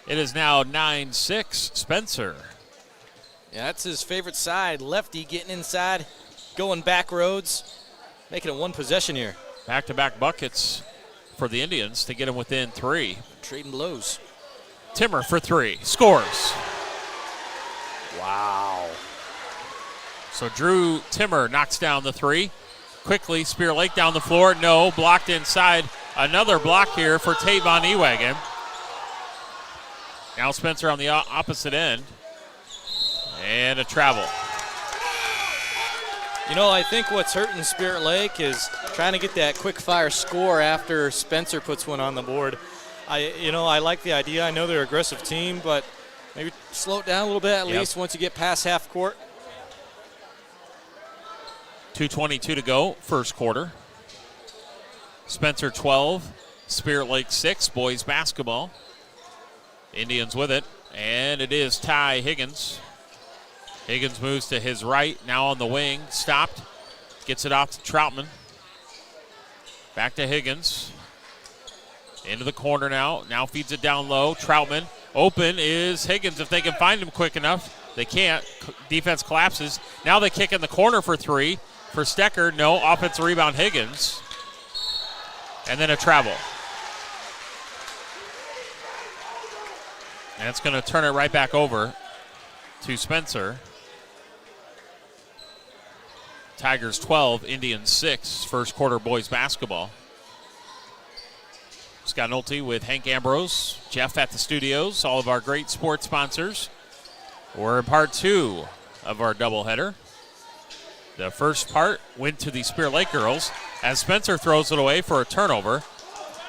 [SPEAKER 19] It is now 9-6, Spencer.
[SPEAKER 20] Yeah, that's his favorite side. Lefty getting inside, going back roads, making it one possession here.
[SPEAKER 19] Back-to-back buckets for the Indians to get them within 3.
[SPEAKER 20] Trading blows.
[SPEAKER 19] Timmer for 3. Scores.
[SPEAKER 20] Wow.
[SPEAKER 19] So Drew Timmer knocks down the 3. Quickly, Spirit Lake down the floor. No, blocked inside. Another block here for Tate Von Ewagen. Now Spencer on the opposite end. And a travel.
[SPEAKER 20] You know, I think what's hurting Spirit Lake is trying to get that quick fire score after Spencer puts one on the board. I like the idea. I know they're an aggressive team, but maybe slow it down a little bit at least once you get past half court.
[SPEAKER 19] 2:22 to go, first quarter. Spencer 12, Spirit Lake 6, boys basketball. Indians with it, and it is Ty Higgins. Higgins moves to his right, now on the wing, stopped, gets it off to Troutman. Back to Higgins. Into the corner now feeds it down low. Troutman, open is Higgins if they can find him quick enough. They can't, defense collapses. Now they kick in the corner for 3. For Stecker, no, offensive rebound Higgins. And then a travel. And it's going to turn it right back over to Spencer. Tigers 12, Indians 6, first quarter boys basketball. Scott Nolte with Hank Ambrose, Jeff at the studios, all of our great sports sponsors. We're in part 2 of our doubleheader. The first part went to the Spirit Lake girls as Spencer throws it away for a turnover.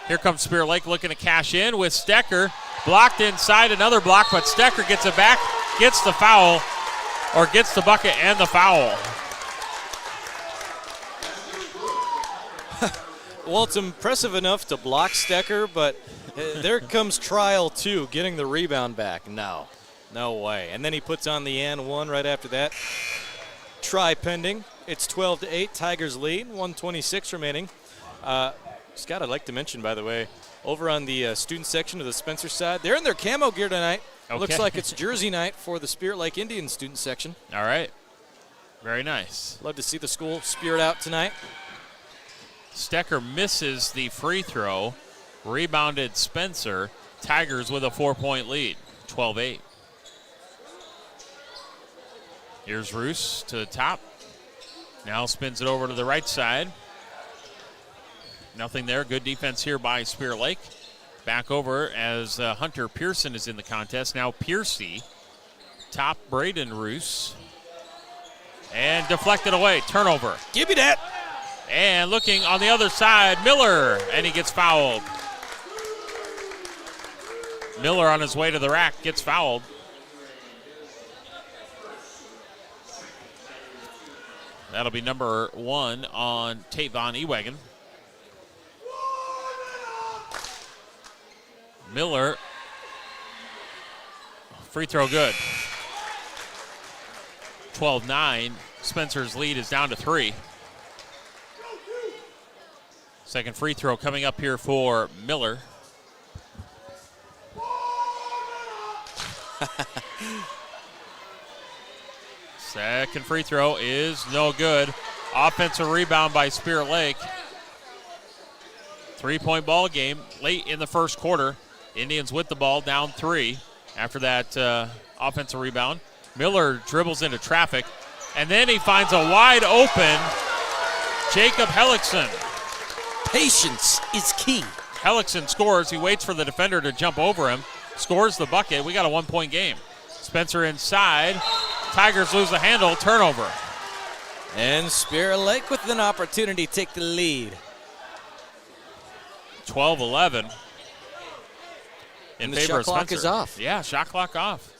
[SPEAKER 19] Here comes Spirit Lake looking to cash in with Stecker. Blocked inside, another block, but Stecker gets it back, gets the foul, or gets the bucket and the foul.
[SPEAKER 20] Well, it's impressive enough to block Stecker, but there comes trial 2, getting the rebound back. No way. And then he puts on the and 1 right after that. Try pending. It's 12-8, Tigers lead, 1:26 remaining. Scott, I'd like to mention, by the way, over on the student section of the Spencer side, they're in their camo gear tonight.
[SPEAKER 19] Okay.
[SPEAKER 20] Looks like it's jersey night for the Spirit Lake Indian student section.
[SPEAKER 19] All right. Very nice.
[SPEAKER 20] Love to see the school spirit out tonight.
[SPEAKER 19] Stecker misses the free throw. Rebounded Spencer. Tigers with a 4-point lead, 12-8. Here's Roos to the top. Now spins it over to the right side. Nothing there. Good defense here by Spirit Lake. Back over as Hunter Pearson is in the contest. Now Piercy. Top Braden Roos. And deflected away. Turnover.
[SPEAKER 20] Give me that.
[SPEAKER 19] And looking on the other side, Miller. And he gets fouled. Miller on his way to the rack gets fouled. That'll be number 1 on Tate Von Ewagen. Miller, free throw good. 12-9. Spencer's lead is down to 3. Second free throw coming up here for Miller. Second free throw is no good. Offensive rebound by Spirit Lake. 3-point ball game late in the first quarter. Indians with the ball, down 3 after that offensive rebound. Miller dribbles into traffic, and then he finds a wide open Jacob Hellickson.
[SPEAKER 20] Patience is key.
[SPEAKER 19] Hellickson scores. He waits for the defender to jump over him, scores the bucket. We got a 1-point game. Spencer inside. Tigers lose the handle, turnover.
[SPEAKER 20] And Spirit Lake with an opportunity to take the lead.
[SPEAKER 19] 12-11.
[SPEAKER 20] And the shot clock is off.
[SPEAKER 19] Yeah, shot clock off.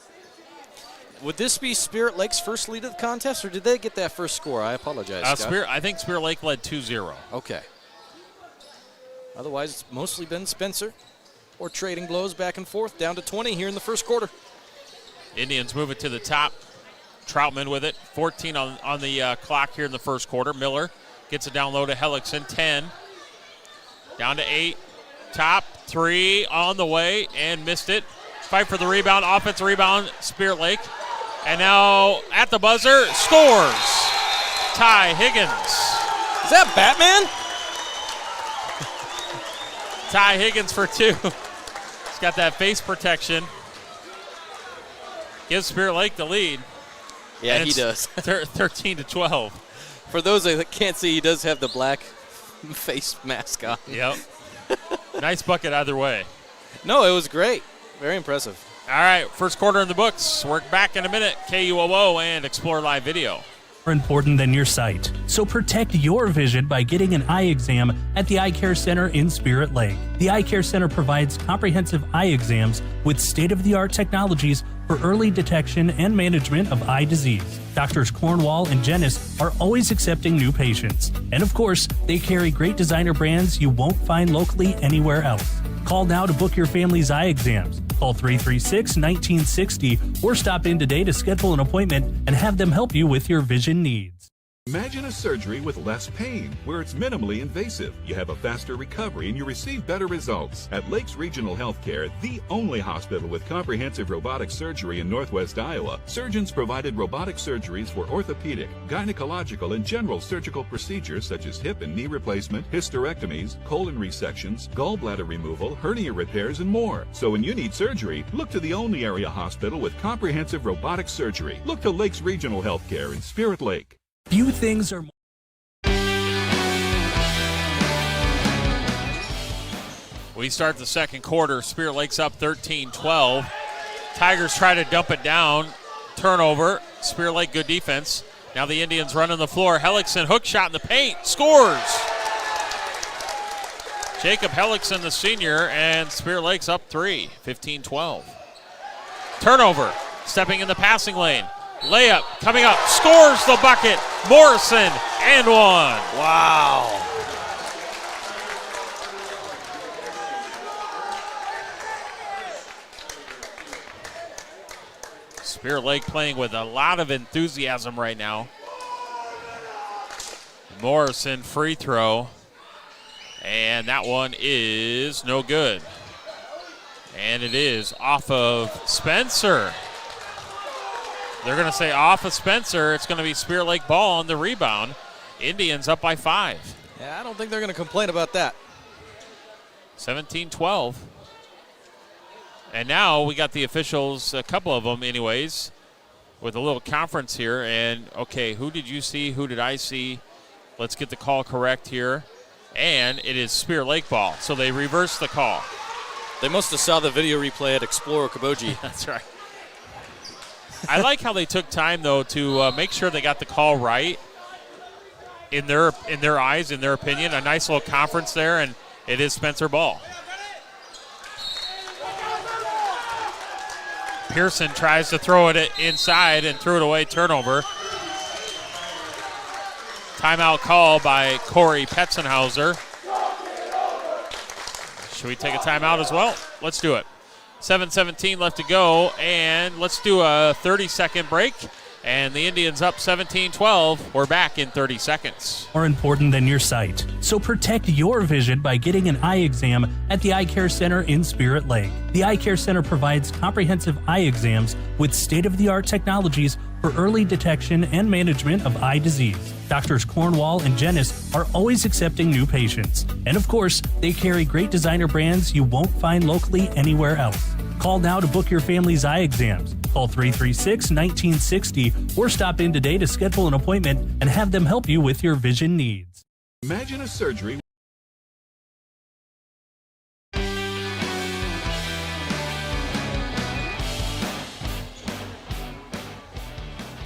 [SPEAKER 20] Would this be Spirit Lake's first lead of the contest, or did they get that first score? I apologize, Scott.
[SPEAKER 19] I think Spirit Lake led 2-0.
[SPEAKER 20] Okay. Otherwise, it's mostly been Spencer or trading blows back and forth, down to 20 here in the first quarter.
[SPEAKER 19] Indians move it to the top. Troutman with it. 14 on the clock here in the first quarter. Miller gets it down low to Hellickson. 10. Down to 8. Top 3 on the way and missed it. Fight for the rebound. Offensive rebound, Spirit Lake. And now at the buzzer, scores. Ty Higgins.
[SPEAKER 20] Is that Batman?
[SPEAKER 19] Ty Higgins for 2. He's got that face protection. Gives Spirit Lake the lead.
[SPEAKER 20] Yeah, he does.
[SPEAKER 19] 13-12.
[SPEAKER 20] For those that can't see, he does have the black face mask on.
[SPEAKER 19] Yep. Nice bucket either way.
[SPEAKER 20] No, it was great. Very impressive.
[SPEAKER 19] All right, first quarter in the books. We're back in a minute. KUOO and Explore Live Video.
[SPEAKER 3] More important than your sight. So protect your vision by getting an eye exam at the Eye Care Center in Spirit Lake. The Eye Care Center provides comprehensive eye exams with state-of-the-art technologies for early detection and management of eye disease. Doctors Cornwall and Jennis are always accepting new patients. And of course, they carry great designer brands you won't find locally anywhere else. Call now to book your family's eye exams. Call 336-1960 or stop in today to schedule an appointment and have them help you with your vision needs.
[SPEAKER 2] Imagine a surgery with less pain, where it's minimally invasive. You have a faster recovery and you receive better results. At Lakes Regional Healthcare, the only hospital with comprehensive robotic surgery in Northwest Iowa, surgeons provided robotic surgeries for orthopedic, gynecological, and general surgical procedures such as hip and knee replacement, hysterectomies, colon resections, gallbladder removal, hernia repairs, and more. So when you need surgery, look to the only area hospital with comprehensive robotic surgery. Look to Lakes Regional Healthcare in Spirit Lake.
[SPEAKER 3] Few things are more.
[SPEAKER 19] We start the second quarter. Spirit Lake's up 13-12. Tigers try to dump it down. Turnover. Spirit Lake, good defense. Now the Indians running the floor. Hellickson, hook shot in the paint. Scores! Jacob Hellickson, the senior, and Spirit Lake's up 3, 15-12. Turnover. Stepping in the passing lane. Layup coming up, scores the bucket. Morrison and 1.
[SPEAKER 20] Wow.
[SPEAKER 19] Spirit Lake playing with a lot of enthusiasm right now. Morrison free throw. And that one is no good. And it is off of Spencer. They're going to say off of Spencer. It's going to be Spirit Lake ball on the rebound. Indians up by 5.
[SPEAKER 20] Yeah, I don't think they're going to complain about that.
[SPEAKER 19] 17-12. And now we got the officials, a couple of them anyways, with a little conference here. And, okay, who did you see? Who did I see? Let's get the call correct here. And it is Spirit Lake ball. So they reversed the call.
[SPEAKER 20] They must have saw the video replay at Explore Okoboji.
[SPEAKER 19] That's right. I like how they took time, though, to make sure they got the call right in their eyes, in their opinion. A nice little conference there, and it is Spencer ball. Pearson tries to throw it inside and threw it away. Turnover. Timeout call by Corey Petzenhauser. Should we take a timeout as well? Let's do it. 7:17 left to go, and let's do a 30-second break. And the Indians up 17-12. We're back in 30 seconds.
[SPEAKER 3] More important than your sight. So protect your vision by getting an eye exam at the Eye Care Center in Spirit Lake. The Eye Care Center provides comprehensive eye exams with state-of-the-art technologies for early detection and management of eye disease. Doctors Cornwall and Jennis are always accepting new patients. And of course, they carry great designer brands you won't find locally anywhere else. Call now to book your family's eye exams. Call 336-1960 or stop in today to schedule an appointment and have them help you with your vision needs.
[SPEAKER 2] Imagine a surgery.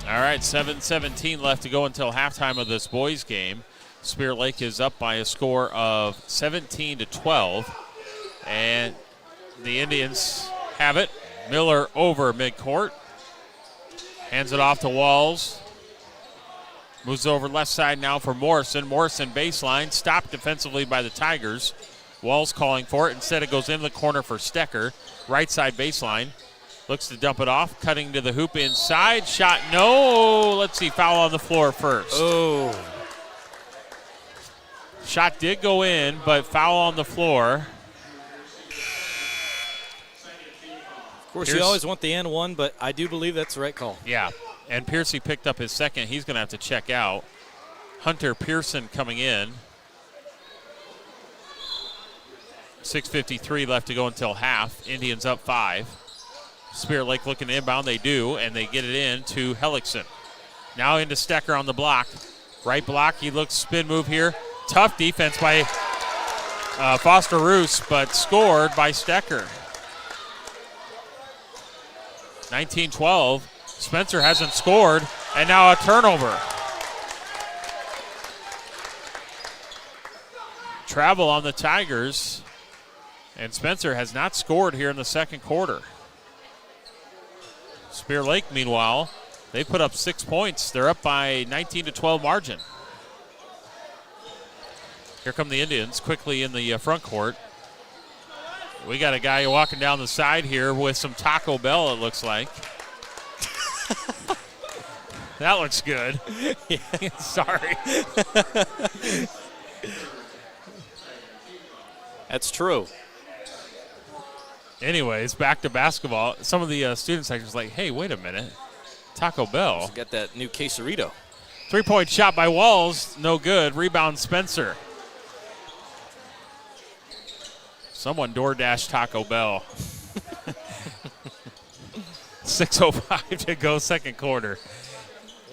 [SPEAKER 19] All right, 7:17 left to go until halftime of this boys game. Spirit Lake is up by a score of 17-12. And the Indians have it. Miller over midcourt. Hands it off to Walls. Moves over left side now for Morrison. Morrison baseline. Stopped defensively by the Tigers. Walls calling for it. Instead it goes into the corner for Stecker. Right side baseline. Looks to dump it off. Cutting to the hoop inside. Shot no. Let's see. Foul on the floor first.
[SPEAKER 20] Oh.
[SPEAKER 19] Shot did go in, but foul on the floor.
[SPEAKER 20] Of course, you always want the and one, but I do believe that's the right call.
[SPEAKER 19] Yeah, and Piercy picked up his second. He's going to have to check out. Hunter Pearson coming in. 6:53 left to go until half. Indians up 5. Spirit Lake looking to inbound. They do, and they get it in to Hellickson. Now into Stecker on the block. Right block. He looks spin move here. Tough defense by Foster Roos, but scored by Stecker. 19-12. Spencer hasn't scored, and now a turnover. Travel on the Tigers, and Spencer has not scored here in the second quarter. Spirit Lake, meanwhile, they put up 6 points. They're up by 19-12 margin. Here come the Indians quickly in the front court. We got a guy walking down the side here with some Taco Bell, it looks like. That looks good. Sorry.
[SPEAKER 20] That's true.
[SPEAKER 19] Anyways, back to basketball. Some of the student sections like, hey, wait a minute. Taco Bell.
[SPEAKER 20] Got that new quesarito.
[SPEAKER 19] 3-point shot by Walls. No good. Rebound Spencer. Someone DoorDash Taco Bell. 6:05 to go, second quarter.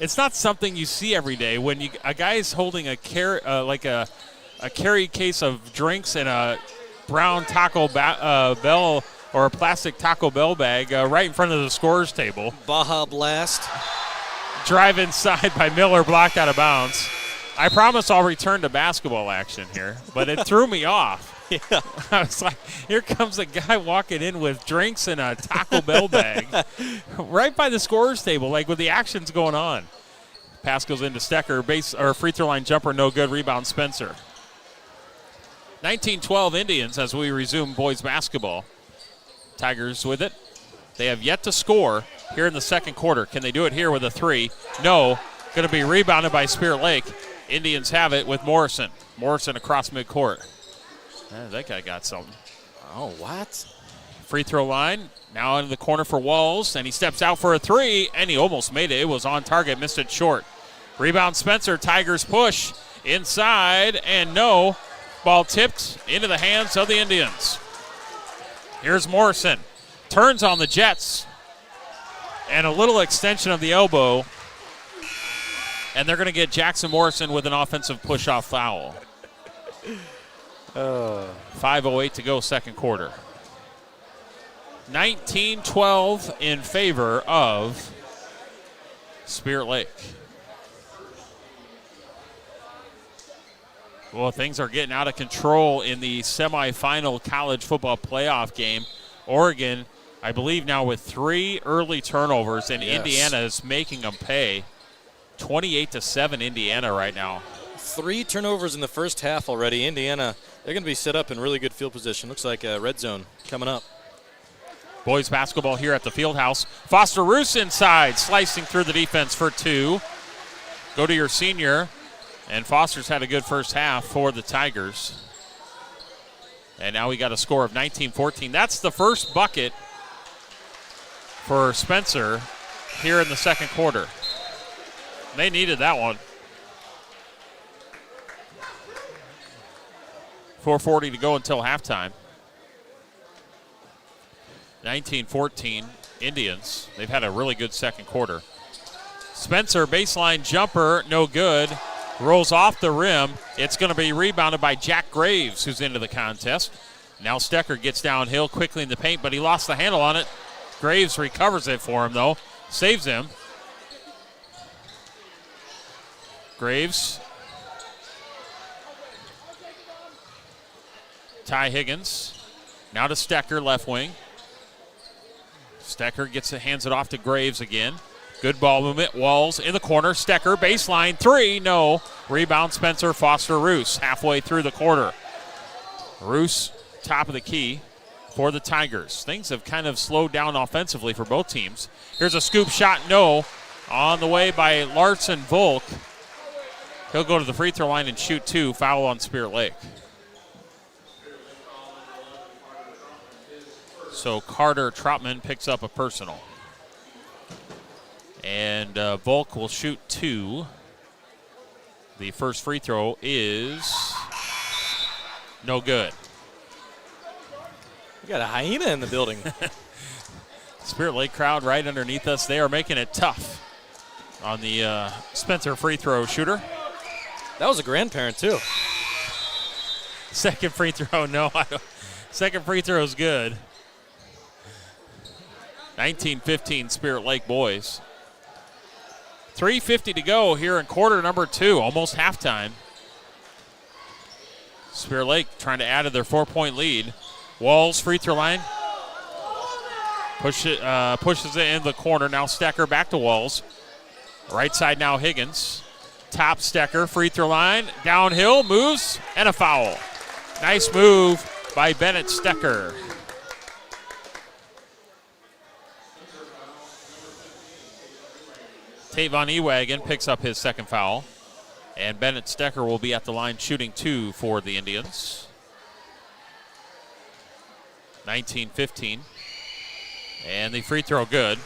[SPEAKER 19] It's not something you see every day when a guy's holding a carry case of drinks and a brown Taco Bell or a plastic Taco Bell bag right in front of the scorer's table.
[SPEAKER 20] Baja Blast.
[SPEAKER 19] Drive inside by Miller, blocked out of bounds. I promise I'll return to basketball action here, but it threw me off.
[SPEAKER 20] Yeah.
[SPEAKER 19] I was like, here comes a guy walking in with drinks and a Taco Bell bag right by the scorer's table, like with the actions going on. Pass goes into Stecker, free throw line jumper, no good. Rebound Spencer. 19-12 Indians as we resume boys basketball. Tigers with it. They have yet to score here in the second quarter. Can they do it here with a three? No. Going to be rebounded by Spirit Lake. Indians have it with Morrison. Morrison across midcourt. That guy got something.
[SPEAKER 20] Oh, what?
[SPEAKER 19] Free throw line. Now into the corner for Walls, and he steps out for a three, and he almost made it. It was on target, missed it short. Rebound Spencer. Tigers push inside, and no. Ball tipped into the hands of the Indians. Here's Morrison. Turns on the Jets. And a little extension of the elbow. And they're going to get Jackson Morrison with an offensive push-off foul. 5:08 to go, second quarter. 19-12 in favor of Spirit Lake. Well, things are getting out of control in the semifinal college football playoff game. Oregon, I believe now with 3 early turnovers, and
[SPEAKER 20] yes.
[SPEAKER 19] Indiana is making them pay. 28-7 Indiana right now.
[SPEAKER 20] 3 turnovers in the first half already. Indiana, they're going to be set up in really good field position. Looks like a red zone coming up.
[SPEAKER 19] Boys basketball here at the Fieldhouse. Foster Roos inside, slicing through the defense for 2. Go to your senior. And Foster's had a good first half for the Tigers. And now we got a score of 19-14. That's the first bucket for Spencer here in the second quarter. They needed that one. 4:40 to go until halftime. 19-14 Indians. They've had a really good second quarter. Spencer, baseline jumper, no good. Rolls off the rim. It's going to be rebounded by Jack Graves, who's into the contest. Now Stecker gets downhill quickly in the paint, but he lost the handle on it. Graves recovers it for him, though. Saves him. Graves. Ty Higgins. Now to Stecker, left wing. Stecker hands it off to Graves again. Good ball movement. Walls in the corner. Stecker, baseline 3. No. Rebound Spencer Foster Roos halfway through the quarter. Roos, top of the key for the Tigers. Things have kind of slowed down offensively for both teams. Here's a scoop shot. No. On the way by Larson Volk. He'll go to the free throw line and shoot 2. Foul on Spirit Lake. So Carter Troutman picks up a personal. And Volk will shoot 2. The first free throw is no good.
[SPEAKER 20] We got a hyena in the building.
[SPEAKER 19] Spirit Lake crowd right underneath us. They are making it tough on the Spencer free throw shooter.
[SPEAKER 20] That was a grandparent, too.
[SPEAKER 19] Second free throw, no. Second free throw is good. 19-15 Spirit Lake boys. 3:50 to go here in quarter number 2, almost halftime. Spirit Lake trying to add to their 4-point lead. Walls, free throw line. Pushes it in the corner. Now Stecker back to Walls. Right side now Higgins. Top Stecker, free throw line. Downhill, moves, and a foul. Nice move by Bennett Stecker. Tavon Ewagon picks up his second foul. And Bennett Stecker will be at the line shooting 2 for the Indians. 19-15. And the free throw good.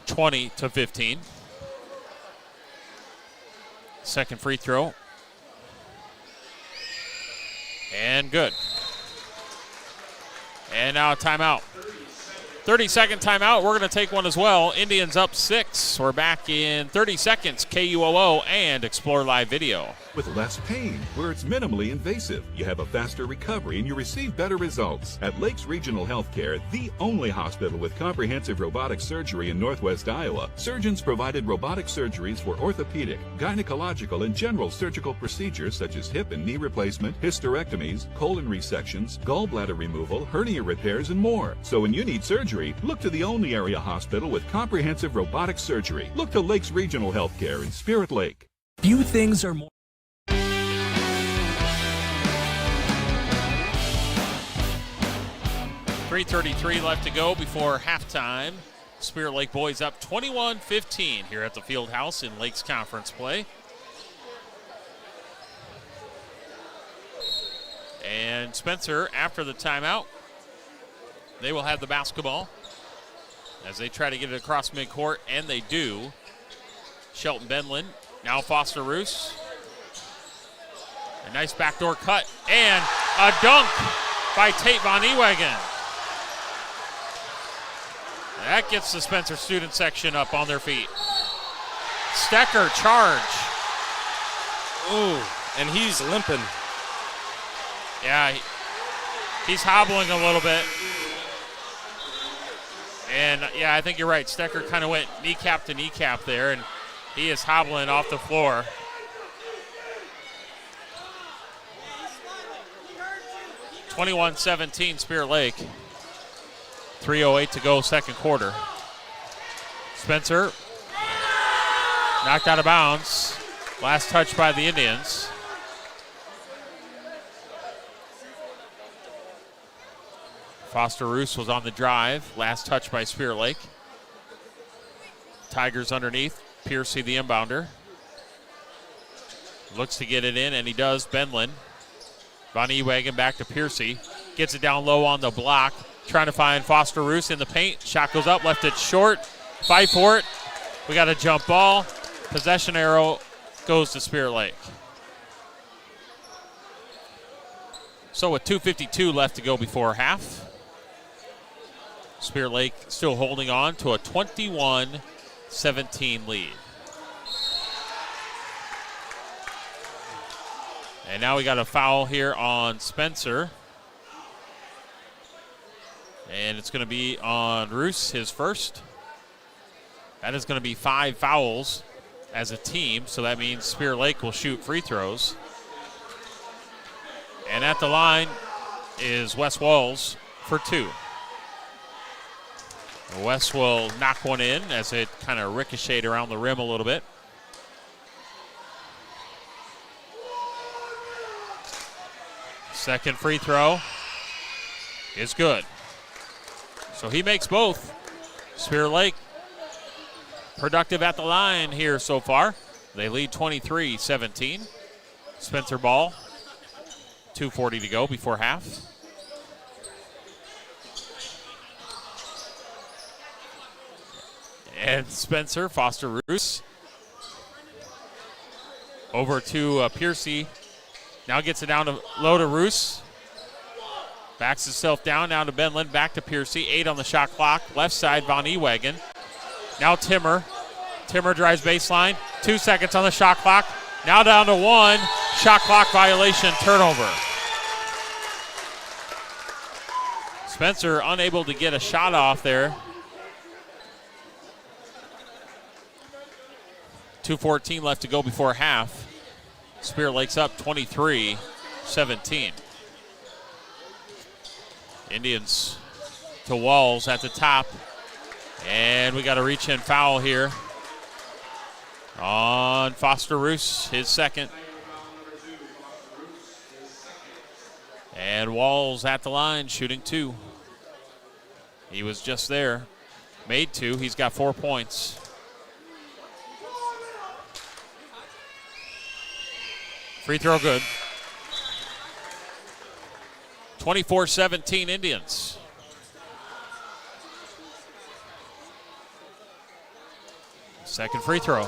[SPEAKER 19] 20-15. Second free throw. And good. And now a timeout. 30-second timeout. We're going to take one as well. Indians up 6. We're back in 30 seconds. KUOO and Explore Live Video.
[SPEAKER 2] With less pain, where it's minimally invasive, you have a faster recovery and you receive better results. At Lakes Regional Healthcare, the only hospital with comprehensive robotic surgery in Northwest Iowa, surgeons provided robotic surgeries for orthopedic, gynecological, and general surgical procedures such as hip and knee replacement, hysterectomies, colon resections, gallbladder removal, hernia repairs, and more. So when you need surgery, look to the only area hospital with comprehensive robotic surgery. Look to Lakes Regional Healthcare in Spirit Lake.
[SPEAKER 3] Few things are more.
[SPEAKER 19] 3:33 left to go before halftime. Spirit Lake boys up 21-15 here at the Fieldhouse in Lakes Conference play. And Spencer, after the timeout, they will have the basketball as they try to get it across midcourt, and they do. Shelton Benlin, now Foster Roos. A nice backdoor cut, and a dunk by Tate Von Ewagen. That gets the Spencer student section up on their feet. Stecker charge.
[SPEAKER 20] Ooh, and he's limping.
[SPEAKER 19] Yeah, he's hobbling a little bit. And, yeah, I think you're right. Stecker kind of went kneecap to kneecap there, and he is hobbling off the floor. (21-17) Spirit Lake. 3:08 to go, second quarter. Spencer knocked out of bounds. Last touch by the Indians. Foster Roos was on the drive. Last touch by Spirit Lake. Tigers underneath. Piercy, the inbounder. Looks to get it in, and he does. Benlin. Von Ewagen back to Piercy. Gets it down low on the block. Trying to find Foster Roos in the paint. Shot goes up, left it short. Fight for it. We got a jump ball. Possession arrow goes to Spirit Lake. So with 2:52 left to go before half, Spirit Lake still holding on to a 21-17 lead. And now we got a foul here on Spencer. And it's going to be on Roos, his first. That is going to be 5 fouls as a team, so that means Spirit Lake will shoot free throws. And at the line is Wes Walls for 2. Wes will knock one in as it kind of ricocheted around the rim a little bit. Second free throw is good. So he makes both. Spirit Lake productive at the line here so far. They lead 23-17. Spencer ball. 2:40 to go before half. And Spencer, Foster Roos. Over to Piercy. Now gets it down to low to Roos. Backs himself down to Benlin. Back to Piercy. 8 on the shot clock. Left side, Von Ewagen. Now Timmer. Timmer drives baseline. 2 seconds on the shot clock. Now down to 1. Shot clock violation, turnover. Spencer unable to get a shot off there. 2:14 left to go before half. Spirit Lake's up 23-17. Indians to Walls at the top. And we got a reach-in foul here on Foster Roos, his second. And Walls at the line, shooting 2. He was just there. Made 2. He's got 4 points. Free throw good. 24-17 Indians. Second free throw.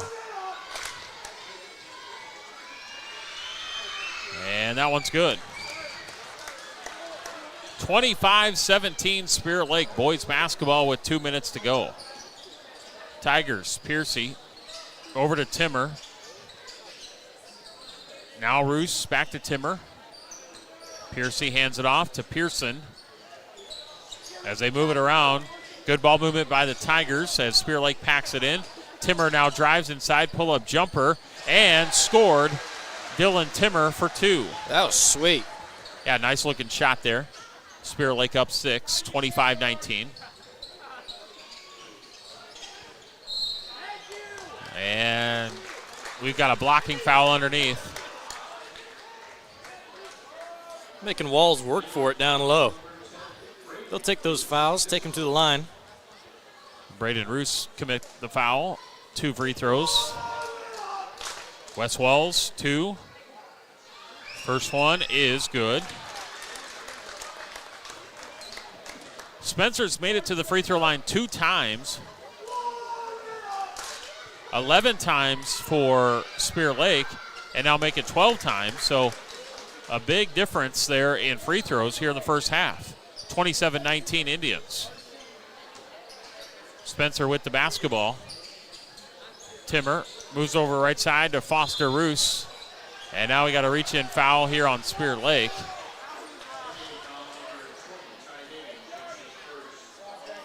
[SPEAKER 19] And that one's good. 25-17 Spirit Lake boys basketball with 2 minutes to go. Tigers, Piercy over to Timmer. Now Roos back to Timmer. Piercy hands it off to Pearson. As they move it around, good ball movement by the Tigers as Spirit Lake packs it in. Timmer now drives inside, pull-up jumper, and scored. Dylan Timmer for 2.
[SPEAKER 20] That was sweet.
[SPEAKER 19] Yeah, nice looking shot there. Spirit Lake up 6, 25-19. And we've got a blocking foul underneath.
[SPEAKER 20] Making Walls work for it down low. They'll take those fouls, take them to the line.
[SPEAKER 19] Braden Roos commit the foul. 2 free throws. Wes Walls, 2. First one is good. Spencer's made it to the free throw line 2 times. 11 times for Spirit Lake, and now make it 12 times. So a big difference there in free throws here in the first half. 27-19 Indians. Spencer with the basketball. Timmer moves over right side to Foster Roos. And now we got a reach-in foul here on Spirit Lake.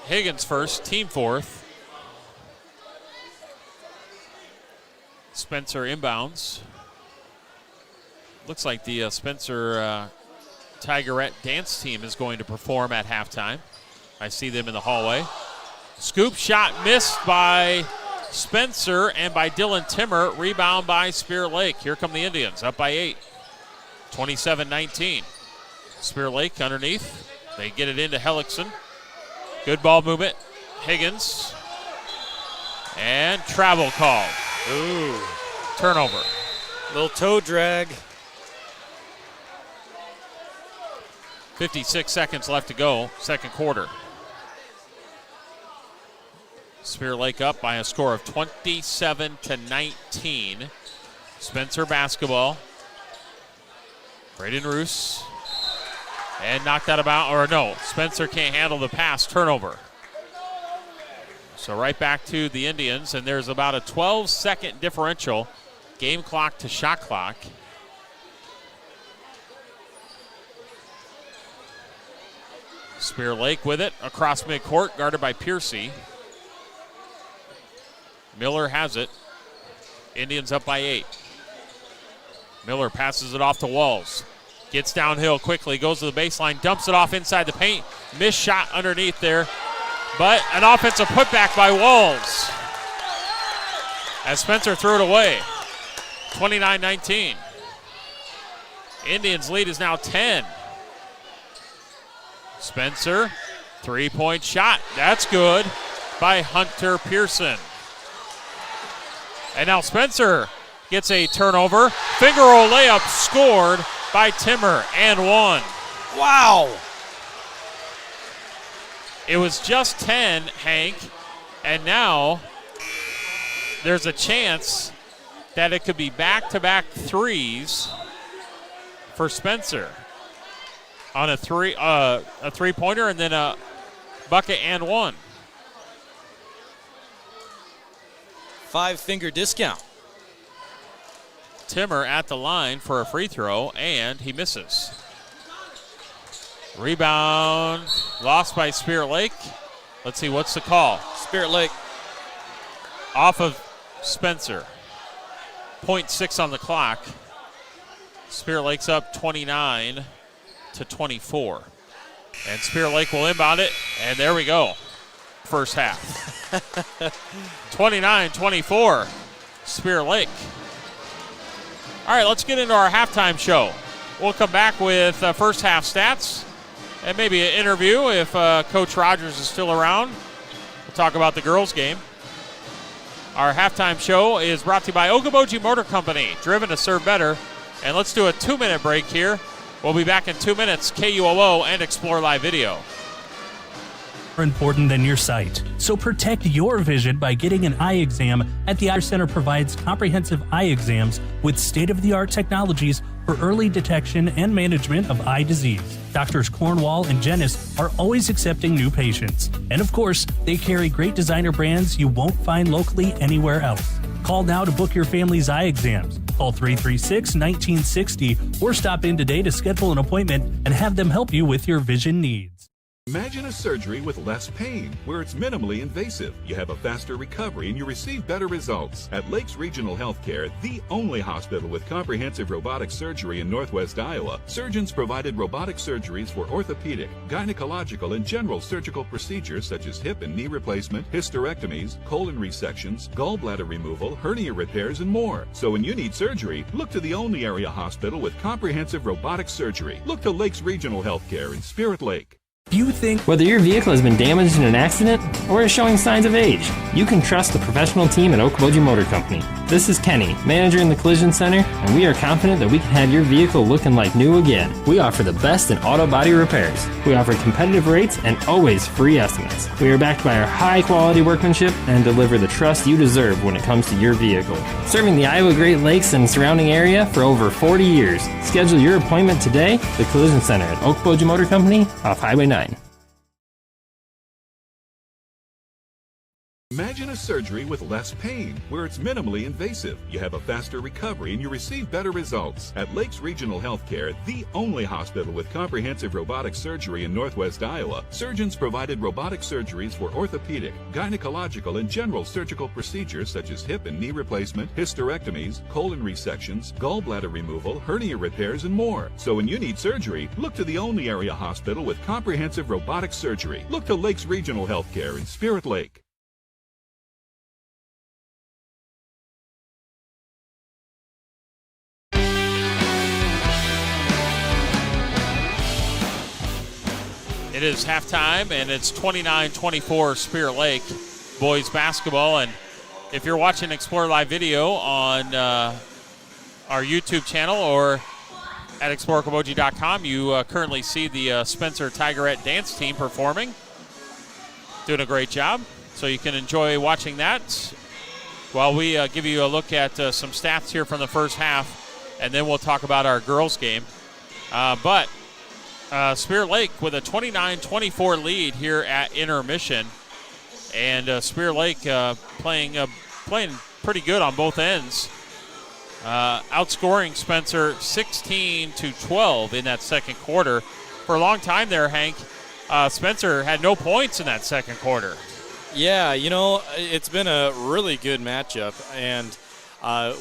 [SPEAKER 19] Higgins first, team fourth. Spencer inbounds. Looks like the Spencer Tigerette dance team is going to perform at halftime. I see them in the hallway. Scoop shot missed by Spencer and by Dylan Timmer. Rebound by Spirit Lake. Here come the Indians, up by 8. 27-19. Spirit Lake underneath. They get it into Hellickson. Good ball movement. Higgins. And travel called. Ooh. Turnover.
[SPEAKER 20] Little toe drag.
[SPEAKER 19] 56 seconds left to go, second quarter. Spirit Lake up by a score of 27-19. Spencer basketball. Braden Roos. And knocked out of bounds, or no, Spencer can't handle the pass, turnover. So right back to the Indians, and there's about a 12-second differential, game clock to shot clock. Spear Lake with it across midcourt, guarded by Piercy. Miller has it. Indians up by 8. Miller passes it off to Walls. Gets downhill quickly, goes to the baseline, dumps it off inside the paint. Missed shot underneath there, but an offensive putback by Walls. As Spencer threw it away. 29-19. Indians lead is now 10. Spencer, three-point shot. That's good by Hunter Pearson. And now Spencer gets a turnover. Finger roll layup scored by Timmer and one.
[SPEAKER 20] Wow.
[SPEAKER 19] It was just 10, Hank, and now there's a chance that it could be back-to-back threes for Spencer on a three-pointer and then a bucket and one.
[SPEAKER 20] 5-finger discount.
[SPEAKER 19] Timmer at the line for a free throw, and he misses. Rebound lost by Spirit Lake. Let's see, what's the call?
[SPEAKER 20] Spirit Lake.
[SPEAKER 19] Off of Spencer. 0.6 on the clock. Spirit Lake's up 29-24. And Spirit Lake will inbound it, and there we go. First half. 29-24, Spirit Lake. All right, let's get into our halftime show. We'll come back with first half stats and maybe an interview if Coach Rogers is still around. We'll talk about the girls' game. Our halftime show is brought to you by Okoboji Motor Company, driven to serve better. And let's do a 2-minute break here. We'll be back in 2 minutes, KUOO and Explore Live Video.
[SPEAKER 3] More important than your sight. So protect your vision by getting an eye exam at the Eye Center provides comprehensive eye exams with state-of-the-art technologies for early detection and management of eye disease. Doctors Cornwall and Jennis are always accepting new patients. And of course, they carry great designer brands you won't find locally anywhere else. Call now to book your family's eye exams. Call 336-1960 or stop in today to schedule an appointment and have them help you with your vision needs.
[SPEAKER 2] Imagine a surgery with less pain, where it's minimally invasive. You have a faster recovery and you receive better results. At Lakes Regional Healthcare, the only hospital with comprehensive robotic surgery in Northwest Iowa, surgeons provided robotic surgeries for orthopedic, gynecological, and general surgical procedures such as hip and knee replacement, hysterectomies, colon resections, gallbladder removal, hernia repairs, and more. So when you need surgery, look to the only area hospital with comprehensive robotic surgery. Look to Lakes Regional Healthcare in Spirit Lake.
[SPEAKER 12] You think whether your vehicle has been damaged in an accident or is showing signs of age, you can trust the professional team at Okoboji Motor Company. This is Kenny, manager in the Collision Center, and we are confident that we can have your vehicle looking like new again. We offer the best in auto body repairs. We offer competitive rates and always free estimates. We are backed by our high quality workmanship and deliver the trust you deserve when it comes to your vehicle. Serving the Iowa Great Lakes and surrounding area for over 40 years. Schedule your appointment today, the Collision Center at Okoboji Motor Company off Highway 9.
[SPEAKER 2] Imagine a surgery with less pain, where it's minimally invasive. You have a faster recovery and you receive better results. At Lakes Regional Healthcare, the only hospital with comprehensive robotic surgery in Northwest Iowa, surgeons provided robotic surgeries for orthopedic, gynecological, and general surgical procedures such as hip and knee replacement, hysterectomies, colon resections, gallbladder removal, hernia repairs, and more. So when you need surgery, look to the only area hospital with comprehensive robotic surgery. Look to Lakes Regional Healthcare in Spirit Lake.
[SPEAKER 19] It is halftime, and it's 29-24 Spirit Lake boys basketball. And if you're watching Explore Live video on our YouTube channel or at exploreokoboji.com, you currently see the Spencer Tigerette dance team performing. Doing a great job, so you can enjoy watching that while we give you a look at some stats here from the first half, and then we'll talk about our girls game. But Spirit Lake with a 29-24 lead here at intermission, and Spirit Lake playing pretty good on both ends, outscoring Spencer 16-12 in that second quarter. For a long time there, Hank, Spencer had no points in that second quarter.
[SPEAKER 20] Yeah, it's been a really good matchup, and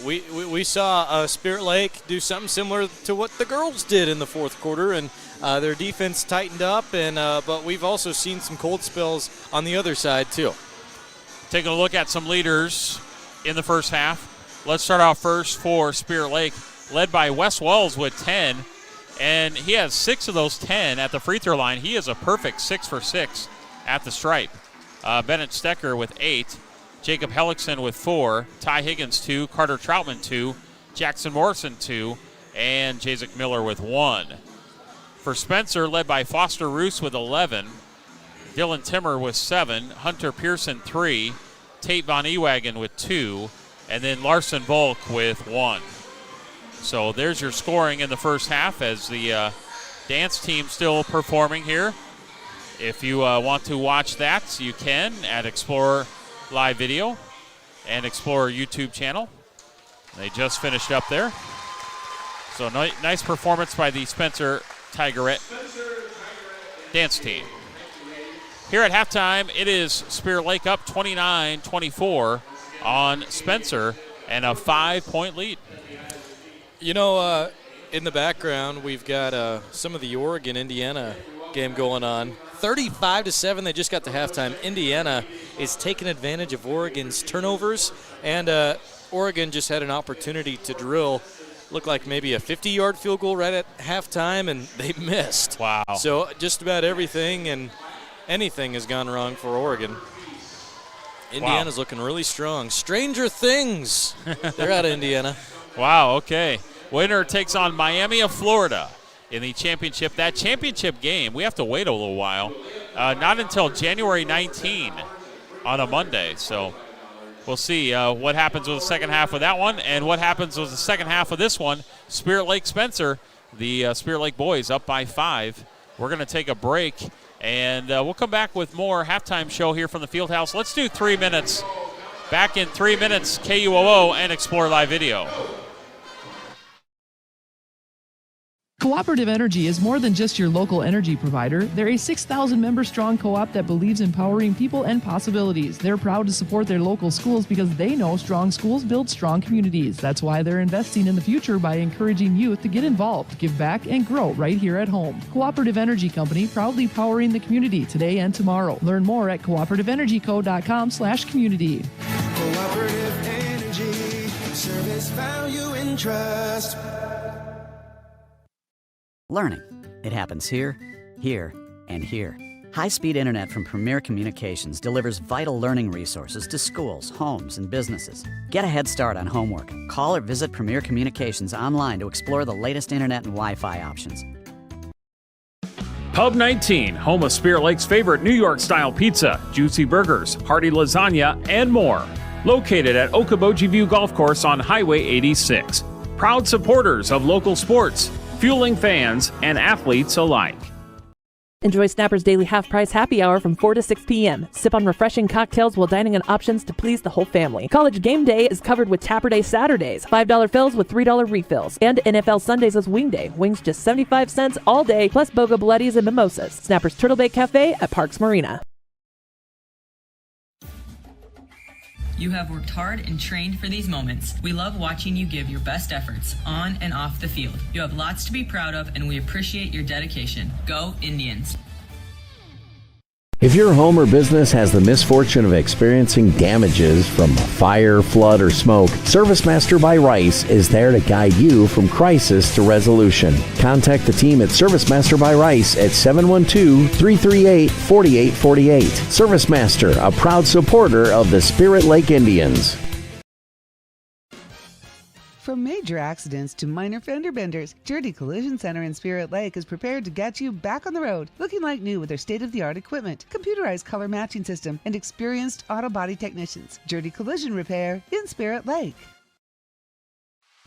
[SPEAKER 20] we saw Spirit Lake do something similar to what the girls did in the fourth quarter, and their defense tightened up, and but we've also seen some cold spells on the other side too.
[SPEAKER 19] Taking a look at some leaders in the first half. Let's start off first for Spirit Lake, led by Wes Wells with 10, and he has 6 of those 10 at the free throw line. He is a perfect 6 for 6 at the stripe. Bennett Stecker with 8, Jacob Hellickson with 4, Ty Higgins 2, Carter Troutman 2, Jackson Morrison 2, and Jazik Miller with 1. For Spencer, led by Foster Roos with 11, Dylan Timmer with 7, Hunter Pearson 3, Tate Von Ewagen with 2, and then Larson Volk with 1. So there's your scoring in the first half as the dance team still performing here. If you want to watch that, you can at Explore Live Video and Explore YouTube channel. They just finished up there. So nice performance by the Spencer Tigerette dance team. Here at halftime, it is Spirit Lake up 29-24 on Spencer and a 5-point lead.
[SPEAKER 20] In the background, we've got some of the Oregon-Indiana game going on. 35-7, they just got to halftime. Indiana is taking advantage of Oregon's turnovers, and Oregon just had an opportunity to drill, looked like maybe a 50-yard field goal right at halftime, and they missed.
[SPEAKER 19] Wow.
[SPEAKER 20] So just about everything and anything has gone wrong for Oregon. Indiana's looking really strong. Stranger things. They're out of Indiana.
[SPEAKER 19] Wow, okay. Winner takes on Miami of Florida in the championship. That championship game, we have to wait a little while. Not until January 19 on a Monday. So we'll see what happens with the second half of that one and what happens with the second half of this one. Spirit Lake Spencer, the Spirit Lake boys up by 5. We're going to take a break, and we'll come back with more halftime show here from the Fieldhouse. Let's do 3 minutes. Back in 3 minutes, KUOO and Explore Live Video.
[SPEAKER 1] Cooperative Energy is more than just your local energy provider. They're a 6,000-member strong co-op that believes in empowering people and possibilities. They're proud to support their local schools because they know strong schools build strong communities. That's why they're investing in the future by encouraging youth to get involved, give back, and grow right here at home. Cooperative Energy Company, proudly powering the community today and tomorrow. Learn more at cooperativeenergyco.com/community.
[SPEAKER 6] Cooperative Energy, service, value, and trust.
[SPEAKER 21] Learning. It happens here, here, and here. High-speed internet from Premier Communications delivers vital learning resources to schools, homes, and businesses. Get a head start on homework. Call or visit Premier Communications online to explore the latest internet and Wi-Fi options.
[SPEAKER 8] Pub 19, home of Spirit Lake's favorite New York-style pizza, juicy burgers, hearty lasagna, and more. Located at Okoboji View Golf Course on Highway 86. Proud supporters of local sports, fueling fans and athletes alike.
[SPEAKER 22] Enjoy Snapper's Daily Half Price Happy Hour from 4 to 6 p.m. Sip on refreshing cocktails while dining on options to please the whole family. College Game Day is covered with Tapper Day Saturdays, $5 fills with $3 refills, and NFL Sundays is Wing Day. Wings just 75 cents all day, plus Boga Bloodies and mimosas. Snapper's Turtle Bay Cafe at Parks Marina.
[SPEAKER 24] You have worked hard and trained for these moments. We love watching you give your best efforts on and off the field. You have lots to be proud of, and we appreciate your dedication. Go Indians.
[SPEAKER 23] If If your home or business has the misfortune of experiencing damages from fire, flood, or smoke, ServiceMaster by Rice is there to guide you from crisis to resolution. Contact the team at ServiceMaster by Rice at 712-338-4848. ServiceMaster, a proud supporter of the Spirit Lake Indians.
[SPEAKER 4] From major accidents to minor fender benders, Journey Collision Center in Spirit Lake is prepared to get you back on the road, looking like new with their state-of-the-art equipment, computerized color matching system, and experienced auto body technicians. Journey Collision Repair in Spirit Lake.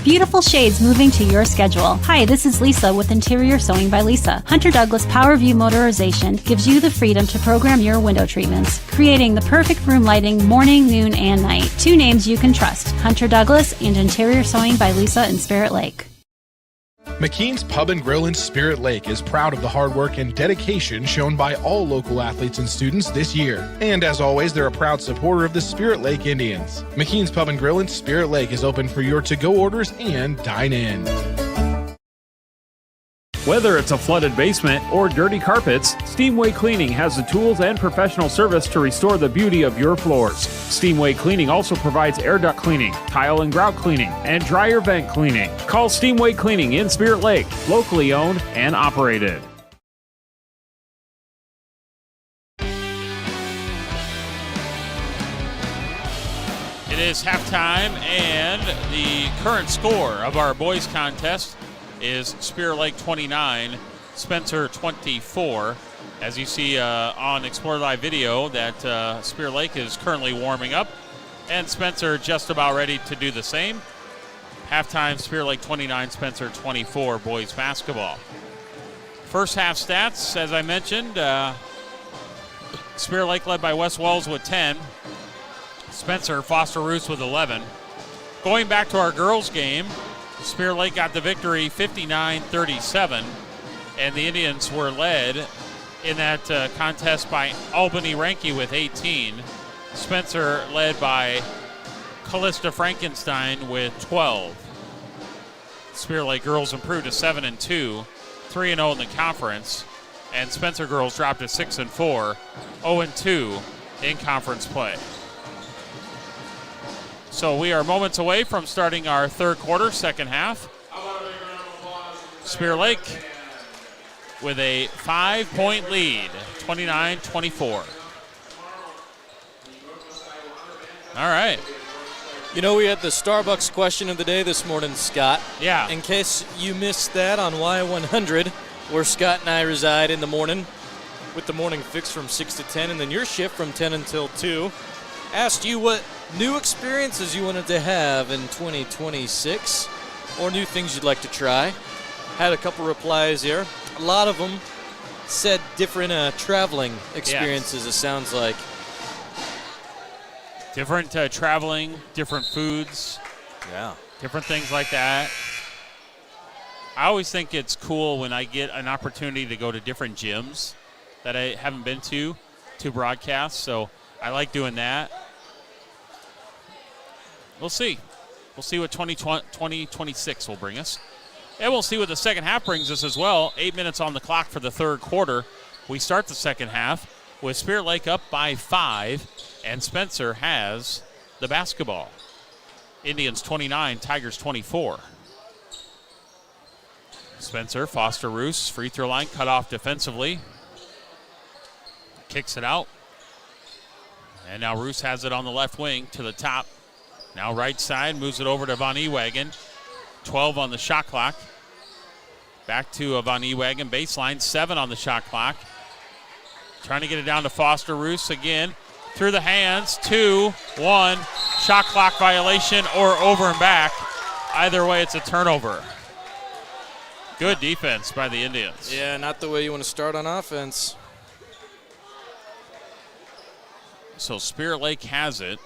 [SPEAKER 5] Beautiful shades moving to your schedule. Hi, this is Lisa with Interior Sewing by Lisa. Hunter Douglas PowerView Motorization gives you the freedom to program your window treatments, creating the perfect room lighting morning, noon, and night. 2 names you can trust, Hunter Douglas and Interior Sewing by Lisa in Spirit Lake.
[SPEAKER 16] McKean's Pub and Grill in Spirit Lake is proud of the hard work and dedication shown by all local athletes and students this year. And as always, they're a proud supporter of the Spirit Lake Indians. McKean's Pub and Grill in Spirit Lake is open for your to-go orders and dine-in.
[SPEAKER 8] Whether it's a flooded basement or dirty carpets, Steamway Cleaning has the tools and professional service to restore the beauty of your floors. Steamway Cleaning also provides air duct cleaning, tile and grout cleaning, and dryer vent cleaning. Call Steamway Cleaning in Spirit Lake, locally owned and operated.
[SPEAKER 19] It is halftime, and the current score of our boys contest is Spirit Lake 29, Spencer 24. As you see on Explore Live video, that Spirit Lake is currently warming up, and Spencer just about ready to do the same. Halftime, Spirit Lake 29, Spencer 24, boys basketball. First half stats, as I mentioned, Spirit Lake led by West Wells with 10. Spencer Foster Roos with 11. Going back to our girls game, Spirit Lake got the victory 59-37, and the Indians were led in that contest by Albany Ranke with 18. Spencer led by Callista Frankenstein with 12. Spirit Lake girls improved to 7-2, 3-0 in the conference, and Spencer girls dropped to 6-4, 0-2 in conference play. So we are moments away from starting our third quarter, second half. Spirit Lake with a 5-point lead, 29-24. All right.
[SPEAKER 20] You know, we had the Starbucks question of the day this morning, Scott.
[SPEAKER 19] Yeah.
[SPEAKER 20] In case you missed that on Y100, where Scott and I reside in the morning with the morning fix from 6 to 10, and then your shift from 10 until 2. Asked you what new experiences you wanted to have in 2026 or new things you'd like to try. Had a couple replies here. A lot of them said different traveling experiences, yes. It sounds like.
[SPEAKER 19] Different traveling, different foods.
[SPEAKER 20] Yeah.
[SPEAKER 19] Different things like that. I always think it's cool when I get an opportunity to go to different gyms that I haven't been to broadcast, so I like doing that. We'll see. We'll see what 2026 will bring us. And we'll see what the second half brings us as well. 8 minutes on the clock for the third quarter. We start the second half with Spirit Lake up by 5, and Spencer has the basketball. Indians 29, Tigers 24. Spencer, Foster Roos, free throw line cut off defensively. Kicks it out. And now Roos has it on the left wing to the top. Now right side, moves it over to Von Ewagen. 12 on the shot clock. Back to Von Ewagen, baseline, 7 on the shot clock. Trying to get it down to Foster Roos again. Through the hands, 2-1. Shot clock violation or over and back. Either way, it's a turnover. Good defense by the Indians.
[SPEAKER 20] Yeah, not the way you want to start on offense.
[SPEAKER 19] So Spirit Lake has it.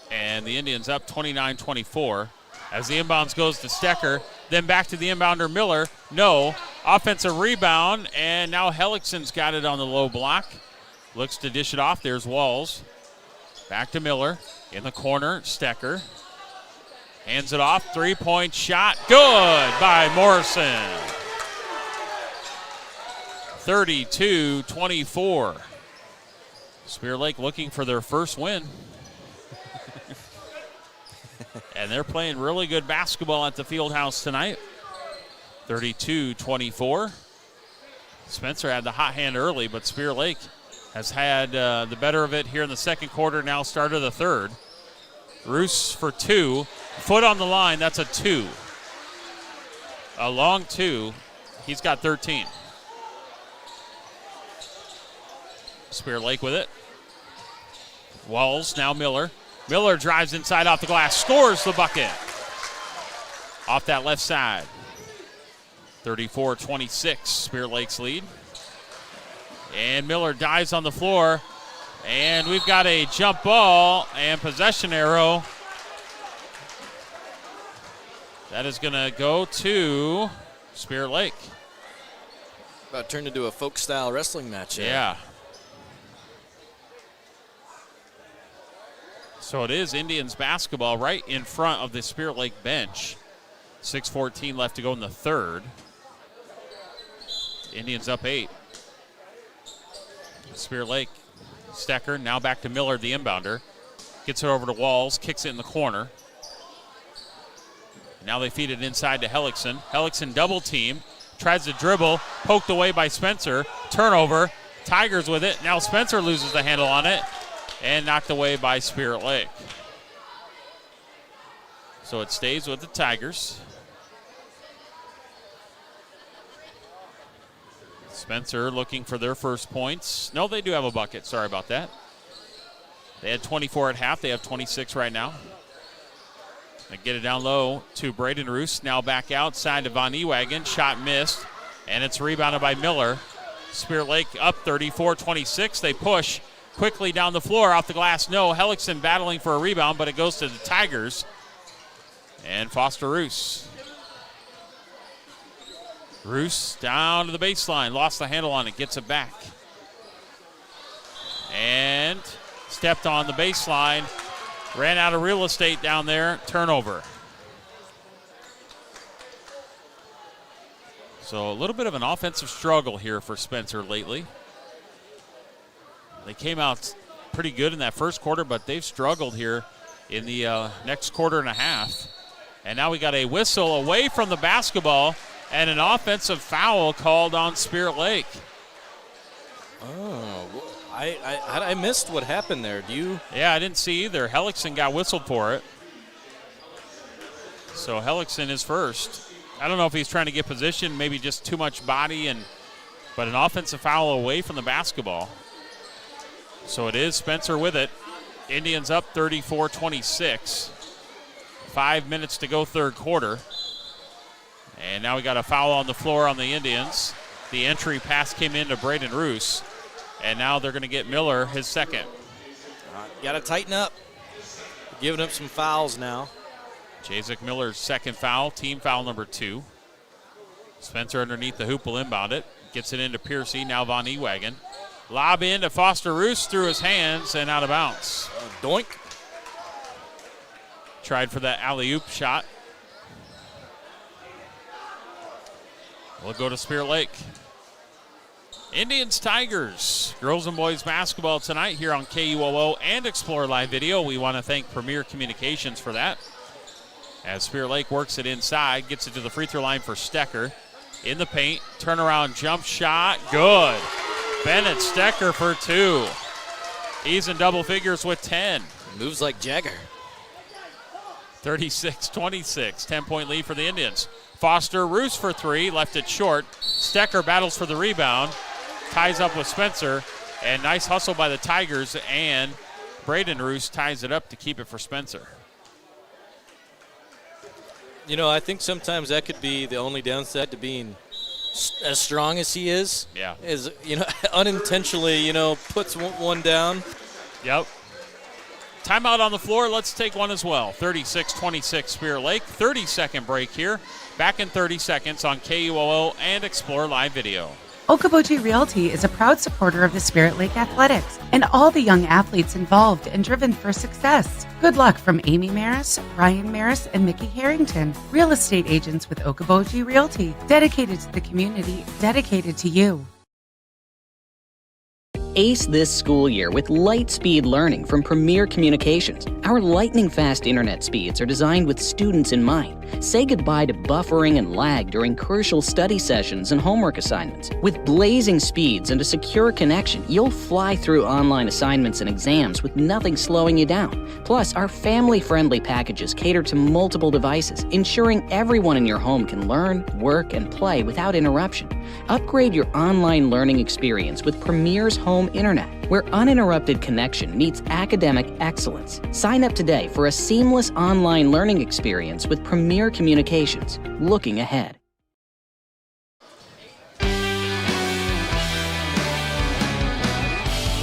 [SPEAKER 19] And the Indians up 29-24 as the inbounds goes to Stecker. Then back to the inbounder, Miller. No. Offensive rebound, and now Hellickson's got it on the low block. Looks to dish it off. There's Walls. Back to Miller. In the corner, Stecker. Hands it off. 3-point shot. Good by Morrison. 32-24. Spirit Lake looking for their first win. And they're playing really good basketball at the field house tonight. 32-24. Spencer had the hot hand early, but Spirit Lake has had the better of it here in the second quarter, now start of the third. Roos for 2. Foot on the line, that's a 2. A long 2. He's got 13. Spirit Lake with it. Walls, now Miller. Miller drives inside off the glass, scores the bucket. Off that left side. 34-26, Spirit Lake's lead. And Miller dives on the floor. And we've got a jump ball and possession arrow. That is going to go to Spirit Lake.
[SPEAKER 20] About turned into a folk-style wrestling match.
[SPEAKER 19] Yeah. So it is Indians basketball right in front of the Spirit Lake bench. 6:14 left to go in the third. Indians up 8. Spirit Lake, Stecker, now back to Miller, the inbounder. Gets it over to Walls, kicks it in the corner. Now they feed it inside to Hellickson. Hellickson double team, tries to dribble, poked away by Spencer. Turnover, Tigers with it. Now Spencer loses the handle on it and knocked away by Spirit Lake. So it stays with the Tigers. Spencer looking for their first points. No, they do have a bucket. Sorry about that. They had 24 at half. They have 26 right now. They get it down low to Braden Roos. Now back outside to Von Ewagen. Shot missed, and it's rebounded by Miller. Spirit Lake up 34-26. They push quickly down the floor. Off the glass, no. Hellickson battling for a rebound, but it goes to the Tigers. And Foster Roos. Roos down to the baseline. Lost the handle on it. Gets it back. And stepped on the baseline. Ran out of real estate down there. Turnover. So a little bit of an offensive struggle here for Spencer lately. They came out pretty good in that first quarter, but they've struggled here in the next quarter and a half. And now we got a whistle away from the basketball and an offensive foul called on Spirit Lake.
[SPEAKER 20] Oh, I missed what happened there. Do you?
[SPEAKER 19] Yeah, I didn't see either. Hellickson got whistled for it. So Hellickson is first. I don't know if he's trying to get position, maybe just too much body, but an offensive foul away from the basketball. So it is Spencer with it. Indians up 34-26. 5 minutes to go third quarter. And now we got a foul on the floor on the Indians. The entry pass came in to Braden Roos. And now they're going to get Miller his second.
[SPEAKER 20] Got to tighten up. Giving up some fouls now.
[SPEAKER 19] Jacek Miller's second foul, team foul number 2. Spencer underneath the hoop will inbound it. Gets it into Piercy, now Von Ewagen. Lob in to Foster Roos through his hands and out of bounds.
[SPEAKER 20] Doink.
[SPEAKER 19] Tried for that alley-oop shot. We'll go to Spirit Lake. Indians Tigers, girls and boys basketball tonight here on KUOO and Explore Live Video. We want to thank Premier Communications for that. As Spirit Lake works it inside, gets it to the free throw line for Stecker. In the paint, turnaround jump shot, good. Bennett Stecker for 2. He's in double figures with 10.
[SPEAKER 20] Moves like Jagger.
[SPEAKER 19] 36-26, 10-point lead for the Indians. Foster Roos for 3, left it short. Stecker battles for the rebound, ties up with Spencer, and nice hustle by the Tigers, and Braden Roos ties it up to keep it for Spencer.
[SPEAKER 20] You know, I think sometimes that could be the only downside to being as strong as he is.
[SPEAKER 19] Yeah.
[SPEAKER 20] Is, unintentionally, puts one down.
[SPEAKER 19] Yep. Timeout on the floor. Let's take one as well. 36-26 Spirit Lake. 30-second break here. Back in 30 seconds on KUOO and Explore Live Video.
[SPEAKER 7] Okoboji Realty is a proud supporter of the Spirit Lake Athletics and all the young athletes involved and driven for success. Good luck from Amy Maris, Ryan Maris, and Mickey Harrington, real estate agents with Okoboji Realty, dedicated to the community, dedicated to you.
[SPEAKER 10] Ace this school year with light-speed learning from Premier Communications. Our lightning-fast internet speeds are designed with students in mind. Say goodbye to buffering and lag during crucial study sessions and homework assignments. With blazing speeds and a secure connection, you'll fly through online assignments and exams with nothing slowing you down. Plus, our family-friendly packages cater to multiple devices, ensuring everyone in your home can learn, work, and play without interruption. Upgrade your online learning experience with Premier's home internet, where uninterrupted connection meets academic excellence. Sign up today for a seamless online learning experience with Premier Communications. Looking ahead.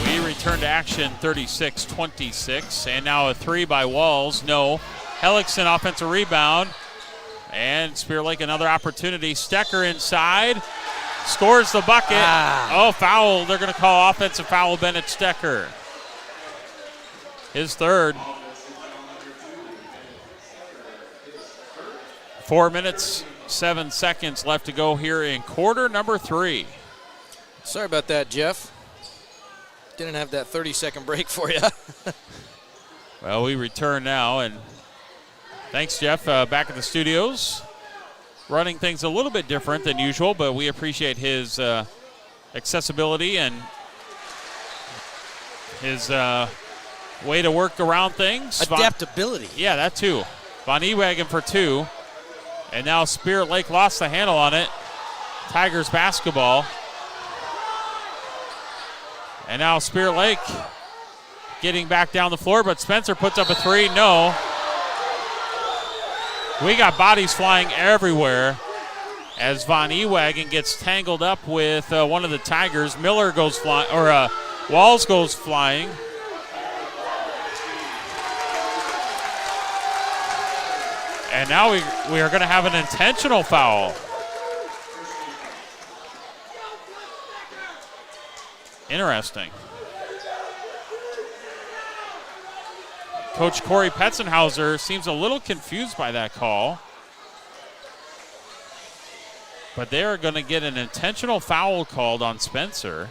[SPEAKER 19] We return to action 36-26, and now a three by Walls. No. Hellickson offensive rebound, and Spirit Lake another opportunity. Stecker inside. Scores the bucket. Oh, foul. They're going to call offensive foul Bennett Stecker. His third. 4 minutes, 7 seconds left to go here in quarter number 3.
[SPEAKER 20] Sorry about that, Jeff. Didn't have that 30-second break for you.
[SPEAKER 19] Well, we return now, and thanks, Jeff, back at the studios. Running things a little bit different than usual, but we appreciate his accessibility and his way to work around things.
[SPEAKER 20] Adaptability.
[SPEAKER 19] Yeah, that too. Von Ewagen for 2. And now Spirit Lake lost the handle on it. Tigers basketball. And now Spirit Lake getting back down the floor, but Spencer puts up a 3. No. We got bodies flying everywhere as Von Ewagen gets tangled up with one of the Tigers. Miller goes flying, or Walls goes flying. And now we are going to have an intentional foul. Interesting. Coach Corey Petzenhauser seems a little confused by that call. But they are going to get an intentional foul called on Spencer.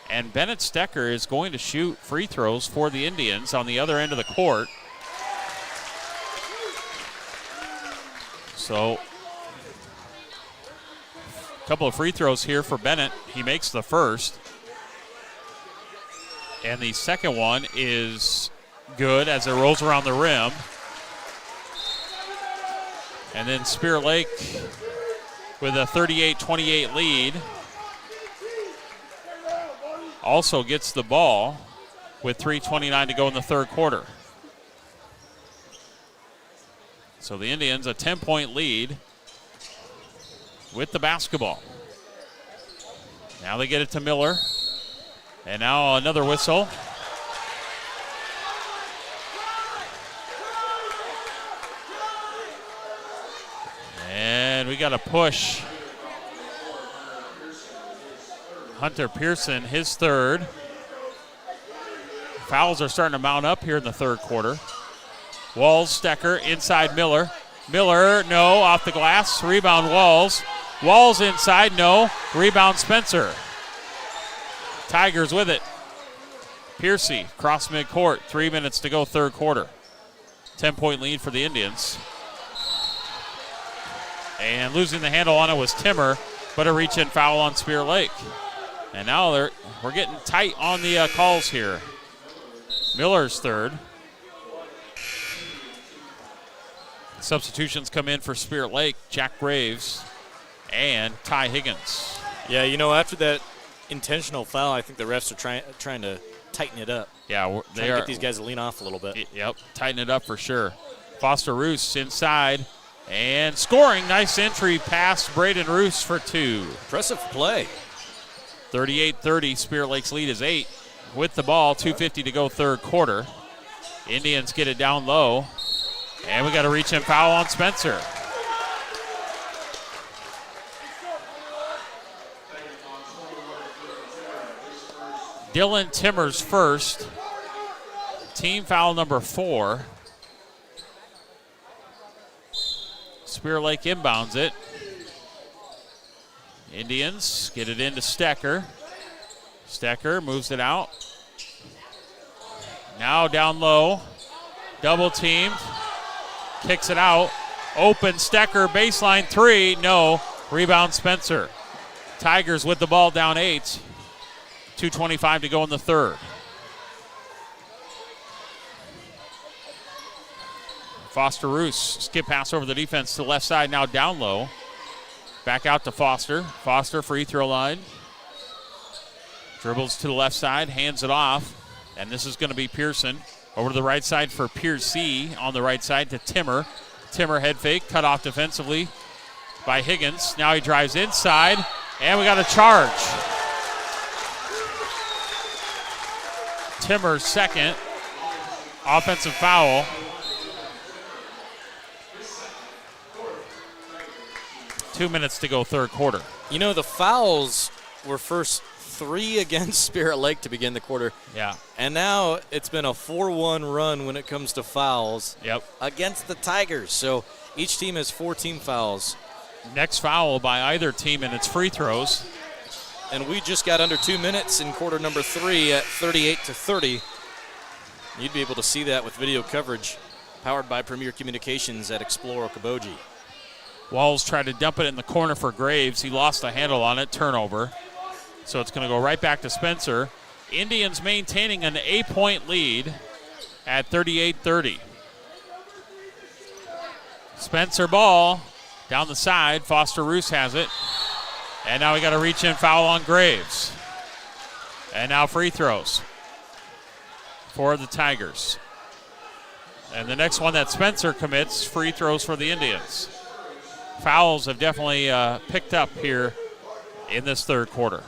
[SPEAKER 19] And Bennett Stecker is going to shoot free throws for the Indians on the other end of the court. So, a couple of free throws here for Bennett. He makes the first. And the second one is good as it rolls around the rim. And then Spirit Lake with a 38-28 lead also gets the ball with 3:29 to go in the third quarter. So the Indians a 10-point lead with the basketball. Now they get it to Miller. And now another whistle. And we got a push. Hunter Pearson, his third. Fouls are starting to mount up here in the third quarter. Walls, Stecker, inside Miller. Miller, no, off the glass. Rebound Walls. Walls inside, no. Rebound Spencer. Tigers with it. Piercy, cross midcourt. 3 minutes to go, third quarter. 10-point lead for the Indians. And losing the handle on it was Timmer, but a reach-in foul on Spirit Lake. And now we're getting tight on the calls here. Miller's third. Substitutions come in for Spirit Lake, Jack Graves and Ty Higgins.
[SPEAKER 20] Yeah, you know, after that intentional foul, I think the refs are trying to tighten it up.
[SPEAKER 19] Yeah,
[SPEAKER 20] they are. Get these guys to lean off a little bit.
[SPEAKER 19] Yep, tighten it up for sure. Foster Roos inside and scoring. Nice entry past Braden Roos for 2.
[SPEAKER 20] Impressive play.
[SPEAKER 19] 38-30, Spirit Lake's lead is 8. With the ball, 2:50 to go third quarter. Indians get it down low. And we got a reach-in foul on Spencer. Dylan Timmers first. Team foul number 4. Spirit Lake inbounds it. Indians get it into Stecker. Stecker moves it out. Now down low. Double teamed. Kicks it out. Open Stecker, baseline three. No. Rebound Spencer. Tigers with the ball down 8. 2:25 to go in the third. Foster Roos, skip pass over the defense to the left side, now down low. Back out to Foster. Foster free throw line. Dribbles to the left side, hands it off. And this is going to be Pearson. Over to the right side for Piercy. On the right side to Timmer. Timmer head fake, cut off defensively by Higgins. Now he drives inside, and we got a charge. Timmer's second. Offensive foul. Two minutes to go, third quarter.
[SPEAKER 20] You know, the fouls were first 3 against Spirit Lake to begin the quarter.
[SPEAKER 19] Yeah.
[SPEAKER 20] And now it's been a 4-1 run when it comes to fouls against the Tigers. So each team has 4 team fouls.
[SPEAKER 19] Next foul by either team, and it's free throws.
[SPEAKER 20] And we just got under 2 minutes in quarter number 3 at 38-30. You'd be able to see that with video coverage powered by Premier Communications at Explore Okoboji.
[SPEAKER 19] Walls tried to dump it in the corner for Graves. He lost a handle on it, turnover. So it's going to go right back to Spencer. Indians maintaining an 8-point lead at 38-30. Spencer ball down the side. Foster Roos has it. And now we got a reach-in foul on Graves. And now free throws for the Tigers. And the next one that Spencer commits, free throws for the Indians. Fouls have definitely picked up here in this third quarter.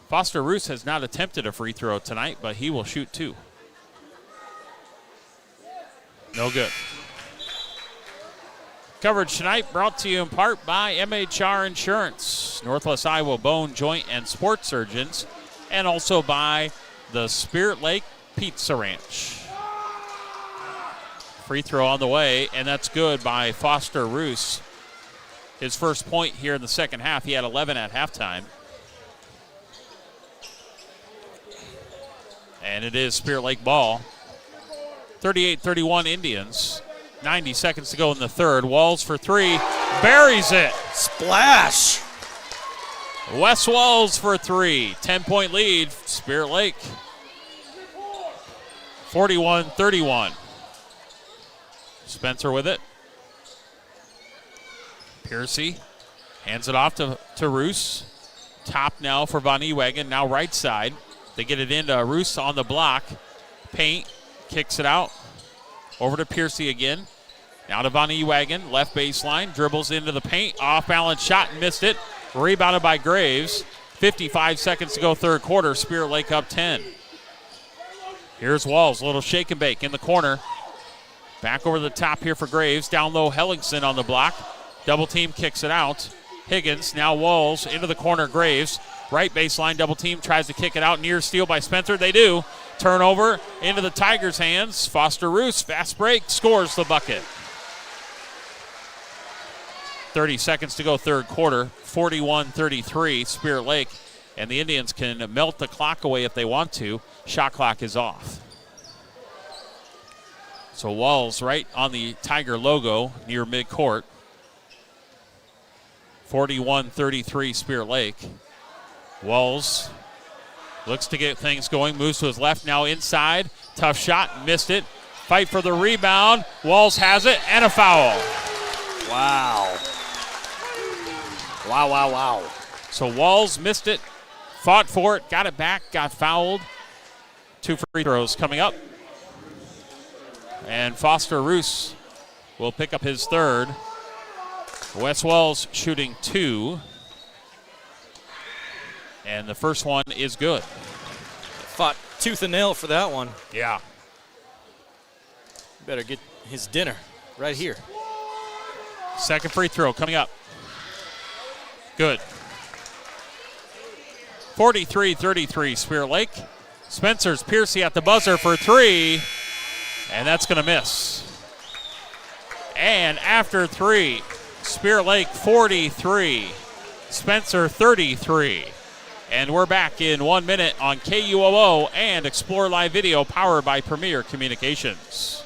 [SPEAKER 19] Foster Roos has not attempted a free throw tonight, but he will shoot 2. No good. Coverage tonight brought to you in part by MHR Insurance, Northwest Iowa Bone, Joint, and Sports Surgeons, and also by the Spirit Lake Pizza Ranch. Free throw on the way, and that's good by Foster Roos. His first point here in the second half. He had 11 at halftime. And it is Spirit Lake ball. 38-31 Indians. 90 seconds to go in the third. Walls for 3. Buries it.
[SPEAKER 20] Splash.
[SPEAKER 19] Wes Walls for 3. 10-point lead. Spirit Lake. 41-31. Spencer with it. Piercy hands it off to Roos. Top now for Von Ewagen. Now right side. They get it into Roos on the block. Paint kicks it out. Over to Piercy again. Now to Von Ewagen. Left baseline. Dribbles into the paint. Off balance shot and missed it. Rebounded by Graves. 55 seconds to go third quarter. Spirit Lake up 10. Here's Walls. A little shake and bake in the corner. Back over the top here for Graves. Down low, Hellingson on the block. Double team kicks it out. Higgins, now Walls into the corner. Graves, right baseline, double team, tries to kick it out. Near steal by Spencer. They do. Turnover into the Tigers' hands. Foster Roos, fast break, scores the bucket. 30 seconds to go third quarter. 41-33, Spirit Lake. And the Indians can melt the clock away if they want to. Shot clock is off. So Walls right on the Tiger logo near midcourt. 41-33 Spirit Lake. Walls looks to get things going, moves to his left, now inside. Tough shot, missed it. Fight for the rebound. Walls has it, and a foul.
[SPEAKER 20] Wow. Wow, wow, wow.
[SPEAKER 19] So Walls missed it, fought for it, got it back, got fouled. 2 free throws coming up. And Foster Roos will pick up his third. Wes Walls shooting 2. And the first one is good.
[SPEAKER 20] Fought tooth and nail for that one.
[SPEAKER 19] Yeah.
[SPEAKER 20] Better get his dinner right here.
[SPEAKER 19] Second free throw coming up. Good. 43-33 Spirit Lake. Spencer's Piercy at the buzzer for 3. And that's going to miss. And after 3, Spirit Lake 43, Spencer 33. And we're back in 1 minute on KUOO and Explore Live Video, powered by Premier Communications.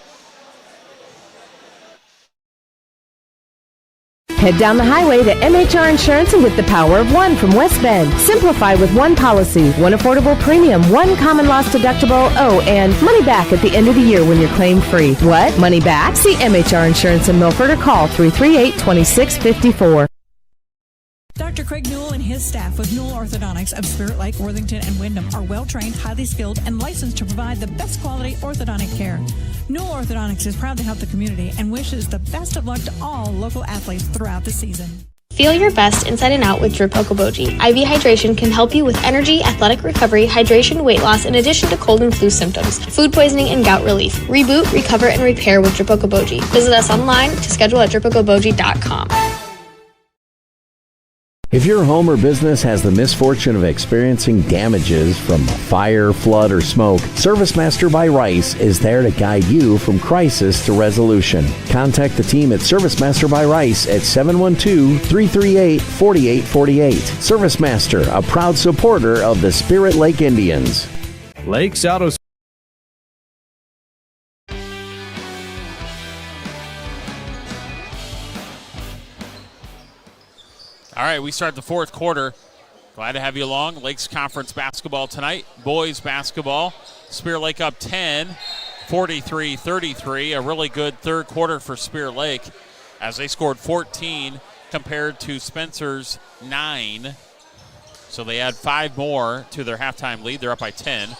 [SPEAKER 11] Head down the highway to MHR Insurance and get the power of one from West Bend. Simplify with one policy, one affordable premium, one common loss deductible, and money back at the end of the year when you're claim free. What? Money back? See MHR Insurance in Milford or call 338-2654.
[SPEAKER 13] Dr. Craig Newell and his staff with Newell Orthodontics of Spirit Lake, Worthington, and Wyndham are well-trained, highly skilled, and licensed to provide the best quality orthodontic care. Newell Orthodontics is proud to help the community and wishes the best of luck to all local athletes throughout the season.
[SPEAKER 15] Feel your best inside and out with Drip Okoboji. IV hydration can help you with energy, athletic recovery, hydration, weight loss, in addition to cold and flu symptoms, food poisoning, and gout relief. Reboot, recover, and repair with Drip Okoboji. Visit us online to schedule at dripokoboji.com.
[SPEAKER 23] If your home or business has the misfortune of experiencing damages from fire, flood, or smoke, ServiceMaster by Rice is there to guide you from crisis to resolution. Contact the team at ServiceMaster by Rice at 712-338-4848. ServiceMaster, a proud supporter of the Spirit Lake Indians.
[SPEAKER 17] Lakes Auto.
[SPEAKER 19] All right, we start the fourth quarter. Glad to have you along. Lakes Conference basketball tonight. Boys basketball. Spirit Lake up 10, 43-33. A really good third quarter for Spirit Lake as they scored 14 compared to Spencer's 9. So they add 5 more to their halftime lead. They're up by 10.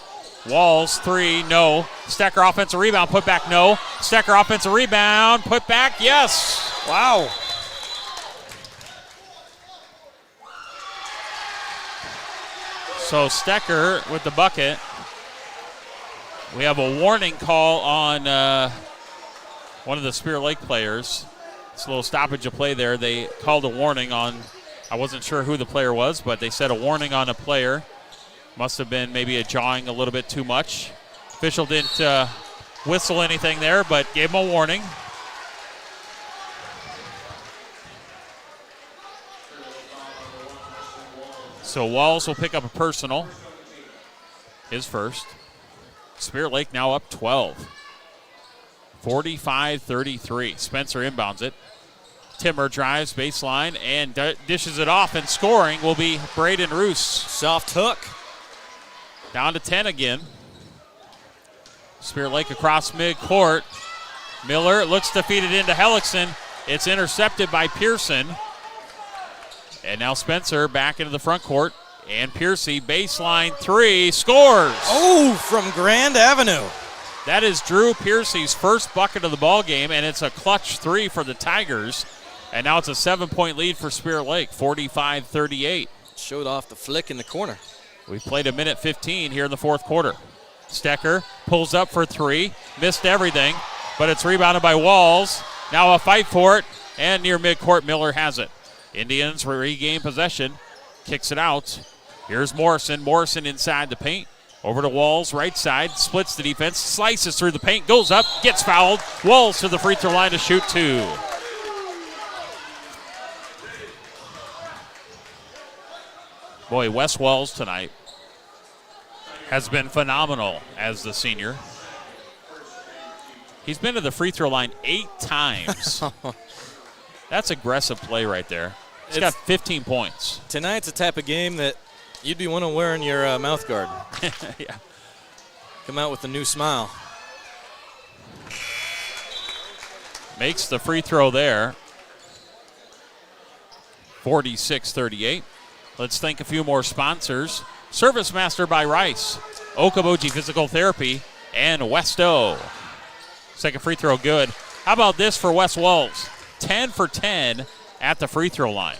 [SPEAKER 19] Walls, 3, no. Stecker offensive rebound, put back, no. Stecker offensive rebound, put back, yes.
[SPEAKER 20] Wow.
[SPEAKER 19] So Stecker with the bucket. We have a warning call on one of the Spirit Lake players. It's a little stoppage of play there. They called a warning on, I wasn't sure who the player was, but they said a warning on a player. Must have been maybe a jawing a little bit too much. Official didn't whistle anything there, but gave him a warning. So Walls will pick up a personal. His first. Spirit Lake now up 12. 45-33. Spencer inbounds it. Timmer drives baseline and dishes it off, and scoring will be Braden Roos.
[SPEAKER 20] Soft hook.
[SPEAKER 19] Down to 10 again. Spirit Lake across midcourt. Miller looks to feed it into Hellickson. It's intercepted by Pearson. And now Spencer back into the front court. And Piercy, baseline 3, scores.
[SPEAKER 20] Oh, from Grand Avenue.
[SPEAKER 19] That is Drew Piercy's first bucket of the ball game, and it's a clutch 3 for the Tigers. And now it's a 7-point lead for Spirit Lake, 45-38.
[SPEAKER 20] Showed off the flick in the corner.
[SPEAKER 19] We've played a minute 15 here in the fourth quarter. Stecker pulls up for 3, missed everything, but it's rebounded by Walls. Now a fight for it, and near midcourt, Miller has it. Indians regain possession, kicks it out. Here's Morrison. Morrison inside the paint. Over to Walls, right side, splits the defense, slices through the paint, goes up, gets fouled. Walls to the free throw line to shoot 2. Boy, Wes Walls tonight has been phenomenal as the senior. He's been to the free throw line 8 times. That's aggressive play right there. He's got 15 points.
[SPEAKER 20] Tonight's a type of game that you'd be one of wearing your mouth guard.
[SPEAKER 19] Yeah.
[SPEAKER 20] Come out with a new smile.
[SPEAKER 19] Makes the free throw there. 46-38. Let's thank a few more sponsors. ServiceMaster by Rice, Okoboji Physical Therapy, and Westo. Second free throw good. How about this for Wes Walls? 10 for 10 at the free throw line.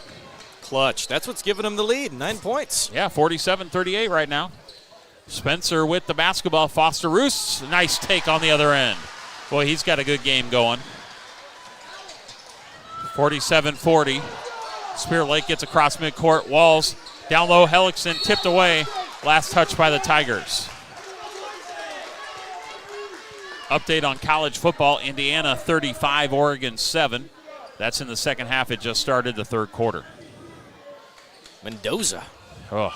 [SPEAKER 20] Clutch. That's what's giving him the lead. 9 points.
[SPEAKER 19] Yeah, 47-38 right now. Spencer with the basketball. Foster Roos, nice take on the other end. Boy, he's got a good game going. 47-40. Spirit Lake gets across midcourt. Walls down low. Hellickson tipped away. Last touch by the Tigers. Update on college football. Indiana 35, Oregon 7. That's in the second half. It just started the third quarter.
[SPEAKER 20] Mendoza.
[SPEAKER 19] Oh.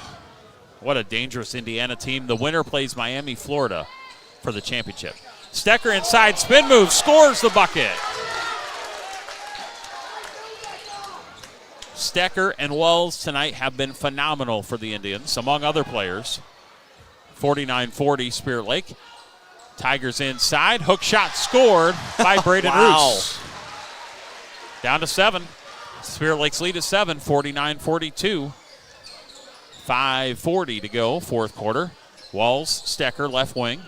[SPEAKER 19] What a dangerous Indiana team. The winner plays Miami, Florida for the championship. Stecker inside, spin move, scores the bucket. Stecker and Wells tonight have been phenomenal for the Indians, among other players. 49-40 Spirit Lake. Tigers inside, hook shot scored by Braden Roos. Down to 7. Spirit Lake's lead is 7, 49-42. 5:40 to go, fourth quarter. Walls, Stecker, left wing.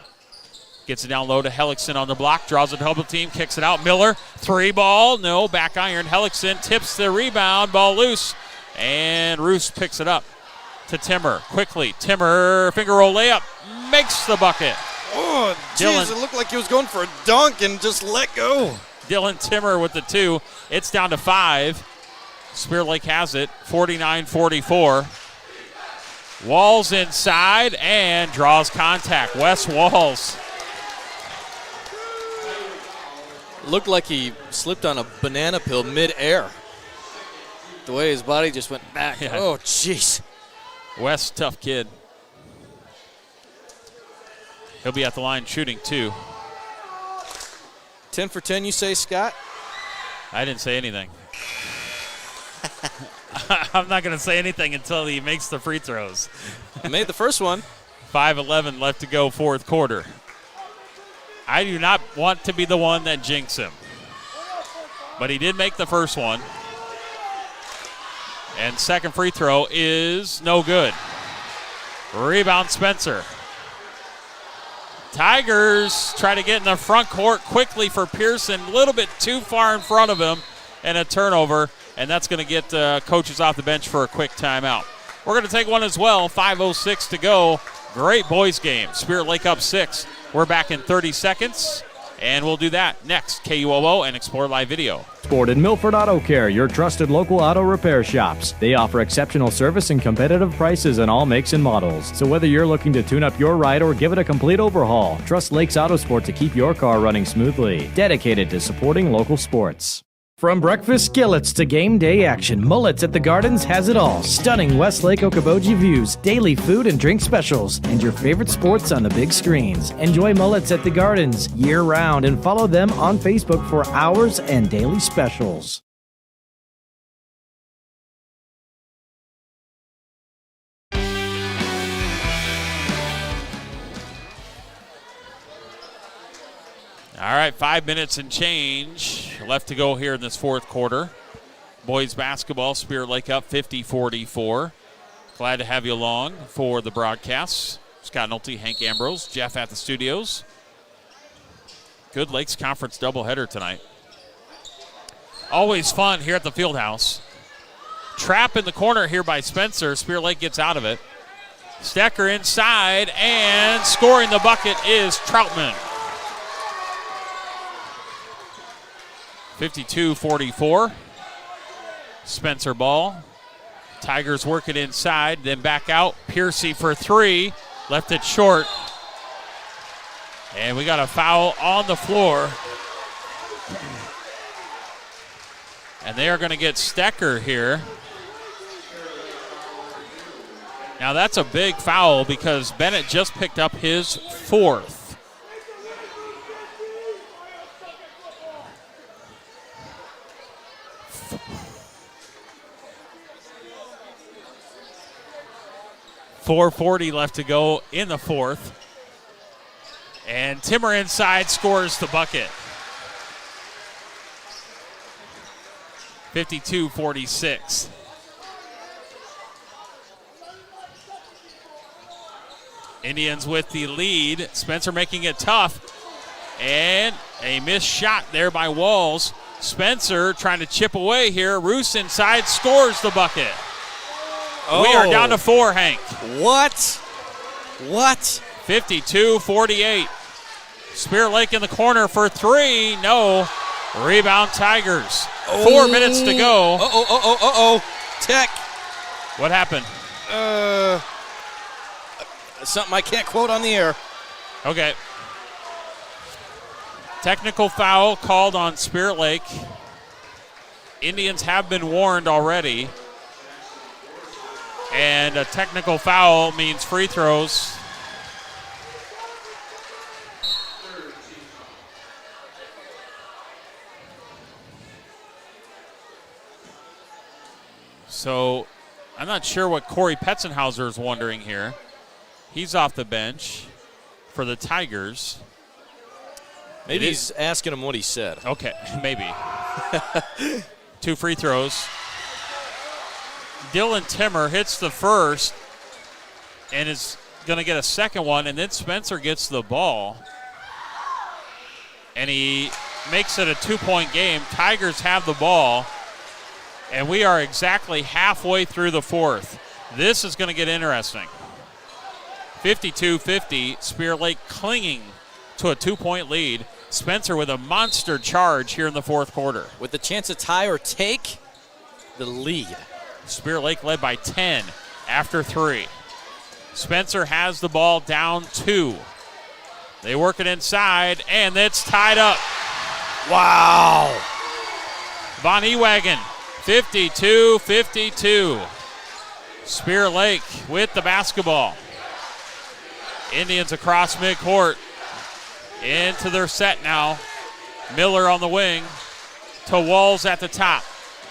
[SPEAKER 19] Gets it down low to Hellickson on the block, draws a double team, kicks it out. Miller, 3 ball, no, back iron. Hellickson tips the rebound, ball loose, and Roos picks it up to Timmer. Quickly, Timmer, finger roll layup, makes the bucket.
[SPEAKER 20] Oh, jeez, it looked like he was going for a dunk and just let go.
[SPEAKER 19] Dylan Timmer with the 2. It's down to 5. Spirit Lake has it, 49-44. Walls inside and draws contact. Wes Walls.
[SPEAKER 20] Looked like he slipped on a banana peel mid-air. The way his body just went back. Yeah. Oh, jeez.
[SPEAKER 19] Wes, tough kid. He'll be at the line shooting 2.
[SPEAKER 20] 10 for 10, you say, Scott?
[SPEAKER 19] I didn't say anything. I'm not going to say anything until he makes the free throws.
[SPEAKER 20] Made the first one.
[SPEAKER 19] 5:11 left to go, fourth quarter. I do not want to be the one that jinx him. But he did make the first one. And second free throw is no good. Rebound Spencer. Tigers try to get in the front court quickly for Pearson. A little bit too far in front of him. And a turnover. And that's going to get coaches off the bench for a quick timeout. We're going to take one as well. 5:06 to go. Great boys game. Spirit Lake up 6. We're back in 30 seconds, and we'll do that next. KUOO and Explore Live Video.
[SPEAKER 9] Sport and Milford Auto Care, your trusted local auto repair shops. They offer exceptional service and competitive prices on all makes and models. So whether you're looking to tune up your ride or give it a complete overhaul, trust Lakes Auto Sport to keep your car running smoothly. Dedicated to supporting local sports. From breakfast skillets to game day action, Mullets at the Gardens has it all. Stunning Westlake Okoboji views, daily food and drink specials, and your favorite sports on the big screens. Enjoy Mullets at the Gardens year-round and follow them on Facebook for hours and daily specials.
[SPEAKER 19] All right, 5 minutes and change left to go here in this fourth quarter. Boys basketball, Spirit Lake up 50-44. Glad to have you along for the broadcasts. Scott Nolte, Hank Ambrose, Jeff at the studios. Good Lakes Conference doubleheader tonight. Always fun here at the Fieldhouse. Trap in the corner here by Spencer. Spirit Lake gets out of it. Stecker inside, and scoring the bucket is Troutman. 52-44. Spencer ball. Tigers work it inside, then back out. Piercy for 3. Left it short. And we got a foul on the floor. And they are going to get Stecker here. Now that's a big foul because Bennett just picked up his 4th. .440 left to go in the fourth. And Timmer inside scores the bucket. 52-46. Indians with the lead. Spencer making it tough. And a missed shot there by Walls. Spencer trying to chip away here. Roos inside scores the bucket. Oh. We are down to 4, Hank.
[SPEAKER 20] What?
[SPEAKER 19] 52-48. Spirit Lake in the corner for 3. No. Rebound Tigers. 4 minutes to go.
[SPEAKER 20] Tech.
[SPEAKER 19] What happened?
[SPEAKER 20] Something I can't quote on the air.
[SPEAKER 19] Okay. Technical foul called on Spirit Lake. Indians have been warned already. And And a technical foul means free throws. So I'm not sure what Corey Petzenhauser is wondering here. He's off the bench for the Tigers.
[SPEAKER 20] Maybe he's asking him what he said.
[SPEAKER 19] Okay, maybe. 2 free throws. Dylan Timmer hits the first and is going to get a second one, and then Spencer gets the ball. And he makes it a 2-point game. Tigers have the ball, and we are exactly halfway through the fourth. This is going to get interesting. 52-50, Spirit Lake clinging to a 2-point lead. Spencer with a monster charge here in the fourth quarter.
[SPEAKER 20] With the chance to tie or take the lead.
[SPEAKER 19] Spirit Lake led by 10 after 3. Spencer has the ball down 2. They work it inside, and it's tied up.
[SPEAKER 20] Wow.
[SPEAKER 19] Von Ewagen, 52-52. Spirit Lake with the basketball. Indians across midcourt. Into their set now. Miller on the wing to Walls at the top.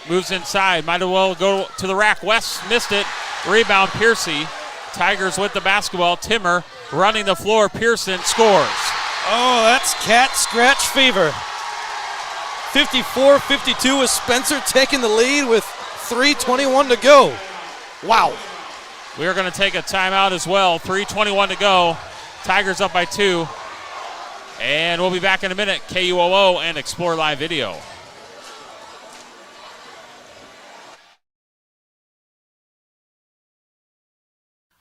[SPEAKER 19] Moves inside. Might as well go to the rack. West missed it. Rebound Piercy. Tigers with the basketball. Timmer running the floor. Pearson scores.
[SPEAKER 20] Oh, that's cat scratch fever. 54-52 with Spencer taking the lead with 3:21 to go. Wow.
[SPEAKER 19] We are going to take a timeout as well. 3:21 to go. Tigers up by 2. And we'll be back in a minute. KUOO and Explore Live Video.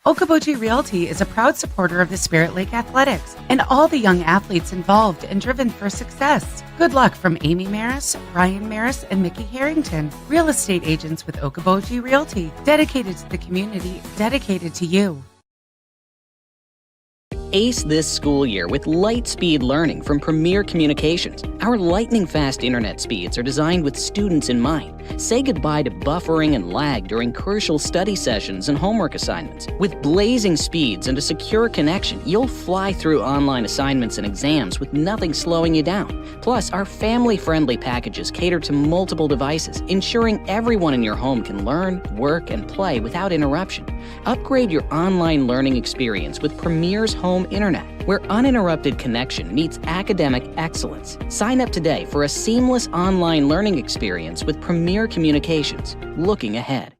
[SPEAKER 7] Okoboji Realty is a proud supporter of the Spirit Lake Athletics and all the young athletes involved and driven for success. Good luck from Amy Maris, Ryan Maris, and Mickey Harrington, real estate agents with Okoboji Realty, dedicated to the community, dedicated to you.
[SPEAKER 10] Ace this school year with light-speed learning from Premier Communications. Our lightning-fast internet speeds are designed with students in mind. Say goodbye to buffering and lag during crucial study sessions and homework assignments. With blazing speeds and a secure connection, you'll fly through online assignments and exams with nothing slowing you down. Plus, our family-friendly packages cater to multiple devices, ensuring everyone in your home can learn, work, and play without interruption. Upgrade your online learning experience with Premier's Home Internet, where uninterrupted connection meets academic excellence. Sign up today for a seamless online learning experience with Premier Communications. Looking ahead.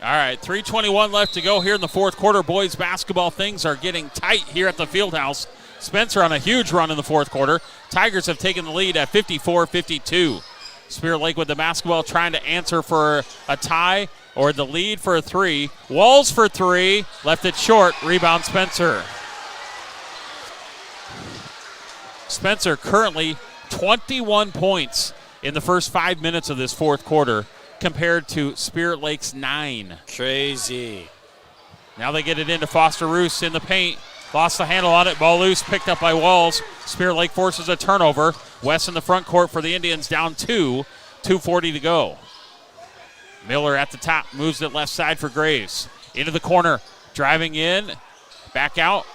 [SPEAKER 19] All right, 3:21 left to go here in the fourth quarter. Boys basketball, things are getting tight here at the Fieldhouse. Spencer on a huge run in the fourth quarter. Tigers have taken the lead at 54-52. Spirit Lake with the basketball trying to answer for a tie or the lead for a 3. Walls for 3, left it short. Rebound Spencer. Spencer currently 21 points in the first 5 minutes of this fourth quarter compared to Spirit Lake's 9.
[SPEAKER 20] Crazy.
[SPEAKER 19] Now they get it into Foster Roos in the paint. Lost the handle on it. Ball loose, picked up by Walls. Spirit Lake forces a turnover. West in the front court for the Indians, down 2. 2:40 to go. Miller at the top, moves it left side for Graves. Into the corner, driving in, back out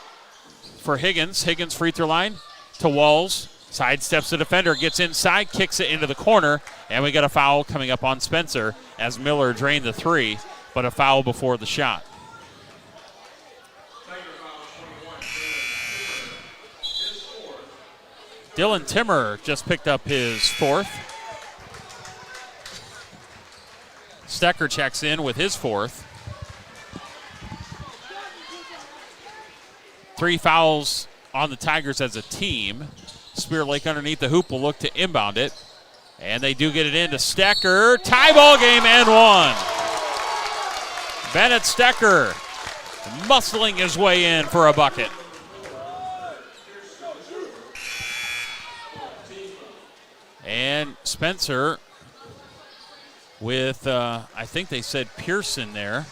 [SPEAKER 19] for Higgins. Higgins free throw line to Walls. Sidesteps the defender, gets inside, kicks it into the corner, and we got a foul coming up on Spencer as Miller drained the 3, but a foul before the shot. Dylan Timmer just picked up his 4th. Stecker checks in with his 4th. 3 fouls on the Tigers as a team. Spirit Lake underneath the hoop will look to inbound it. And they do get it into Stecker. Tie ball game and 1. Bennett Stecker muscling his way in for a bucket. And Spencer with, I think they said Pearson there.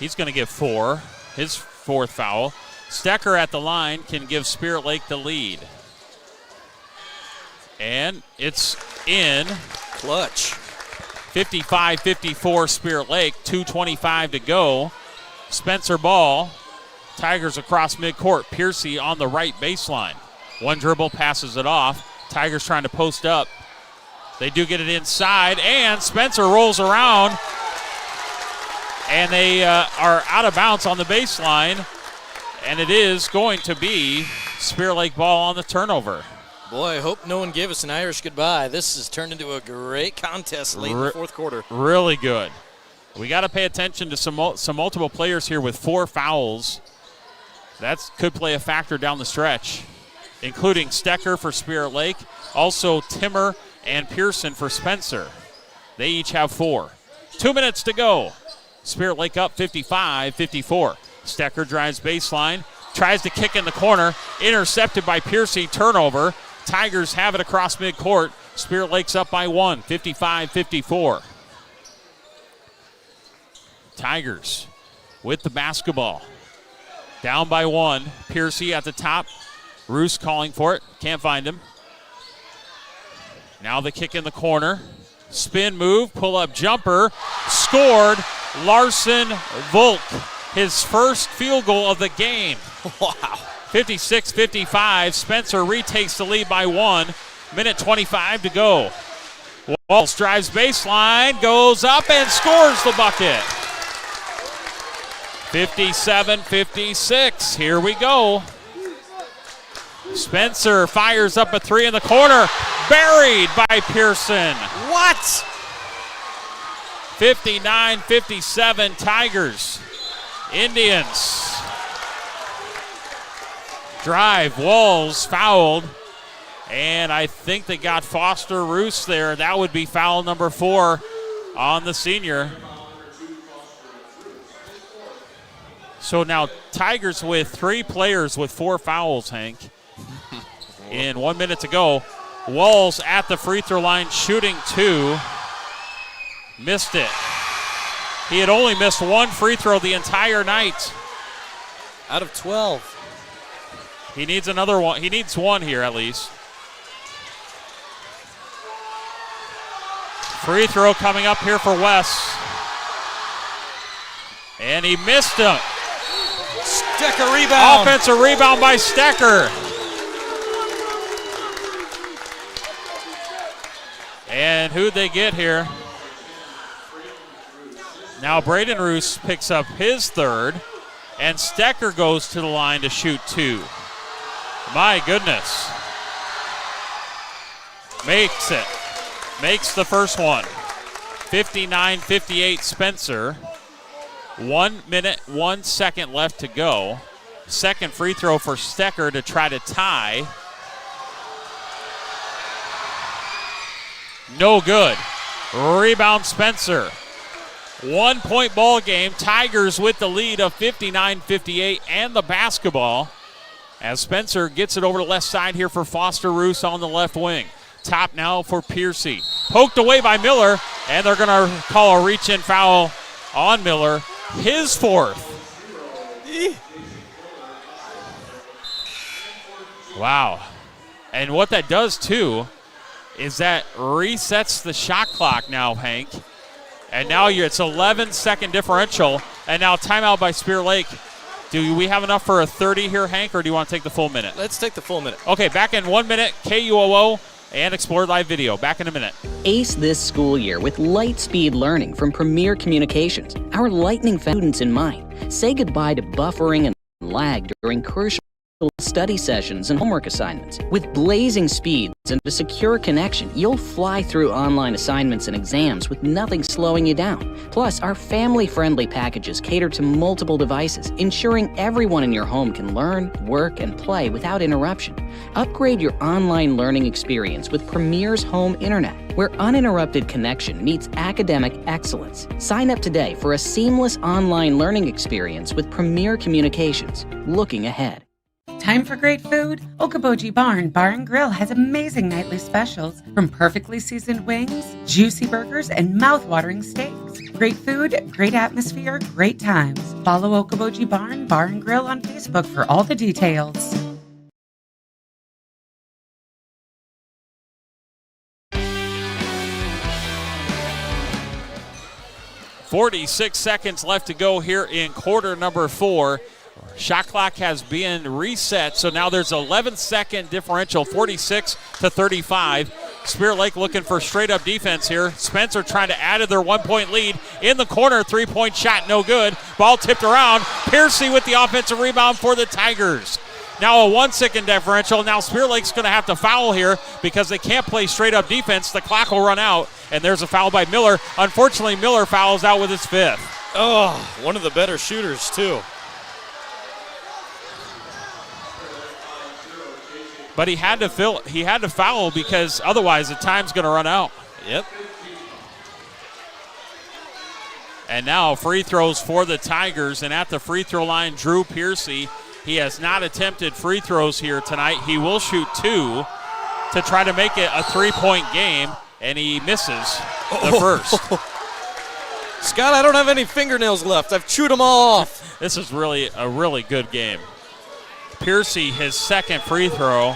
[SPEAKER 19] He's going to get 4, his 4th foul. Stecker at the line can give Spirit Lake the lead. And it's in.
[SPEAKER 20] Clutch.
[SPEAKER 19] 55-54 Spirit Lake, 2:25 to go. Spencer ball. Tigers across midcourt. Piercy on the right baseline. One dribble, passes it off. Tigers trying to post up. They do get it inside, and Spencer rolls around, and they are out of bounds on the baseline, and it is going to be Spirit Lake ball on the turnover.
[SPEAKER 20] Boy, I hope no one gave us an Irish goodbye. This has turned into a great contest late in the fourth quarter.
[SPEAKER 19] Really good. We got to pay attention to some multiple players here with 4 fouls. That could play a factor down the stretch, including Stecker for Spirit Lake, also Timmer and Pearson for Spencer. They each have 4. 2 minutes to go. Spirit Lake up 55-54. Stecker drives baseline, tries to kick in the corner, intercepted by Piercy, turnover. Tigers have it across midcourt. Spirit Lake's up by 1, 55-54. Tigers with the basketball. Down by 1. Piercy at the top. Roos calling for it. Can't find him. Now the kick in the corner. Spin move, pull-up jumper. Scored. Larson Volk. His first field goal of the game.
[SPEAKER 20] Wow.
[SPEAKER 19] 56-55. Spencer retakes the lead by 1. Minute 25 to go. Walsh drives baseline, goes up and scores the bucket. 57-56. Here we go. Spencer fires up a 3 in the corner. Buried by Pearson.
[SPEAKER 20] What?
[SPEAKER 19] 59-57 Tigers. Indians. Drive. Walls fouled. And I think they got Foster Roos there. That would be foul number 4 on the senior. So now Tigers with 3 players with 4 fouls, Hank. In 1 minute to go. Walls at the free throw line shooting 2. Missed it. He had only missed 1 free throw the entire night.
[SPEAKER 20] Out of 12.
[SPEAKER 19] He needs another one. He needs 1 here at least. Free throw coming up here for Wes. And he missed him.
[SPEAKER 20] Stecker rebound.
[SPEAKER 19] Offensive rebound by Stecker. And who'd they get here? Now Braden Roos picks up his 3rd, and Stecker goes to the line to shoot 2. My goodness. Makes it. Makes the first one. 59-58 Spencer. 1 minute, 1 second left to go. Second free throw for Stecker to try to tie. No good. Rebound Spencer. 1 point ball game. Tigers with the lead of 59-58 and the basketball. As Spencer gets it over the left side here for Foster Roos on the left wing. Top now for Piercy. Poked away by Miller, and they're going to call a reach-in foul on Miller. His 4th. Wow. And what that does, too, is that resets the shot clock now, Hank. And now it's 11-second differential, and now timeout by Spirit Lake. Do we have enough for a 30 here, Hank, or do you want to take the full minute?
[SPEAKER 20] Let's take the full minute.
[SPEAKER 19] Okay, back in 1 minute, KUOO and Explore Live Video. Back in a minute.
[SPEAKER 10] Ace this school year with light-speed learning from Premier Communications. Our lightning students in mind. Say goodbye to buffering and lag during crucial study sessions and homework assignments. With blazing speeds and a secure connection, you'll fly through online assignments and exams with nothing slowing you down. Plus, our family-friendly packages cater to multiple devices, ensuring everyone in your home can learn, work, and play without interruption. Upgrade your online learning experience with Premier's home internet, where uninterrupted connection meets academic excellence. Sign up today for a seamless online learning experience with Premier Communications. Looking ahead.
[SPEAKER 7] Time for great food? Okoboji Barn Bar and Grill has amazing nightly specials, from perfectly seasoned wings, juicy burgers, and mouth-watering steaks. Great food, great atmosphere, great times. Follow Okoboji Barn Bar and Grill on Facebook for all the details.
[SPEAKER 19] 46 seconds left to go here in quarter number 4. Shot clock has been reset, so now there's 11-second differential, 46-35. Spirit Lake looking for straight-up defense here. Spencer trying to add to their 1-point lead. In the corner, three-point shot, no good. Ball tipped around. Piercy with the offensive rebound for the Tigers. Now a 1-second differential. Now Spirit Lake's going to have to foul here because they can't play straight-up defense. The clock will run out, and there's a foul by Miller. Unfortunately, Miller fouls out with his 5th.
[SPEAKER 20] Oh, one of the better shooters, too.
[SPEAKER 19] But he had to foul because otherwise the time's going to run out.
[SPEAKER 20] Yep.
[SPEAKER 19] And now free throws for the Tigers. And at the free throw line, Drew Piercy. He has not attempted free throws here tonight. He will shoot 2 to try to make it a 3-point game, and he misses the first.
[SPEAKER 20] Scott, I don't have any fingernails left. I've chewed them all off.
[SPEAKER 19] This is really a really good game. Piercy, his second free throw.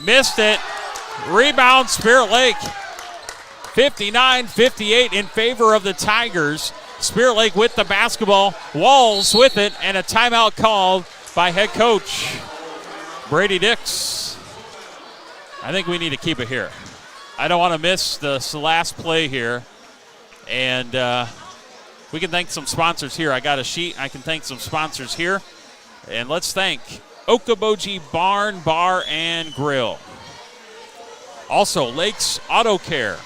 [SPEAKER 19] Missed it. Rebound, Spirit Lake. 59-58 in favor of the Tigers. Spirit Lake with the basketball. Walls with it, and a timeout called by head coach Brady Dix. I think we need to keep it here. I don't want to miss the last play here. And we can thank some sponsors here. I got a sheet. I can thank some sponsors here. And let's thank Okoboji Barn, Bar, and Grill. Also, Lakes Auto Care.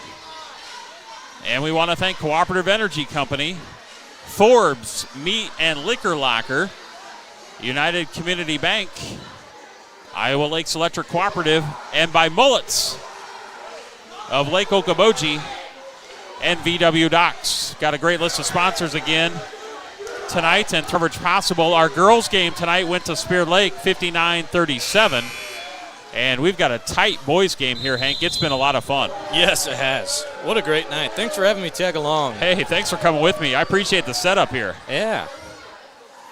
[SPEAKER 19] And we want to thank Cooperative Energy Company, Forbes Meat and Liquor Locker, United Community Bank, Iowa Lakes Electric Cooperative, and by Mullets of Lake Okoboji and VW Docks. Got a great list of sponsors again tonight and coverage possible. Our girls game tonight went to Spirit Lake 59-37. And we've got a tight boys game here, Hank. It's been a lot of fun.
[SPEAKER 20] Yes, it has. What a great night. Thanks for having me tag along.
[SPEAKER 19] Hey, thanks for coming with me. I appreciate the setup here.
[SPEAKER 20] Yeah.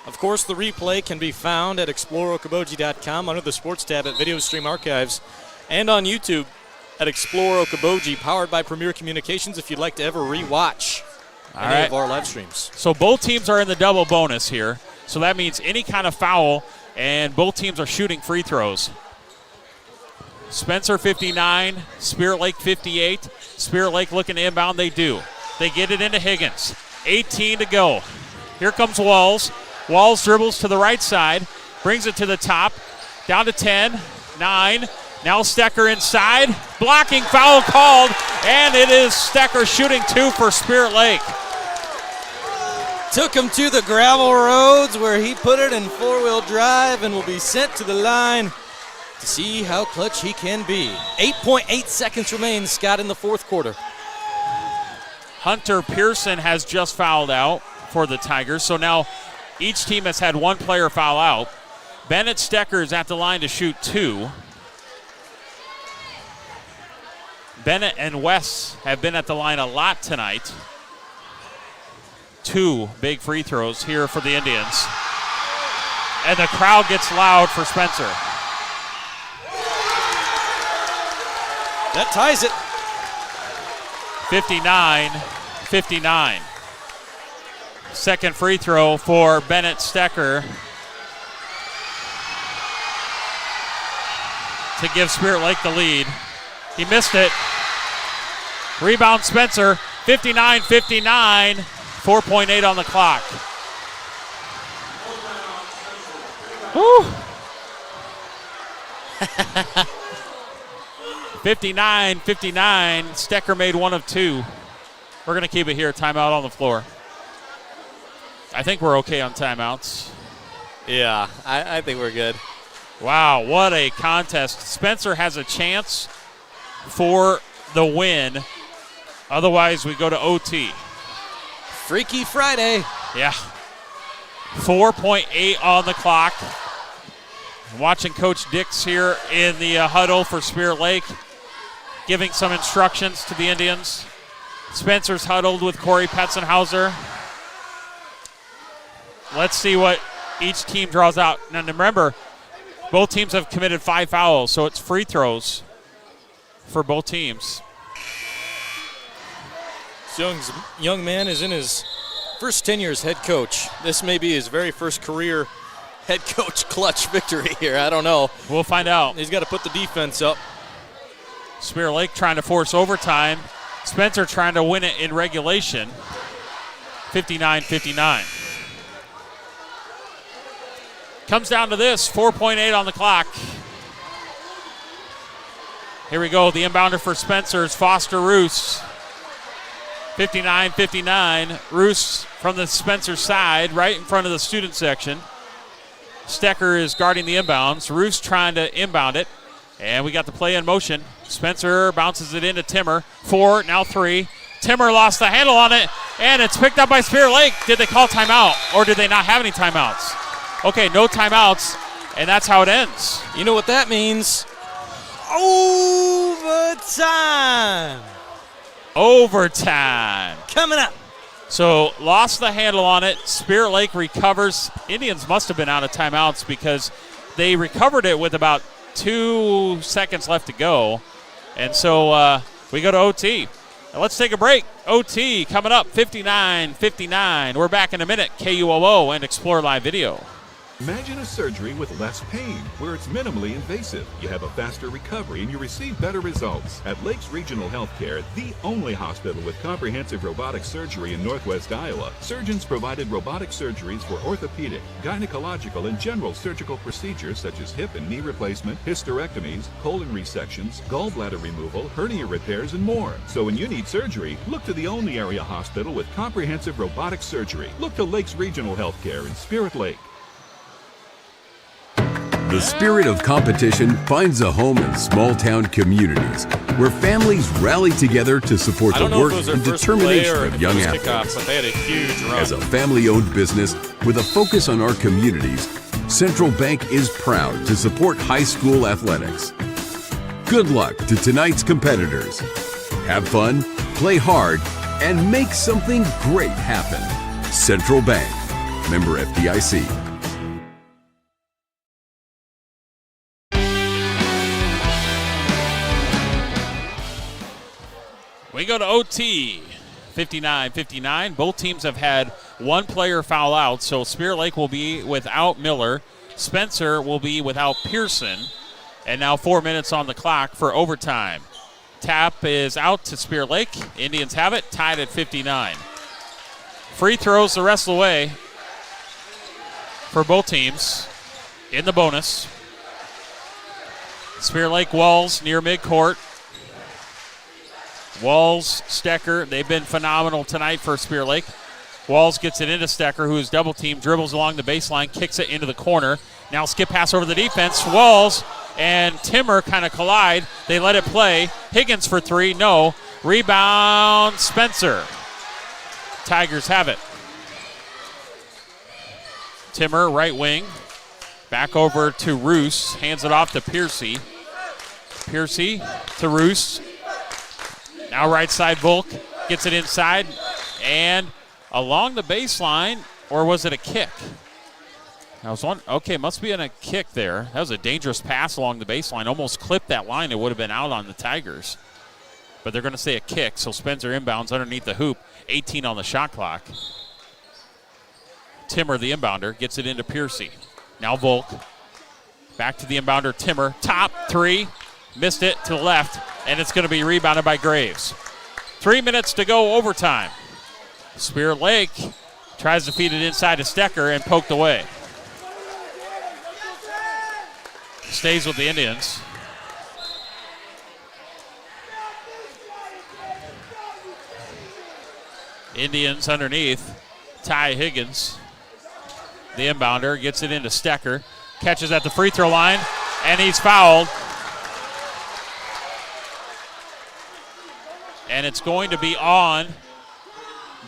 [SPEAKER 20] Of course, the replay can be found at exploreokoboji.com under the sports tab at Video Stream Archives and on YouTube at Explore Okoboji, powered by Premier Communications if you'd like to ever re-watch any of our live streams.
[SPEAKER 19] So both teams are in the double bonus here. So that means any kind of foul, and both teams are shooting free throws. Spencer 59, Spirit Lake 58. Spirit Lake looking to inbound. They do. They get it into Higgins. 18 to go. Here comes Walls. Walls dribbles to the right side, brings it to the top, down to 10, 9. Now Stecker inside. Blocking foul called, and it is Stecker shooting 2 for Spirit Lake.
[SPEAKER 20] Took him to the gravel roads where he put it in four-wheel drive and will be sent to the line to see how clutch he can be. 8.8 seconds remain, Scott, in the fourth quarter.
[SPEAKER 19] Hunter Pearson has just fouled out for the Tigers, so now each team has had one player foul out. Bennett Stecker is at the line to shoot 2. Bennett and Wes have been at the line a lot tonight. 2 big free throws here for the Indians. And the crowd gets loud for Spencer.
[SPEAKER 20] That ties it.
[SPEAKER 19] 59-59. Second free throw for Bennett Stecker to give Spirit Lake the lead. He missed it. Rebound Spencer, 59-59, 4.8 on the clock. Woo. 59-59, Stecker made 1 of 2. We're going to keep it here, timeout on the floor. I think we're okay on timeouts.
[SPEAKER 20] Yeah, I think we're good.
[SPEAKER 19] Wow, what a contest. Spencer has a chance for the win. Otherwise, we go to OT.
[SPEAKER 20] Freaky Friday.
[SPEAKER 19] Yeah. 4.8 on the clock. Watching Coach Dix here in the huddle for Spirit Lake, giving some instructions to the Indians. Spencer's huddled with Corey Petzenhauser. Let's see what each team draws out. Now remember, both teams have committed 5 fouls, so it's free throws for both teams.
[SPEAKER 20] This young man is in his first tenure as head coach. This may be his very first career head coach clutch victory here. I don't know.
[SPEAKER 19] We'll find out.
[SPEAKER 20] He's got to put the defense up.
[SPEAKER 19] Spirit Lake trying to force overtime. Spencer trying to win it in regulation. 59-59. Comes down to this, 4.8 on the clock. Here we go, the inbounder for Spencer is Foster Roos. 59-59. Roos from the Spencer side, right in front of the student section. Stecker is guarding the inbounds. Roos trying to inbound it. And we got the play in motion. Spencer bounces it into Timmer. 4, now 3. Timmer lost the handle on it, and it's picked up by Spirit Lake. Did they call timeout, or did they not have any timeouts? Okay, no timeouts, and that's how it ends.
[SPEAKER 20] You know what that means? Overtime.
[SPEAKER 19] Overtime.
[SPEAKER 20] Coming up.
[SPEAKER 19] So lost the handle on it. Spirit Lake recovers. Indians must have been out of timeouts because they recovered it with about 2 seconds left to go. And so we go to OT. Now let's take a break. OT coming up, 59-59. We're back in a minute. KUOO and Explore Live Video.
[SPEAKER 2] Imagine a surgery with less pain, where it's minimally invasive. You have a faster recovery and you receive better results. At Lakes Regional Healthcare, the only hospital with comprehensive robotic surgery in Northwest Iowa, surgeons provided robotic surgeries for orthopedic, gynecological, and general surgical procedures such as hip and knee replacement, hysterectomies, colon resections, gallbladder removal, hernia repairs, and more. So when you need surgery, look to the only area hospital with comprehensive robotic surgery. Look to Lakes Regional Healthcare in Spirit Lake.
[SPEAKER 3] The spirit of competition finds a home in small-town communities where families rally together to support the work and determination of young athletes.
[SPEAKER 20] But they had a huge run.
[SPEAKER 3] As a family-owned business with a focus on our communities, Central Bank is proud to support high school athletics. Good luck to tonight's competitors. Have fun, play hard, and make something great happen. Central Bank, member FDIC.
[SPEAKER 19] We go to OT, 59-59. Both teams have had one player foul out, so Spirit Lake will be without Miller. Spencer will be without Pearson. And now 4 minutes on the clock for overtime. Tap is out to Spirit Lake. Indians have it, tied at 59. Free throws the rest of the way for both teams in the bonus. Spirit Lake Walls near midcourt. Walls, Stecker, they've been phenomenal tonight for Spirit Lake. Walls gets it into Stecker, who is double teamed, dribbles along the baseline, kicks it into the corner. Now skip pass over the defense. Walls and Timmer kind of collide. They let it play. Higgins for 3, no. Rebound, Spencer. Tigers have it. Timmer, right wing. Back over to Roos. Hands it off to Piercy. Piercy to Roos. Now right side, Volk gets it inside and along the baseline, or was it a kick? That was one. Okay, must be in a kick there. That was a dangerous pass along the baseline. Almost clipped that line. It would have been out on the Tigers. But they're going to say a kick, so Spencer inbounds underneath the hoop. 18 on the shot clock. Timmer, the inbounder, gets it into Piercy. Now Volk. Back to the inbounder, Timmer. Top 3. Missed it to the left, and it's going to be rebounded by Graves. 3 minutes to go overtime. Spirit Lake tries to feed it inside to Stecker and poked away. Stays with the Indians. Indians underneath. Ty Higgins, the inbounder, gets it into Stecker. Catches at the free throw line, and he's fouled. And it's going to be on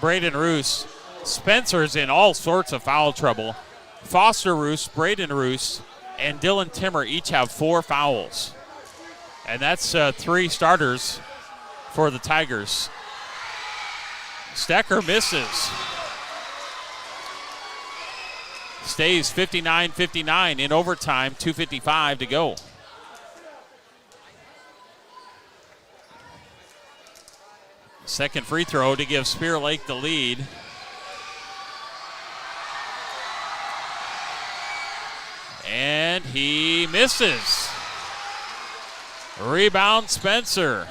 [SPEAKER 19] Braden Roos. Spencer's in all sorts of foul trouble. Foster Roos, Braden Roos, and Dylan Timmer each have 4 fouls. And that's 3 starters for the Tigers. Stecker misses. Stays 59-59 in overtime, 2:55 to go. Second free throw to give Spirit Lake the lead. And he misses. Rebound, Spencer.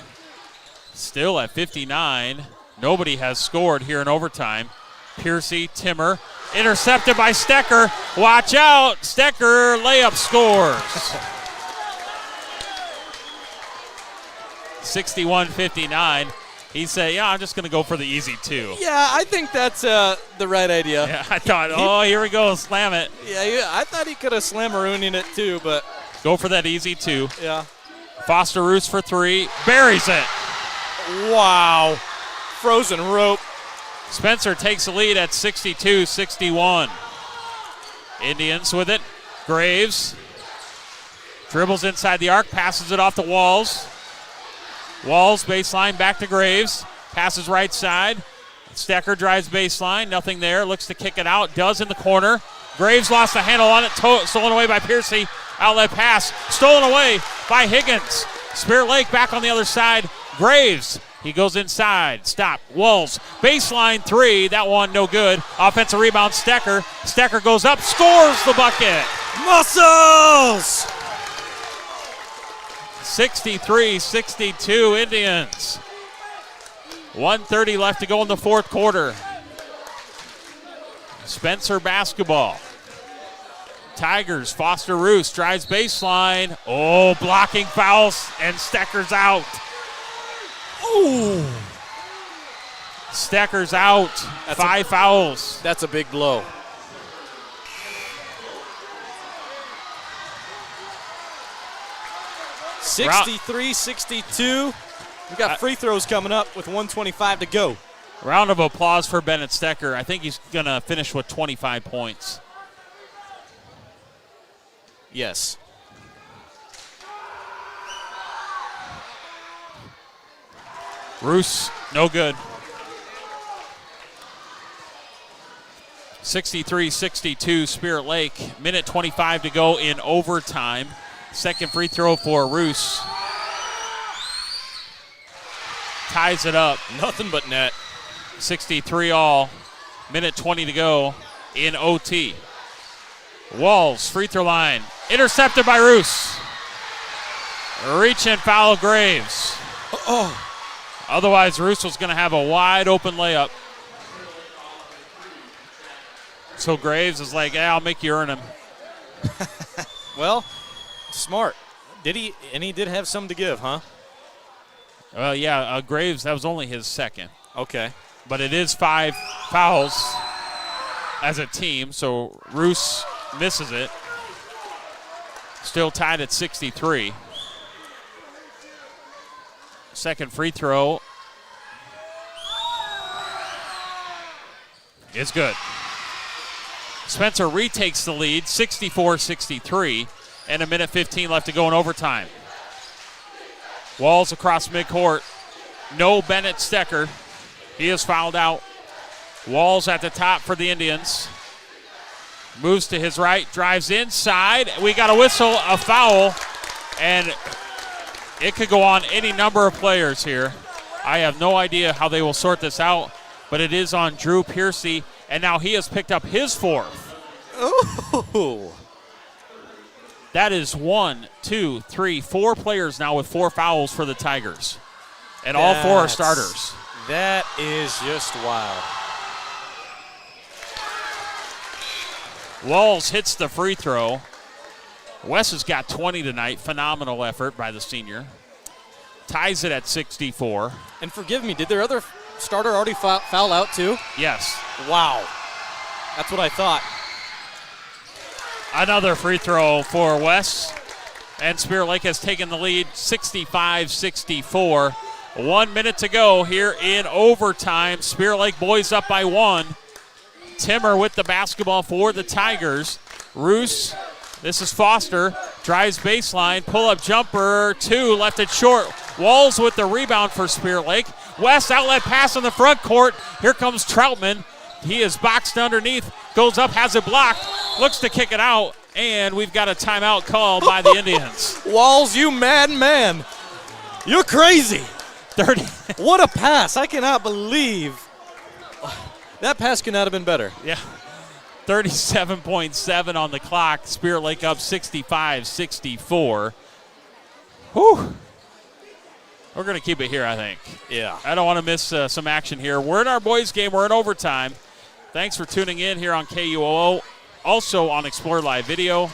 [SPEAKER 19] Still at 59. Nobody has scored here in overtime. Piercy, Timmer, intercepted by Stecker. Watch out, Stecker layup scores. 61-59. He said, yeah, I'm just going to go for the easy two.
[SPEAKER 20] Yeah, I think that's the right idea.
[SPEAKER 19] Yeah, I thought, here we go, slam it.
[SPEAKER 20] Yeah, I thought he could have slammaroonied it too, but.
[SPEAKER 19] Go for that easy two.
[SPEAKER 20] Yeah.
[SPEAKER 19] Foster Roos for three, buries it.
[SPEAKER 20] Wow. Frozen rope.
[SPEAKER 19] Spencer takes the lead at 62-61. Indians with it. Graves dribbles inside the arc, passes it off the Walls. Walls baseline back to Graves. Passes right side. Stecker drives baseline. Nothing there. Looks to kick it out. Does in the corner. Graves lost the handle on it. Stolen away by Piercy. Outlet pass. Stolen away by Higgins. Spirit Lake back on the other side. Graves. He goes inside. Stop. Walls. Baseline three. That one no good. Offensive rebound. Stecker. Stecker goes up. Scores the bucket.
[SPEAKER 20] Muscles!
[SPEAKER 19] 63-62 Indians. 1:30 left to go in the fourth quarter. Spencer basketball. Tigers, Foster Roos drives baseline. Oh, blocking fouls, and Stecker's out.
[SPEAKER 20] Ooh.
[SPEAKER 19] Stecker's out. Five fouls.
[SPEAKER 20] That's a big blow. (63-62). We got free throws coming up with 1:25 to go.
[SPEAKER 19] Round of applause for Bennett Stecker. I think he's going to finish with 25 points.
[SPEAKER 20] Yes.
[SPEAKER 19] Roos, no good. 63-62 Spirit Lake. Minute 25 to go in overtime. Second free throw for Roos. Ties it up.
[SPEAKER 20] Nothing but net.
[SPEAKER 19] 63 all. Minute 20 to go in OT. Walls, free throw line. Intercepted by Roos. Reach and foul Graves.
[SPEAKER 20] Oh.
[SPEAKER 19] Otherwise, Roos was going to have a wide open layup. So Graves is like, I'll make you earn him.
[SPEAKER 20] Well, smart. Did he? And he did have some to give, huh?
[SPEAKER 19] Well, yeah, Graves, that was only his second.
[SPEAKER 20] Okay.
[SPEAKER 19] But it is 5 fouls as a team, so Roos misses it. Still tied at 63. Second free throw is good. Spencer retakes the lead, 64-63, and a minute 15 left to go in overtime. Walls across midcourt. No Bennett Stecker. He is fouled out. Walls at the top for the Indians. Moves to his right, drives inside. We got a whistle, a foul, and it could go on any number of players here. I have no idea how they will sort this out, but it is on Drew Piercy, and now he has picked up his fourth.
[SPEAKER 20] Ooh.
[SPEAKER 19] That is 1, 2, 3, 4 players now with 4 fouls for the Tigers. And all 4 are starters.
[SPEAKER 20] That is just wild.
[SPEAKER 19] Walls hits the free throw. Wes has got 20 tonight. Phenomenal effort by the senior. Ties it at 64.
[SPEAKER 20] And forgive me, did their other starter already foul out too?
[SPEAKER 19] Yes.
[SPEAKER 20] Wow. That's what I thought.
[SPEAKER 19] Another free throw for Wes. And Spirit Lake has taken the lead 65-64. 1 minute to go here in overtime. Spirit Lake boys up by 1. Timmer with the basketball for the Tigers. Roos, this is Foster, drives baseline, pull-up jumper, 2, left it short. Walls with the rebound for Spirit Lake. West outlet pass in the front court. Here comes Troutman. He is boxed underneath, goes up, has it blocked, looks to kick it out, and we've got a timeout called by the Indians.
[SPEAKER 20] Walls, you madman. You're crazy.
[SPEAKER 19] 30.
[SPEAKER 20] What a pass. I cannot believe. That pass could not have been better.
[SPEAKER 19] Yeah. 37.7 on the clock. Spirit Lake up 65-64. Whew. We're going to keep it here, I think.
[SPEAKER 20] Yeah.
[SPEAKER 19] I don't want to miss some action here. We're in our boys' game. We're in overtime. Thanks for tuning in here on KUOO. Also on Explore Live Video,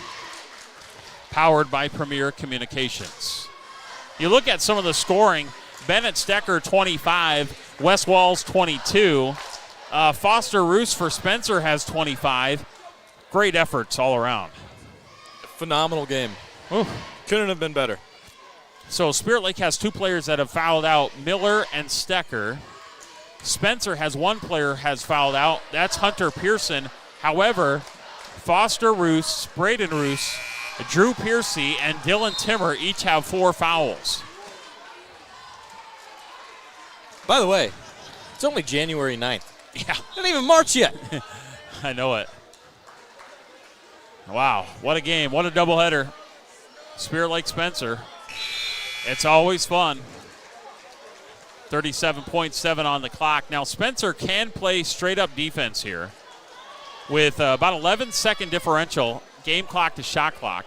[SPEAKER 19] powered by Premier Communications. You look at some of the scoring. Bennett Stecker, 25. Wes Walls, 22. Foster Roos for Spencer has 25. Great efforts all around.
[SPEAKER 20] Phenomenal game.
[SPEAKER 19] Ooh.
[SPEAKER 20] Couldn't have been better.
[SPEAKER 19] So Spirit Lake has 2 players that have fouled out, Miller and Stecker. Spencer has 1 player has fouled out. That's Hunter Pearson. However, Foster Roos, Braden Roos, Drew Piercy, and Dylan Timmer each have 4 fouls.
[SPEAKER 20] By the way, it's only January 9th.
[SPEAKER 19] Yeah.
[SPEAKER 20] Not even March yet.
[SPEAKER 19] I know it. Wow, what a game. What a doubleheader. Spirit Lake Spencer. It's always fun. 37.7 on the clock. Now, Spencer can play straight-up defense here with about 11-second differential, game clock to shot clock.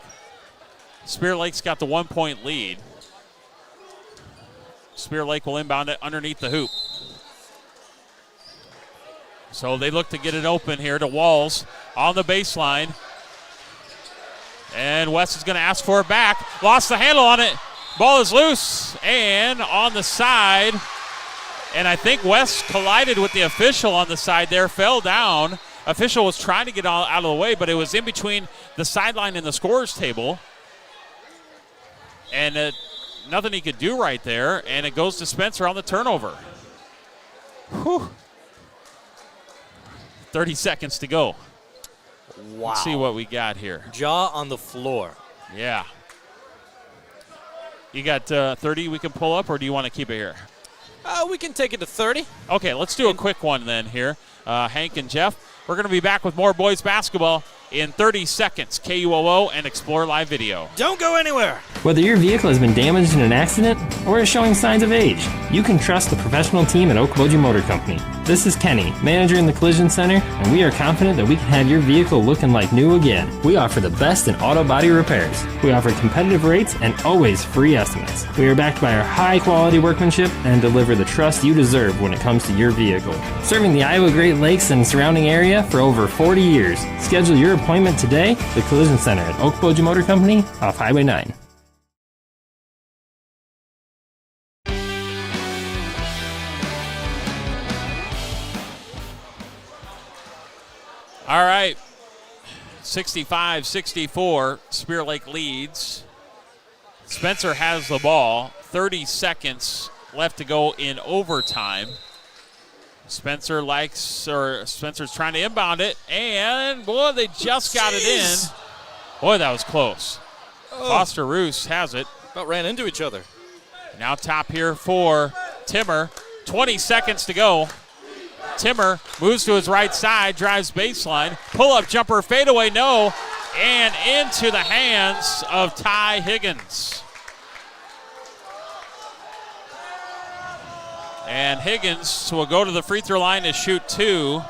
[SPEAKER 19] Spirit Lake's got the 1-point lead. Spirit Lake will inbound it underneath the hoop. So they look to get it open here to Walls on the baseline. And West is going to ask for it back. Lost the handle on it. Ball is loose and on the side. And I think West collided with the official on the side there, fell down. Official was trying to get out of the way, but it was in between the sideline and the scorer's table. And nothing he could do right there, and it goes to Spencer on the turnover. Whew. 30 seconds to go.
[SPEAKER 20] Wow.
[SPEAKER 19] Let's see what we got here.
[SPEAKER 20] Jaw on the floor.
[SPEAKER 19] Yeah. You got 30 we can pull up, or do you want to keep it here?
[SPEAKER 20] We can take it to 30.
[SPEAKER 19] Okay, let's do a quick one then here. Hank and Jeff, we're going to be back with more boys basketball in 30 seconds. KUOO and Explore Live Video.
[SPEAKER 20] Don't go anywhere.
[SPEAKER 12] Whether your vehicle has been damaged in an accident or is showing signs of age, you can trust the professional team at Okoboji Motor Company. This is Kenny, manager in the Collision Center, and we are confident that we can have your vehicle looking like new again. We offer the best in auto body repairs. We offer competitive rates and always free estimates. We are backed by our high-quality workmanship and deliver the trust you deserve when it comes to your vehicle. Serving the Iowa Great Lakes and surrounding area for over 40 years. Schedule your appointment today, the Collision Center at Okoboji Motor Company off Highway 9.
[SPEAKER 19] All right, 65-64, Spirit Lake leads. Spencer has the ball, 30 seconds left to go in overtime. Spencer's trying to inbound it, and boy, they just got it in. Boy, that was close. Foster Roos has it.
[SPEAKER 20] About ran into each other.
[SPEAKER 19] Now top here for Timmer, 20 seconds to go. Timmer moves to his right side, drives baseline, pull-up jumper, fadeaway, no, and into the hands of Ty Higgins. And Higgins will go to the free throw line to shoot 2.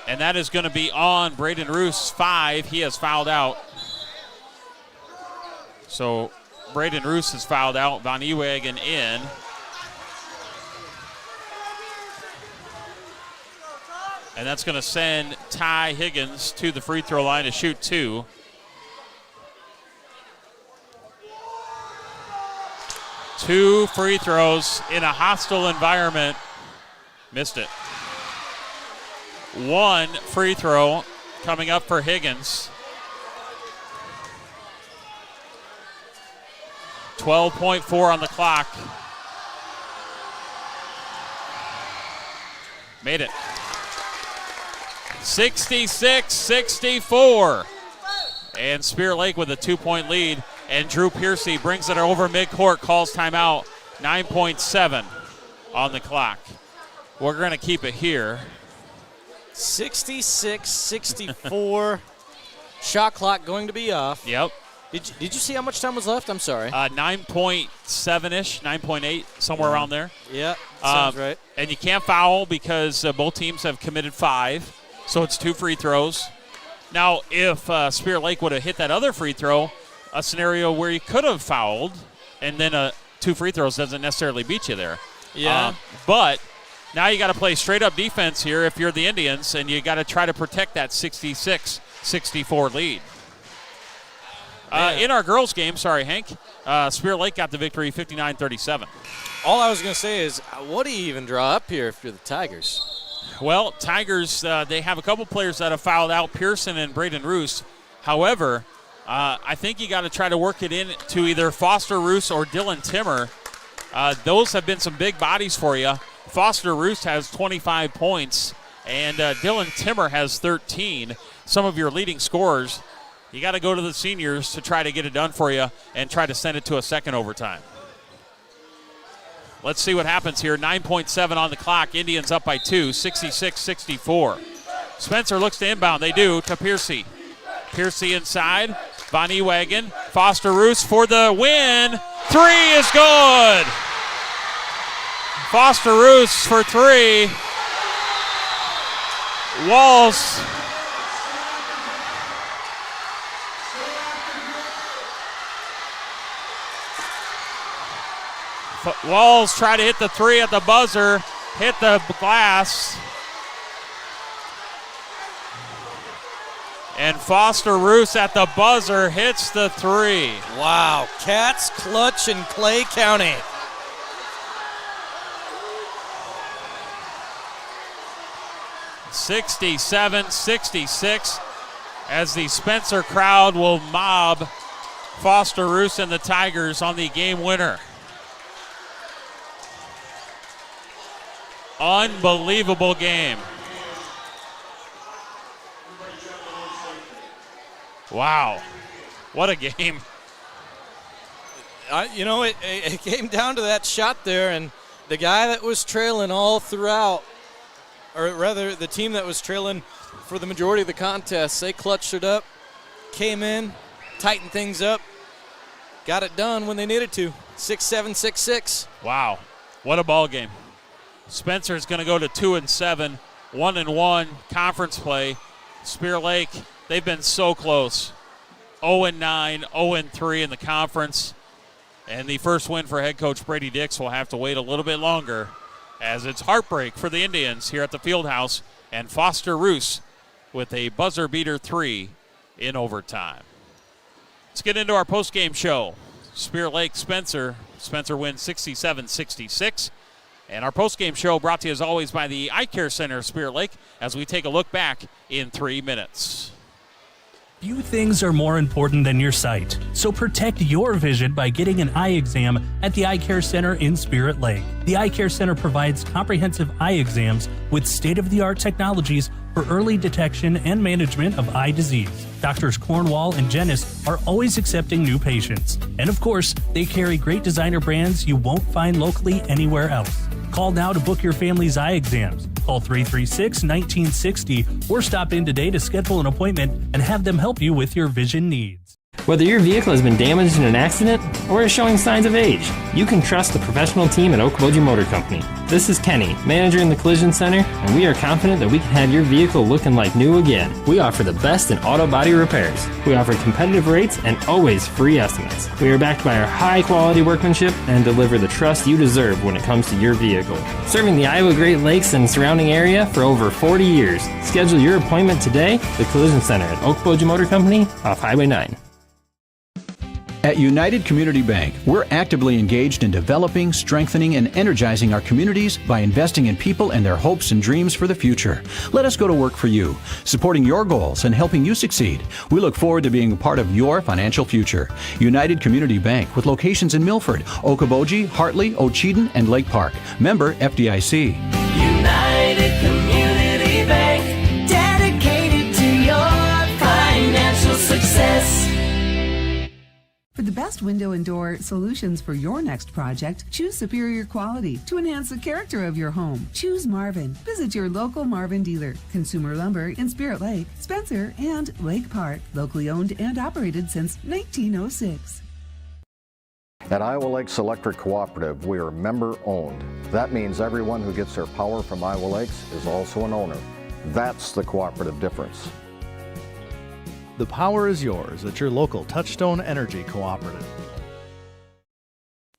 [SPEAKER 19] And that is going to be on Braden Roos, 5. He has fouled out. So Braden Roos has fouled out. Von Ewegen in. And that's going to send Ty Higgins to the free throw line to shoot 2. Two free throws in a hostile environment. Missed it. One free throw coming up for Higgins. 12.4 on the clock. Made it. 66-64. And Spirit Lake with a 2-point lead. And Drew Piercy brings it over midcourt, calls timeout. 9.7 on the clock. We're going to keep it here.
[SPEAKER 20] 66-64. Shot clock going to be off.
[SPEAKER 19] Yep.
[SPEAKER 20] Did you see how much time was left? I'm sorry.
[SPEAKER 19] 9.7-ish, 9.8, somewhere around there.
[SPEAKER 20] Yeah, sounds right.
[SPEAKER 19] And you can't foul because both teams have committed 5, so it's 2 free throws. Now, if Spirit Lake would have hit that other free throw, a scenario where you could have fouled, and then 2 free throws doesn't necessarily beat you there.
[SPEAKER 20] Yeah.
[SPEAKER 19] But now you got to play straight-up defense here if you're the Indians, and you got to try to protect that 66-64 lead. In our girls' game, Hank, Spirit Lake got the victory 59-37.
[SPEAKER 20] All I was going to say is, what do you even draw up here if you're the Tigers?
[SPEAKER 19] Well, Tigers, they have a couple players that have fouled out, Pearson and Braden Roos. However, I think you got to try to work it in to either Foster Roos or Dylan Timmer. Those have been some big bodies for you. Foster Roos has 25 points, and Dylan Timmer has 13. Some of your leading scorers. You got to go to the seniors to try to get it done for you and try to send it to a second overtime. Let's see what happens here. 9.7 on the clock. Indians up by 2, 66-64. Spencer looks to inbound. They do to Piercy. Piercy inside. Von Ewagen. Foster Roos for the win. 3 is good. Foster Roos for 3. Walls. Walls try to hit the 3 at the buzzer, hit the glass. And Foster Roos at the buzzer hits the 3.
[SPEAKER 20] Wow, Cats clutch in Clay County.
[SPEAKER 19] (67-66) as the Spencer crowd will mob Foster Roos and the Tigers on the game winner. Unbelievable game. Wow. What a game.
[SPEAKER 20] It came down to that shot there, and the guy that was trailing all throughout, or rather the team that was trailing for the majority of the contest, they clutched it up, came in, tightened things up, got it done when they needed to. 6-7, 6-6.
[SPEAKER 19] Wow. What a ball game. Spencer's going to go to 2-7, 1-1 conference play. Spirit Lake, they've been so close. 0-9, 0-3 in the conference. And the first win for head coach Brady Dix will have to wait a little bit longer as it's heartbreak for the Indians here at the Fieldhouse. And Foster Roos with a buzzer beater 3 in overtime. Let's get into our postgame show. Spirit Lake Spencer. Spencer wins 67-66. And our postgame show brought to you as always by the Eye Care Center of Spirit Lake as we take a look back in 3 minutes.
[SPEAKER 1] Few things are more important than your sight, so protect your vision by getting an eye exam at the Eye Care Center in Spirit Lake. The Eye Care Center provides comprehensive eye exams with state-of-the-art technologies for early detection and management of eye disease. Doctors Cornwall and Jennis are always accepting new patients. And of course, they carry great designer brands you won't find locally anywhere else. Call now to book your family's eye exams. Call 336-1960 or stop in today to schedule an appointment and have them help you with your vision needs.
[SPEAKER 12] Whether your vehicle has been damaged in an accident or is showing signs of age, you can trust the professional team at Okoboji Motor Company. This is Kenny, manager in the Collision Center, and we are confident that we can have your vehicle looking like new again. We offer the best in auto body repairs. We offer competitive rates and always free estimates. We are backed by our high-quality workmanship and deliver the trust you deserve when it comes to your vehicle. Serving the Iowa Great Lakes and surrounding area for over 40 years. Schedule your appointment today, the Collision Center at Okoboji Motor Company off Highway 9.
[SPEAKER 14] At United Community Bank, we're actively engaged in developing, strengthening, and energizing our communities by investing in people and their hopes and dreams for the future. Let us go to work for you, supporting your goals and helping you succeed. We look forward to being a part of your financial future. United Community Bank, with locations in Milford, Okoboji, Hartley, Ocheyedan, and Lake Park. Member FDIC.
[SPEAKER 6] United Community Bank, dedicated to your financial success.
[SPEAKER 17] For the best
[SPEAKER 4] best window and door solutions for your next project, choose superior quality to enhance the character of your home. Choose Marvin. Visit your local Marvin dealer. Consumer Lumber in Spirit Lake, Spencer, and Lake Park. Locally owned and operated since 1906.
[SPEAKER 17] At Iowa Lakes Electric Cooperative, we are member-owned. That means everyone who gets their power from Iowa Lakes is also an owner. That's the cooperative difference.
[SPEAKER 18] The power is yours at your local Touchstone Energy Cooperative.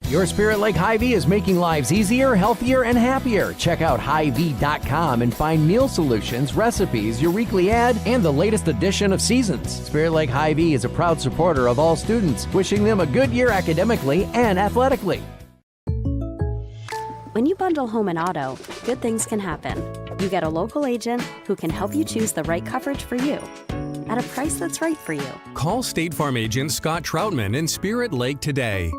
[SPEAKER 21] Your Spirit Lake Hy-Vee is making lives easier, healthier, and happier. Check out Hy-Vee.com and find meal solutions, recipes, your weekly ad, and the latest edition of Seasons. Spirit Lake Hy-Vee is a proud supporter of all students, wishing them a good year academically and athletically.
[SPEAKER 22] When you bundle home and auto, good things can happen. You get a local agent who can help you choose the right coverage for you at a price that's right for you.
[SPEAKER 25] Call State Farm agent Scott Troutman in Spirit Lake today.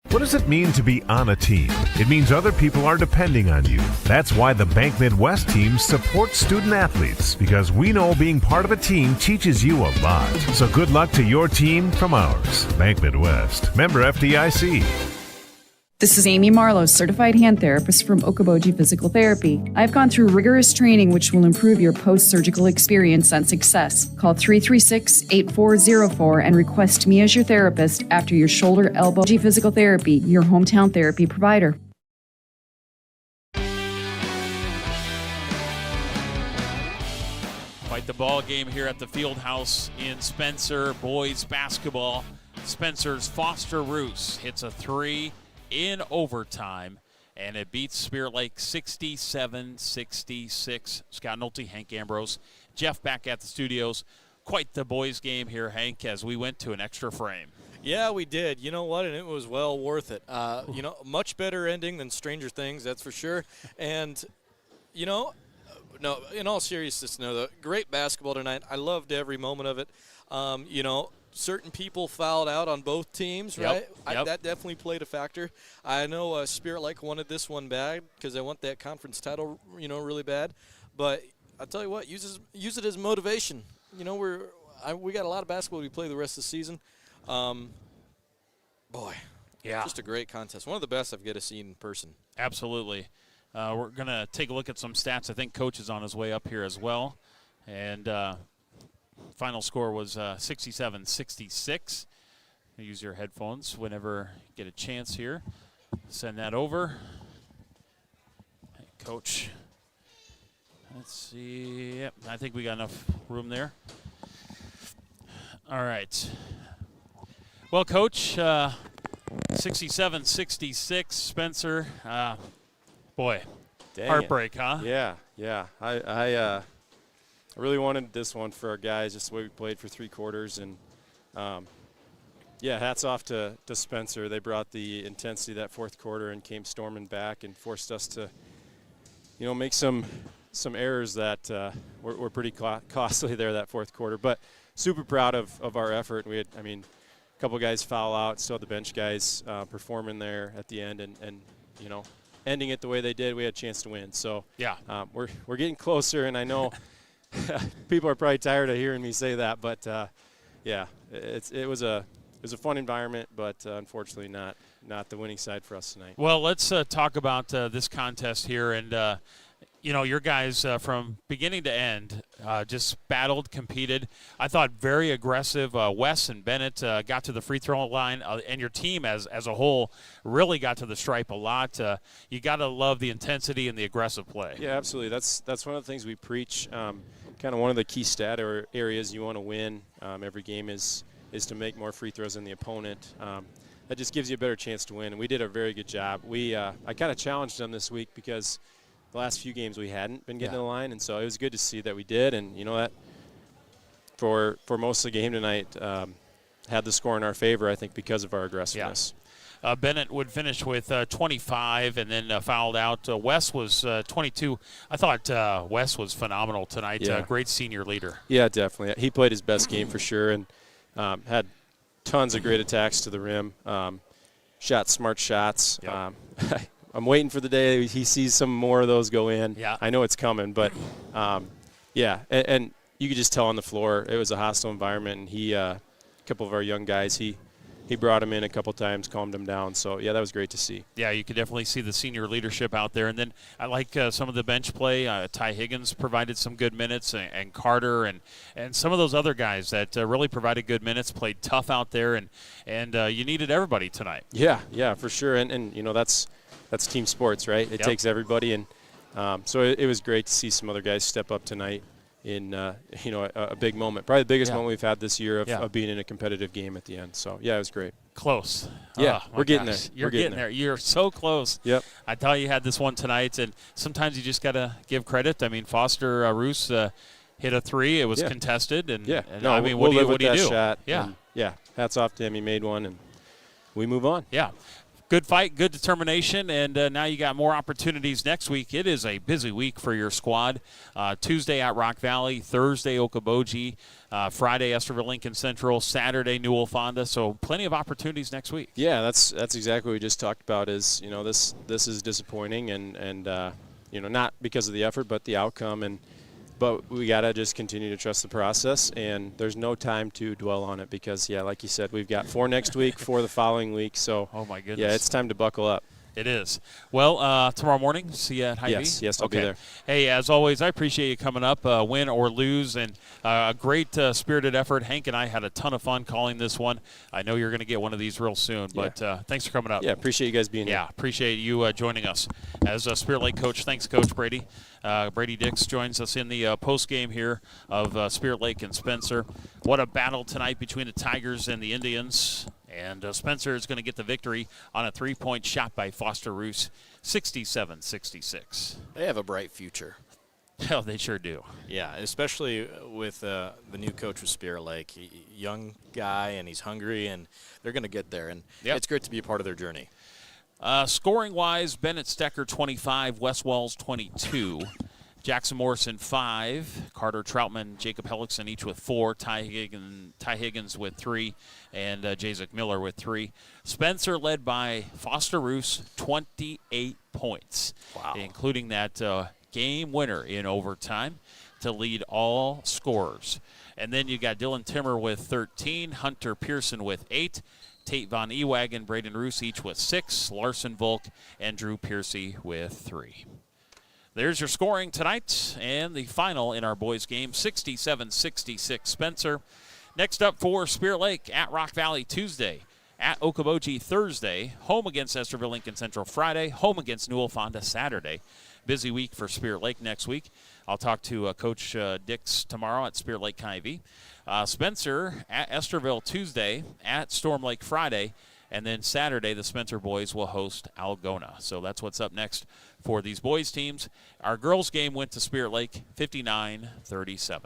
[SPEAKER 26] What does it mean to be on a team? It means other people are depending on you. That's why the Bank Midwest team supports student athletes, because we know being part of a team teaches you a lot. So good luck to your team from ours. Bank Midwest, member FDIC.
[SPEAKER 27] This is Amy Marlowe, certified hand therapist from Okoboji Physical Therapy. I've gone through rigorous training which will improve your post-surgical experience and success. Call 336-8404 and request me as your therapist after your shoulder, elbow, physical therapy, your hometown therapy provider.
[SPEAKER 19] Quite the ball game here at the Fieldhouse in Spencer. Boys basketball. Spencer's Foster Roos hits a three in overtime, and it beats Spirit Lake 67-66. Scott Nolte, Hank Ambrose, Jeff back at the studios. Quite the boys game here, Hank, as we went to an extra frame.
[SPEAKER 20] Yeah, we did. You know what? And it was well worth it. Much better ending than Stranger Things, that's for sure. And, no, in all seriousness, no, great basketball tonight. I loved every moment of it. Certain people fouled out on both teams, right?
[SPEAKER 19] Yep.
[SPEAKER 20] That definitely played a factor. I know Spirit Lake wanted this one bad because they want that conference title, really bad. But I'll tell you what, use it as motivation. We got a lot of basketball to play the rest of the season. Just a great contest. One of the best I've get to see in person.
[SPEAKER 19] Absolutely. We're going to take a look at some stats. I think Coach is on his way up here as well. And final score was 67-66. Use your headphones whenever you get a chance here. Send that over. Hey, Coach. Let's see. Yep, I think we got enough room there. All right. Well, Coach, 67-66, Spencer. Boy,
[SPEAKER 28] Dang
[SPEAKER 19] heartbreak,
[SPEAKER 28] it.
[SPEAKER 19] huh?
[SPEAKER 28] Yeah. I really wanted this one for our guys, just the way we played for three quarters. And, hats off to Spencer. They brought the intensity that fourth quarter and came storming back and forced us to, make some errors that were pretty costly there that fourth quarter. But super proud of our effort. We had, a couple guys foul out, still the bench guys performing there at the end and ending it the way they did. We had a chance to win. So
[SPEAKER 19] yeah,
[SPEAKER 28] we're getting closer, and I know – people are probably tired of hearing me say that, but it was a fun environment, but unfortunately not the winning side for us tonight.
[SPEAKER 19] Well, let's talk about this contest here, and your guys from beginning to end just battled, competed. I thought very aggressive. Wes and Bennett got to the free throw line, and your team as a whole really got to the stripe a lot. You got to love the intensity and the aggressive play.
[SPEAKER 28] Yeah, absolutely. That's one of the things we preach. Kind of one of the key stat areas you want to win every game is to make more free throws than the opponent. That just gives you a better chance to win, and we did a very good job. I kind of challenged them this week because the last few games we hadn't been getting to the line, and so it was good to see that we did. And that for most of the game tonight had the score in our favor, I think, because of our aggressiveness.
[SPEAKER 19] Yeah. Bennett would finish with 25 and then fouled out. Wes was 22. I thought Wes was phenomenal tonight.
[SPEAKER 28] Yeah.
[SPEAKER 19] Great senior leader.
[SPEAKER 28] Yeah, definitely. He played his best game for sure and had tons of great attacks to the rim, shot smart shots.
[SPEAKER 19] Yep.
[SPEAKER 28] I'm waiting for the day he sees some more of those go in.
[SPEAKER 19] Yeah.
[SPEAKER 28] I know it's coming, but, and you could just tell on the floor it was a hostile environment, and he couple of our young guys, he brought him in a couple times, calmed him down. So, yeah, that was great to see.
[SPEAKER 19] Yeah, you could definitely see the senior leadership out there. And then I like some of the bench play. Ty Higgins provided some good minutes, and Carter and some of those other guys that really provided good minutes, played tough out there, and you needed everybody tonight.
[SPEAKER 28] Yeah, for sure. And you know, that's team sports, right? It takes everybody. And so it was great to see some other guys step up tonight in a big moment, probably the biggest moment we've had this year of being in a competitive game at the end. So yeah, it was great.
[SPEAKER 19] Close.
[SPEAKER 28] Yeah, we're getting there.
[SPEAKER 19] You're getting there. You're so close.
[SPEAKER 28] Yep.
[SPEAKER 19] I thought you had this one tonight, and sometimes you just got to give credit. I mean, Foster Roos hit a 3. It was contested, and
[SPEAKER 28] no,
[SPEAKER 19] I mean,
[SPEAKER 28] we'll
[SPEAKER 19] what do you do?
[SPEAKER 28] Shot,
[SPEAKER 19] Yeah,
[SPEAKER 28] hats off to him. He made one, and we move on.
[SPEAKER 19] Yeah. Good fight, good determination, and now you got more opportunities next week. It is a busy week for your squad. Tuesday at Rock Valley, Thursday Okoboji, Friday Esterville Lincoln Central, Saturday Newell Fonda. So plenty of opportunities next week.
[SPEAKER 28] Yeah, that's exactly what we just talked about. Is this is disappointing, and not because of the effort, but the outcome. But we got to just continue to trust the process, and there's no time to dwell on it because, like you said, we've got 4 next week, 4 the following week. So,
[SPEAKER 19] oh my goodness.
[SPEAKER 28] Yeah, it's time to buckle up.
[SPEAKER 19] It is. Well, tomorrow morning, see you at Hy-Vee?
[SPEAKER 28] Yes, I'll be there.
[SPEAKER 19] Hey, as always, I appreciate you coming up, win or lose, and a great spirited effort. Hank and I had a ton of fun calling this one. I know you're going to get one of these real soon, but thanks for coming up.
[SPEAKER 28] Yeah, appreciate you guys being here.
[SPEAKER 19] Yeah, appreciate you joining us. As a Spirit Lake coach, thanks, Coach Brady. Brady Dix joins us in the post game here of Spirit Lake and Spencer. What a battle tonight between the Tigers and the Indians. And Spencer is going to get the victory on a 3-point shot by Foster Roos, 67-66.
[SPEAKER 20] They have a bright future.
[SPEAKER 19] Oh, they sure do.
[SPEAKER 20] Yeah, especially with the new coach with Spirit Lake. Young guy, and he's hungry, and they're going to get there. And it's great to be a part of their journey.
[SPEAKER 19] Scoring-wise, Bennett Stecker 25, Wes Walls 22. Jackson Morrison 5, Carter Troutman, Jacob Hellickson each with 4, Ty Higgins with 3, and Jazek Miller with 3. Spencer led by Foster Roos, 28 points, including that game winner in overtime to lead all scorers. And then you got Dylan Timmer with 13, Hunter Pearson with 8, Tate Von Ewagen, Braden Roos each with 6, Larson Volk, and Drew Piercy with 3. There's your scoring tonight and the final in our boys game, 67-66 Spencer. Next up for Spirit Lake at Rock Valley Tuesday, at Okoboji Thursday, home against Esterville Lincoln Central Friday, home against Newell Fonda Saturday. Busy week for Spirit Lake next week. I'll talk to Coach Dix tomorrow at Spirit Lake Hy-Vee. Spencer at Esterville Tuesday, at Storm Lake Friday, and then Saturday, the Spencer boys will host Algona. So that's what's up next for these boys teams. Our girls game went to Spirit Lake 59-37.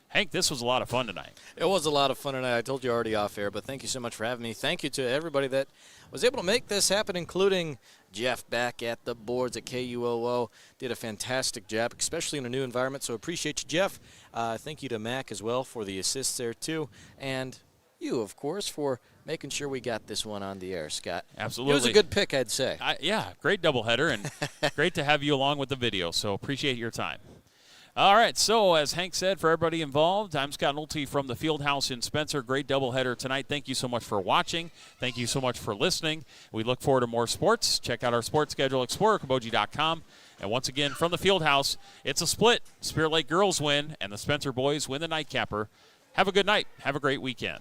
[SPEAKER 19] Hank, this was a lot of fun tonight.
[SPEAKER 20] It was a lot of fun tonight. I told you already off air, but thank you so much for having me. Thank you to everybody that was able to make this happen, including Jeff back at the boards at KUOO. Did a fantastic job, especially in a new environment, so appreciate you, Jeff. Thank you to Mac as well for the assists there, too. And you, of course, for making sure we got this one on the air, Scott.
[SPEAKER 19] Absolutely.
[SPEAKER 20] It was a good pick, I'd say.
[SPEAKER 19] Great doubleheader, and great to have you along with the video, so appreciate your time. All right, so as Hank said, for everybody involved, I'm Scott Nolte from the Fieldhouse in Spencer. Great doubleheader tonight. Thank you so much for watching. Thank you so much for listening. We look forward to more sports. Check out our sports schedule, ExplorerKaboji.com. And once again, from the Fieldhouse, it's a split. Spirit Lake girls win, and the Spencer boys win the nightcapper. Have a good night. Have a great weekend.